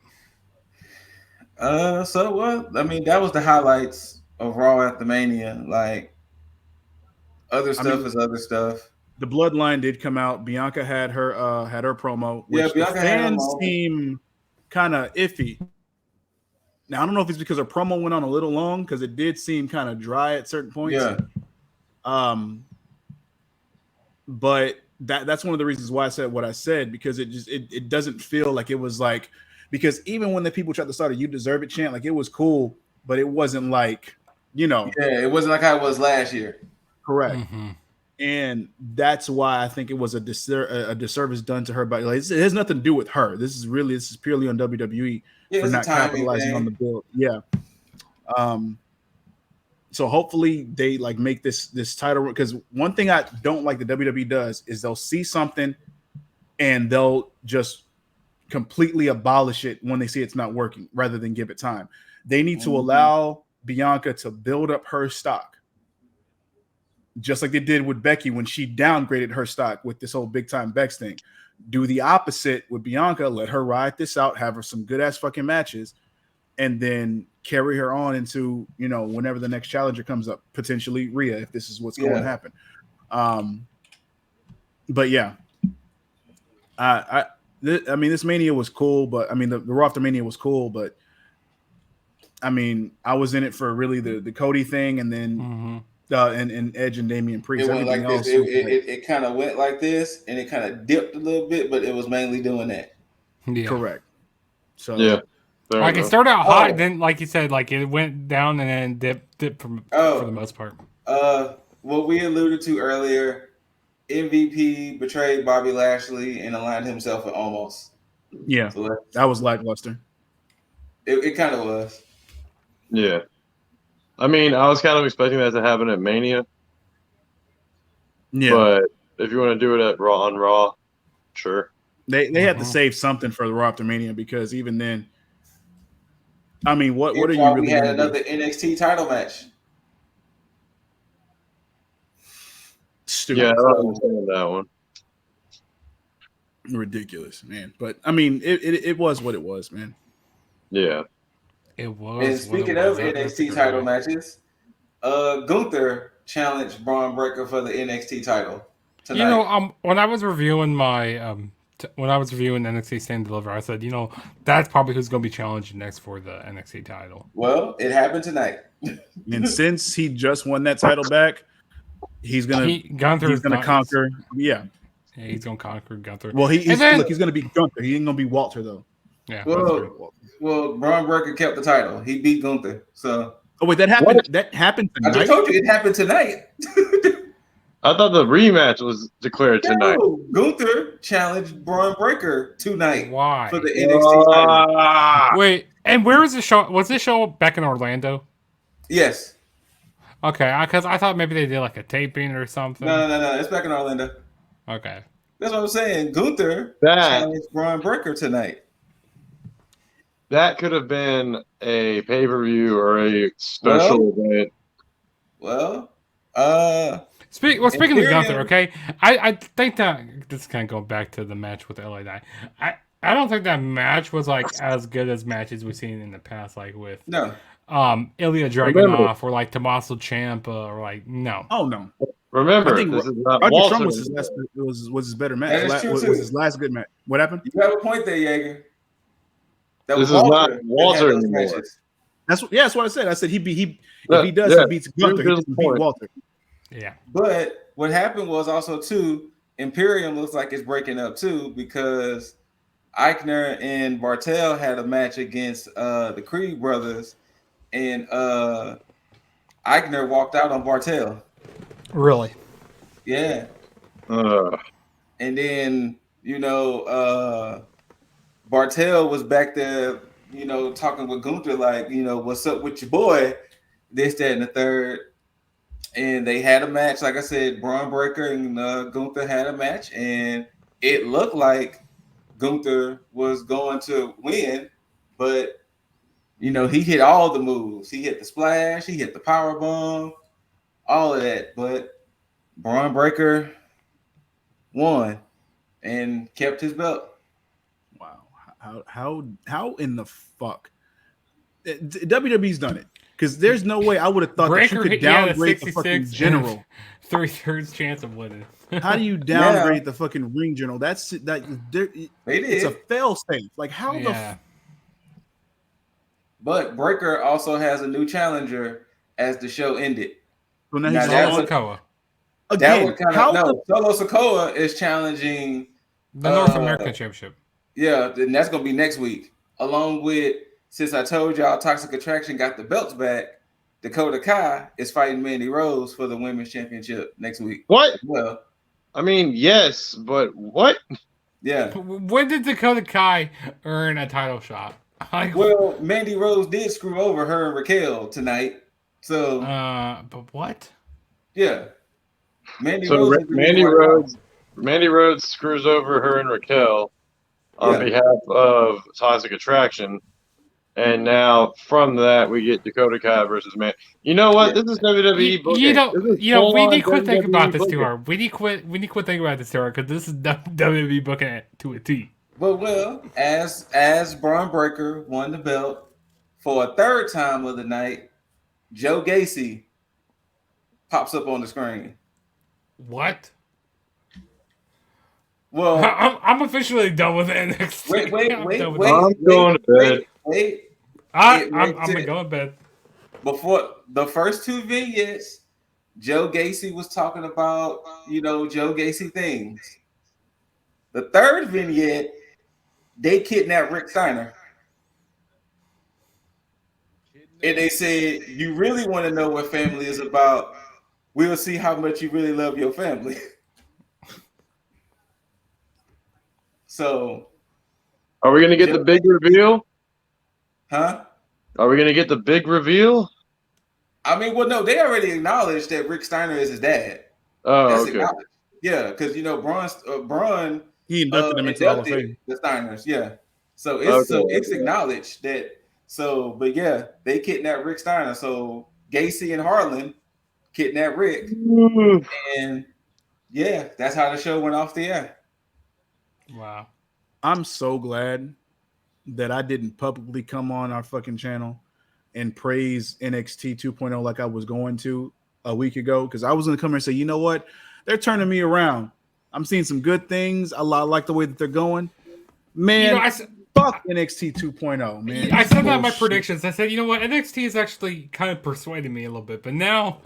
So what? I mean, that was the highlights of Raw after Mania. Like, other stuff is other stuff. the Bloodline did come out. Bianca had her promo, which the Bianca had her fans moment. seem kind of iffy. Now I don't know if it's because her promo went on a little long because it did seem kind of dry at certain points. Yeah. But that's one of the reasons why I said what I said, because it doesn't feel like it was like, because even when the people tried to start a "You Deserve It" chant, like it was cool, but it wasn't like, Yeah, it wasn't like how it was last year. Correct. Mm-hmm. And that's why I think it was a disservice done to her. But like, it has nothing to do with her. This is purely on WWE for not capitalizing on the build. Yeah. So hopefully they like make this title, because one thing I don't like the WWE does is they'll see something and they'll just completely abolish it when they see it's not working rather than give it time. They need to allow Bianca to build up her stock, just like they did with Becky when she downgraded her stock with this whole big time Bex thing. Do the opposite with Bianca. Let her ride this out, have her some good ass fucking matches, and then carry her on into, whenever the next challenger comes up, potentially Rhea, if this is what's going to happen. But yeah, I mean, this Mania was cool, but I mean, the Raw after Mania was cool, but I mean, I was in it for really the Cody thing, and then and Edge and Damian Priest. It went Everything like else, this. It kind of went like this, and it kind of dipped a little bit, but it was mainly doing that. Yeah. Correct. So yeah. Like it started out hot, then like you said, like it went down and then dipped for the most part. What we alluded to earlier, MVP betrayed Bobby Lashley and aligned himself with Omos. Yeah, so that was lackluster. It kind of was. Yeah. I mean, I was kind of expecting that to happen at Mania. Yeah. But if you want to do it at Raw, sure. They had to save something for the Raw after Mania, because even then, I mean, what are you really? We had another NXT title match. Stupid. Yeah, I don't understand that one. Ridiculous, man. But I mean, it was what it was, man. Yeah. It was. And speaking of NXT title matches, Gunther challenged Braun Breaker for the NXT title tonight. When I was reviewing when I was reviewing NXT Stand Deliver, I said, that's probably who's going to be challenging next for the NXT title. Well, it happened tonight. And since he just won that title back, he's gonna conquer. Yeah, he's gonna conquer Gunther. Well, he's going to be Gunther. He ain't gonna be Walter though. Yeah. Well, Braun Breaker kept the title. He beat Gunther. So. Oh wait, that happened. What? That happened tonight. I just told you it happened tonight. I thought the rematch was declared tonight. Gunther challenged Braun Breaker tonight. Why? For the NXT title. Wait, and where was the show? Was this show back in Orlando? Yes. Okay, because I thought maybe they did like a taping or something. No. It's back in Orlando. Okay. That's what I'm saying. Gunther challenged Braun Breaker tonight. That could have been a pay-per-view or a special event. Well, speaking of Gunther, okay, I think that this kind of going back to the match with LA Knight. I don't think that match was like as good as matches we've seen in the past, like with Ilya Dragunov or like Tommaso Ciampa or like no. Oh no. Remember, I think this is not Roger Walter. Trump was his better match. Was his last good match. What happened? You have a point there, Jaeger. This is not Walter anymore. That's what I said. I said he beats Gunther. He doesn't beat Walter. Yeah. But what happened was also too, Imperium looks like it's breaking up too, because Eichner and Bartel had a match against the Creed brothers, and Eichner walked out on Bartel. Really? Yeah. And then Bartel was back there, talking with Gunther, like, what's up with your boy? This, that, and the third. And they had a match. Like I said, Braun Breaker and Gunther had a match. And it looked like Gunther was going to win. But, he hit all the moves. He hit the splash. He hit the power bomb. All of that. But Braun Breaker won and kept his belt. How in the fuck? WWE's done it, because there's no way I would have thought that you could downgrade the fucking general. 3/3 chance of winning. How do you downgrade the fucking ring journal? That's that. It's a fail safe. Like how the. But Breaker also has a new challenger as the show ended. So now he's Solo Sikoa. Again, Solo Sikoa is challenging the North American Championship. Yeah, and that's gonna be next week. Along with, since I told y'all Toxic Attraction got the belts back, Dakota Kai is fighting Mandy Rose for the women's championship next week. What? Well, I mean, yes, but what? Yeah. When did Dakota Kai earn a title shot? Well, Mandy Rose did screw over her and Raquel tonight. So but what? Yeah. Mandy Rhodes screws over her and Raquel on behalf of Toxic Attraction. And now from that we get Dakota Kai versus Man. You know what? This is WWE booking. We need to quit thinking about this too hard. We need to quit thinking about this too hard because this is WWE booking it to a T. Well, as Braun Breaker won the belt for a third time of the night, Joe Gacy pops up on the screen. What? Well, I'm officially done with NXT. Wait. I'm going to bed. I'm gonna go to bed. Before the first two vignettes, Joe Gacy was talking about, Joe Gacy things. The third vignette, they kidnapped Rick Steiner. And they said, you really want to know what family is about? We'll see how much you really love your family. So, are we gonna get the big reveal? Huh? Are we gonna get the big reveal? I mean, well, no, they already acknowledged that Rick Steiner is his dad. Oh, okay. Yeah, because Braun he inducted them into the Hall of Fame. The Steiners, yeah. So it's acknowledged that. So, but yeah, they kidnapped Rick Steiner. So Gacy and Harlan kidnapped Rick, and yeah, that's how the show went off the air. Wow. I'm so glad that I didn't publicly come on our fucking channel and praise NXT 2.0 like I was going to a week ago, because I was going to come here and say, you know what? They're turning me around. I'm seeing some good things. I like the way that they're going. Man, fuck NXT 2.0, man. I said that in my predictions. I said, you know what? NXT is actually kind of persuading me a little bit, but now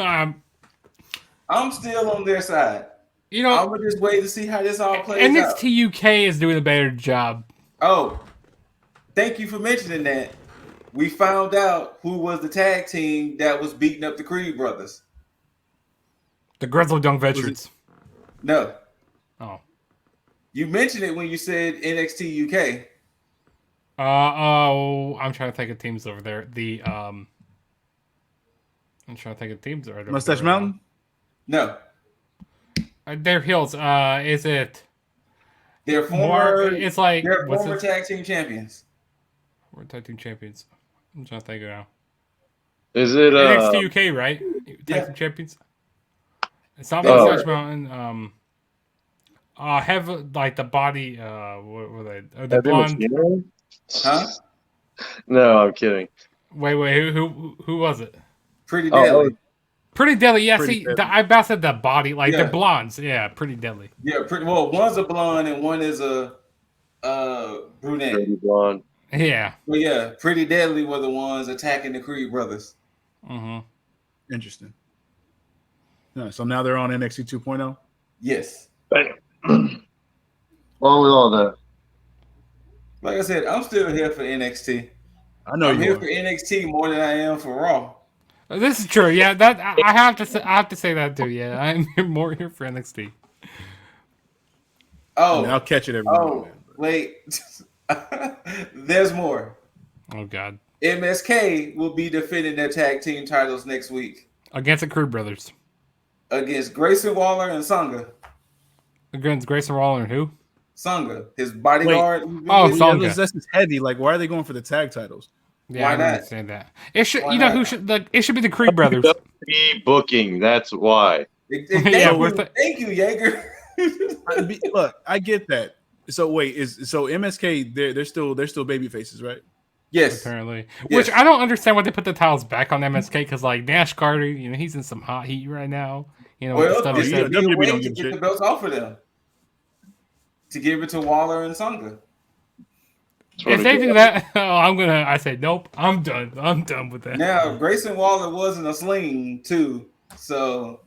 I'm still on their side. I'm gonna just wait to see how this all plays out. NXT UK is doing a better job. Oh, thank you for mentioning that. We found out who was the tag team that was beating up the Creed brothers. The Grizzled Young Veterans. No. Oh. You mentioned it when you said NXT UK. I'm trying to think of teams over there. I'm trying to think of teams over there. Mustache Mountain? No. They're heels. Is it? They're former. It's like they're former tag team champions. We're tag team champions. I'm trying to think now. Is it NXT UK, right? Tag team champions. It's not Mustache Mountain. Have like the body. What were they? The blonde. Huh? No, I'm kidding. Wait. Who was it? Pretty Deadly. Pretty Deadly. Yeah, I about said the body. Like they're blondes. Yeah, Pretty Deadly. Yeah, one's a blonde and one is a brunette. Pretty blonde. Yeah. Well, yeah, Pretty Deadly were the ones attacking the Creed brothers. Mm-hmm. Interesting. Yeah, so now they're on NXT 2.0? Yes. Bam. Along with all that. Like I said, I'm still here for NXT. I know I'm here for NXT more than I am for Raw. This is true. Yeah, that I have to say that too. Yeah, I'm more here for NXT. Oh, I mean, I'll catch it every now. Wait. There's more. Oh God. MSK will be defending their tag team titles next week against the Creed brothers. Against Grayson Waller and Sangha. Against Grayson Waller and who? Sangha, his bodyguard. Sangha. Yeah, that's heavy. Like, why are they going for the tag titles? Yeah, why not? I understand that. It should. Why who should? It should be the Creed brothers. Booking. That's why. Thank you, Jaeger. Look, I get that. So wait, so MSK? They're still baby faces, right? Yes, apparently. Yes. Which I don't understand why they put the titles back on MSK, because like Nash Carter, he's in some hot heat right now. You know, Well, stuff this he would said. be a WWE way don't to give a get the shit. belts off of them. To give it to Waller and Sunga. If they do that, I say nope. I'm done. I'm done with that. Now, Grayson Waller was in a sling too, so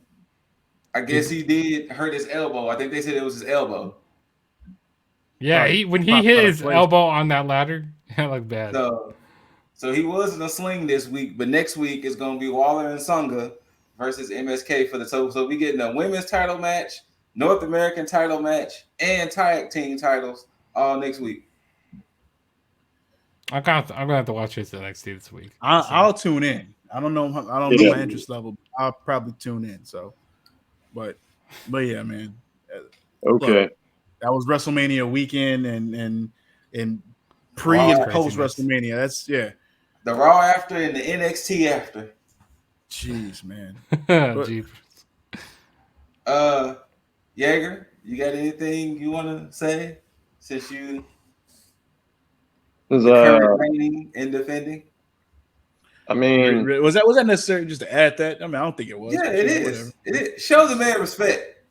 I guess he did hurt his elbow. I think they said it was his elbow. Yeah, Right. when he Popped hit out of his place. elbow on that ladder, it looked bad. So he was in a sling this week, but next week is going to be Waller and Sunga versus MSK for the total. So we getting a women's title match, North American title match, and tag team titles all next week. I'm gonna have to watch this NXT this week. I'll tune in. I don't know know my interest level. But I'll probably tune in. So, but yeah, man. Okay. Look, that was WrestleMania weekend and pre Raw and post craziness. WrestleMania. That's The Raw after and the NXT after. Jeez, man. Jeez. Jaeger, you got anything you want to say since you the current reigning and defending? I mean, Was that necessary just to add that? I mean, I don't think it was. Yeah, but it you know, is. whatever. It is. Show the man respect.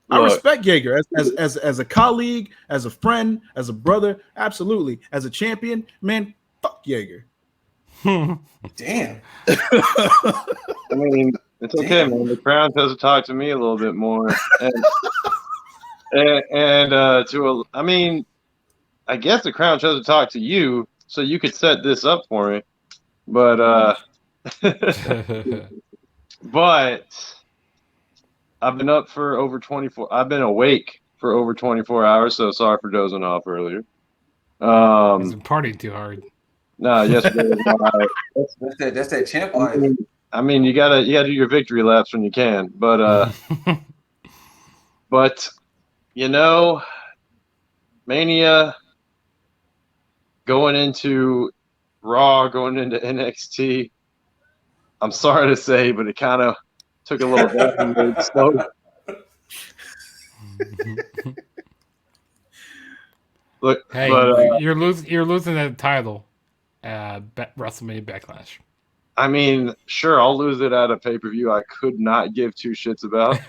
I look, respect Jaeger as a colleague, as a friend, as a brother. Absolutely. As a champion, man, fuck Jaeger. Damn. I mean, it's okay, Damn. man. The Crown has to talk to me a little bit more, I mean, I guess the Crown chose to talk to you so you could set this up for me, but but I've been up for over 24. I've been awake for over 24 hours. So sorry for dozing off earlier. He's been partying too hard. No, yesterday was That's that champ life. I mean, you gotta do your victory laps when you can, but you know, Mania going into Raw, going into NXT. I'm sorry to say, but it kind of took a little bit slow. Look, Hey, but you're losing that title, WrestleMania Backlash. I mean, sure, I'll lose it at a pay-per-view I could not give two shits about.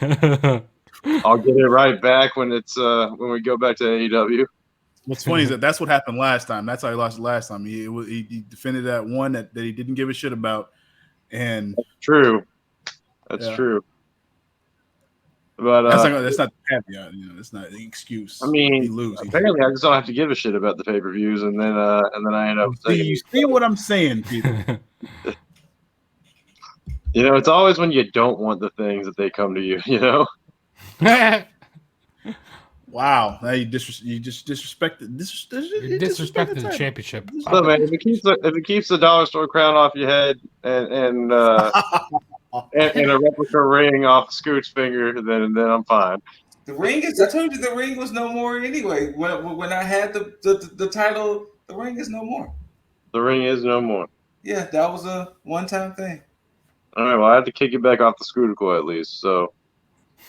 I'll get it right back when when we go back to AEW. What's funny is that's what happened last time. That's how he lost last time. He defended that one that he didn't give a shit about, and True, that's true. But that's not the caveat. You know, that's not the excuse. I mean, he lose. apparently, I just don't have to give a shit about the pay-per-views, and then I end up taking. You see what I'm saying, people? You know, it's always when you don't want the things that they come to you. You know. Wow, now you just disrespected the championship. So man, if it keeps the dollar store crown off your head and a replica ring off Scoot's finger, then I'm fine. The ring is. I told you the ring was no more anyway. When I had the title, the ring is no more. The ring is no more. Yeah, that was a one-time thing. All right, well, I had to kick it back off the scooter coil at least. So.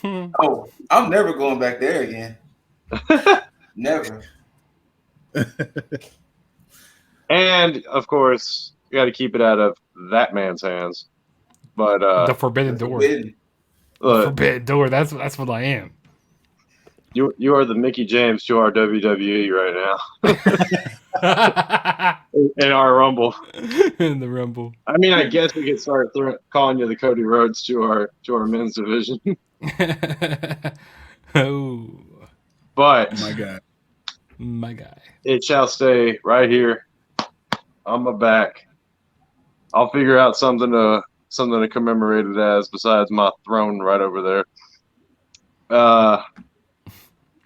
Oh, I'm never going back there again. Never. And of course, you got to keep it out of that man's hands. But the forbidden door. Forbidden. The forbidden door. That's what I am. You are the Mickey James to our WWE right now. In our Rumble. In the Rumble. I mean, I guess we could start calling you the Cody Rhodes to our men's division. Oh. But my guy, it shall stay right here on my back. I'll figure out something to commemorate it as besides my throne right over there.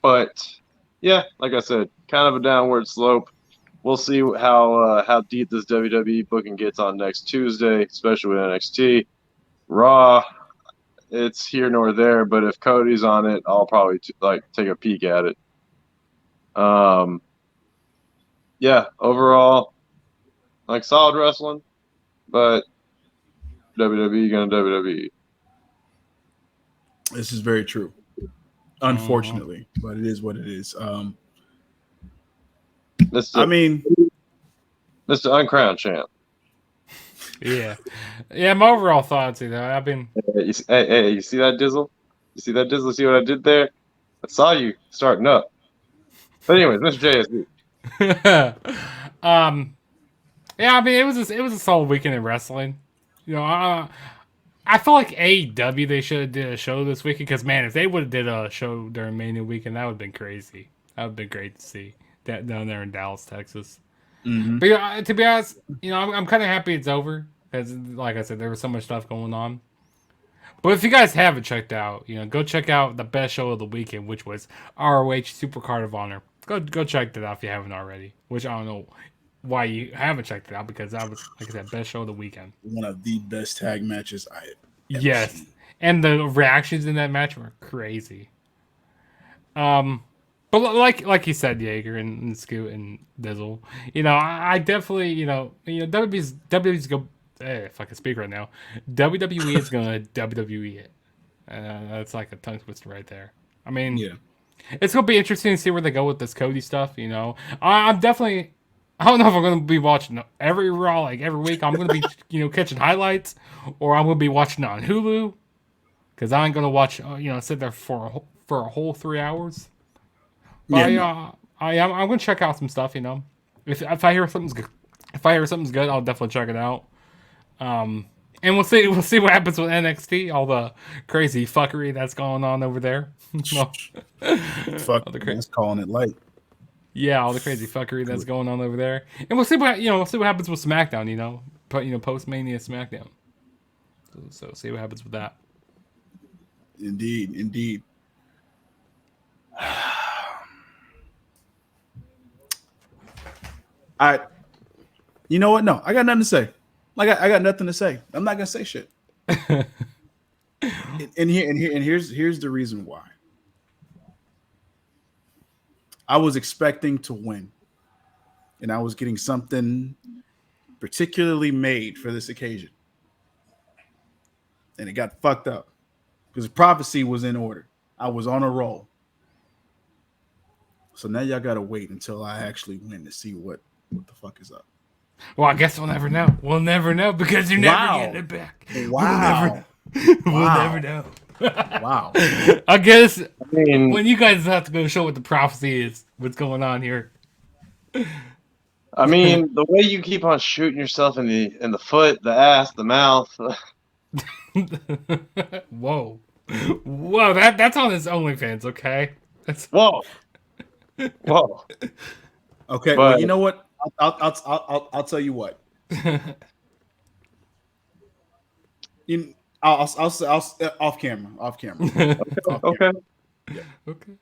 But yeah, like I said, kind of a downward slope. We'll see how deep this WWE booking gets on next Tuesday, especially with NXT. Raw, it's here nor there, but if Cody's on it, I'll probably take a peek at it. Yeah, overall, like solid wrestling, but WWE gonna WWE. This is very true. Unfortunately, but it is what it is. Mr. Uncrowned champ. Yeah. My overall thoughts, I've been. Hey, you see that Dizzle? You see that Dizzle? See what I did there? I saw you starting up. But anyways, Mr. JSB. Yeah, I mean it was a solid weekend in wrestling. I feel like AEW they should have did a show this weekend because man, if they would have did a show during Mania weekend, that would have been crazy. That would have been great to see that down there in Dallas, Texas. Mm-hmm. But yeah, to be honest, I'm kind of happy it's over because, like I said, there was so much stuff going on. But if you guys haven't checked out, go check out the best show of the weekend, which was ROH Supercard of Honor. Go check that out if you haven't already. Which I don't know why you haven't checked it out because that was, like I said, best show of the weekend. One of the best tag matches I have ever Yes, seen. and the reactions in that match were crazy. But like you said, Jaeger and Scoot and Dizzle, I definitely, WWE's go. If I can speak right now, WWE is gonna WWE it. That's like a tongue twister right there. I mean, Yeah. it's gonna be interesting to see where they go with this Cody stuff. I'm definitely. I don't know if I'm gonna be watching every Raw like every week. I'm gonna be catching highlights, or I'm gonna be watching it on Hulu because I ain't gonna watch sit there for a whole 3 hours. But I'm gonna check out some stuff. If I hear something's good, I'll definitely check it out. And we'll see what happens with NXT. All the crazy fuckery that's going on over there. Fuck, that's calling it light. Yeah, all the crazy fuckery that's going on over there, and we'll see what happens with SmackDown. Post Mania SmackDown. So see what happens with that. Indeed. You know what? No, I got nothing to say. I got nothing to say. I'm not gonna say shit. Here's the reason why. I was expecting to win, and I was getting something particularly made for this occasion, and it got fucked up because prophecy was in order. I was on a roll. So now y'all gotta wait until I actually win to see what the fuck is up. Well, I guess we'll never know. We'll never know because you're never getting it back. Wow. We'll never know. Wow. I guess mean, when you guys have to go show what the prophecy is, what's going on here. I mean, the way you keep on shooting yourself in the foot, the ass, the mouth. Whoa, that's on his OnlyFans, okay? Whoa. Okay, But, well, you know what? I'll tell you what. I'll off camera. okay. Yeah. Okay.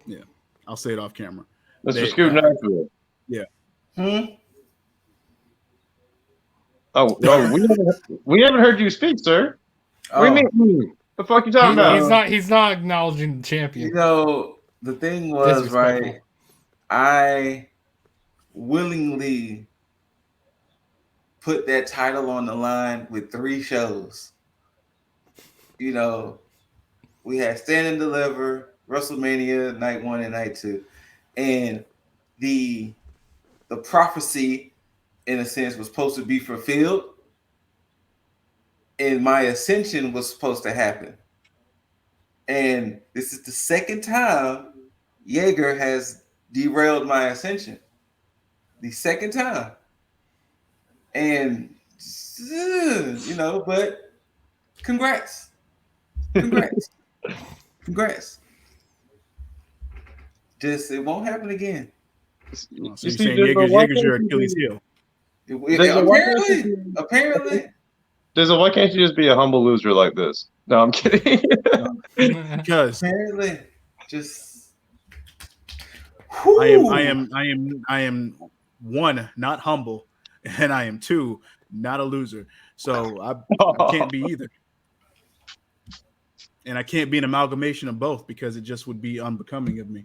Yeah. I'll say it off camera. Mr. Scoot Nashville. Yeah. We haven't heard you speak, sir. What do you mean? The fuck you talking about? He's not acknowledging the champion. The thing was, right, I willingly put that title on the line with 3 shows. We had Stand and Deliver, WrestleMania night 1 and night 2, and the prophecy, in a sense, was supposed to be fulfilled, and my ascension was supposed to happen. And this is the second time Jaeger has derailed my ascension. The second time. And, but congrats. Just, it won't happen again. So you're saying Jaeger's your Achilles heel. Apparently. Why can't you just be a humble loser like this? No, I'm kidding. Because apparently, just I am 1, not humble, and I am 2, not a loser. So I can't be either. And I can't be an amalgamation of both because it just would be unbecoming of me.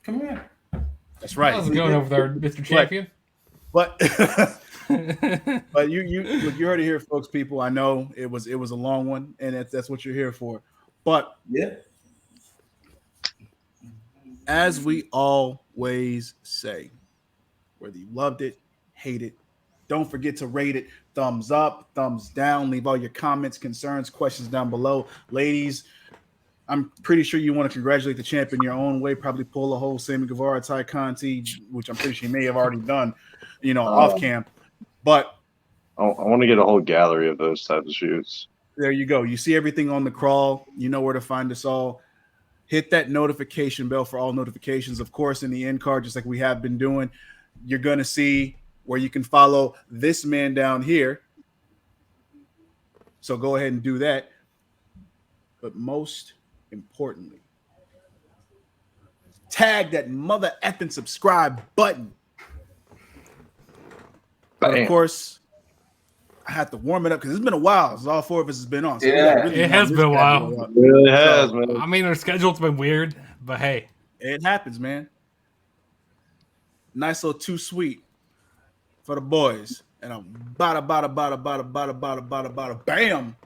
Come here. That's right. How's it going over there, Mr. Champion? But you heard it here, folks. People, I know it was a long one, and that's what you're here for. But yeah, as we always say, whether you loved it, hate it, Don't forget to rate it. Thumbs up, thumbs down. Leave all your comments, concerns, questions down below. Ladies, I'm pretty sure you want to congratulate the champ in your own way. Probably pull a whole Sammy Guevara, Ty Conti, which I'm pretty sure you may have already done, off cam. But I want to get a whole gallery of those types of shoots. there you go. You see everything on the crawl. You know where to find us all. Hit that notification bell for all notifications. Of course, in the end card, just like we have been doing, you're going to see where you can follow this man down here. So go ahead and do that. But most importantly, tag that mother effing subscribe button. But of course, I have to warm it up because it's been a while since all four of us has been on. So it has been a while. It really has, man. I mean, our schedule's been weird, but hey. It happens, man. Nice little too sweet for the boys. And a bada, bam.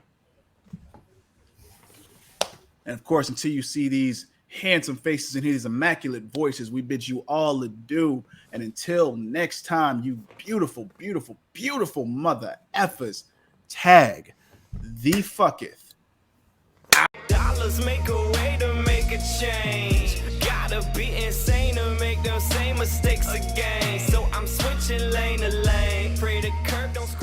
And of course, until you see these handsome faces and hear these immaculate voices, we bid you all adieu. And until next time, you beautiful, beautiful, beautiful mother effers, tag the fucketh. Dollars make a way to make a change. Gotta be insane to make them same mistakes again. So I'm switching lane to lane. Pray the curb don't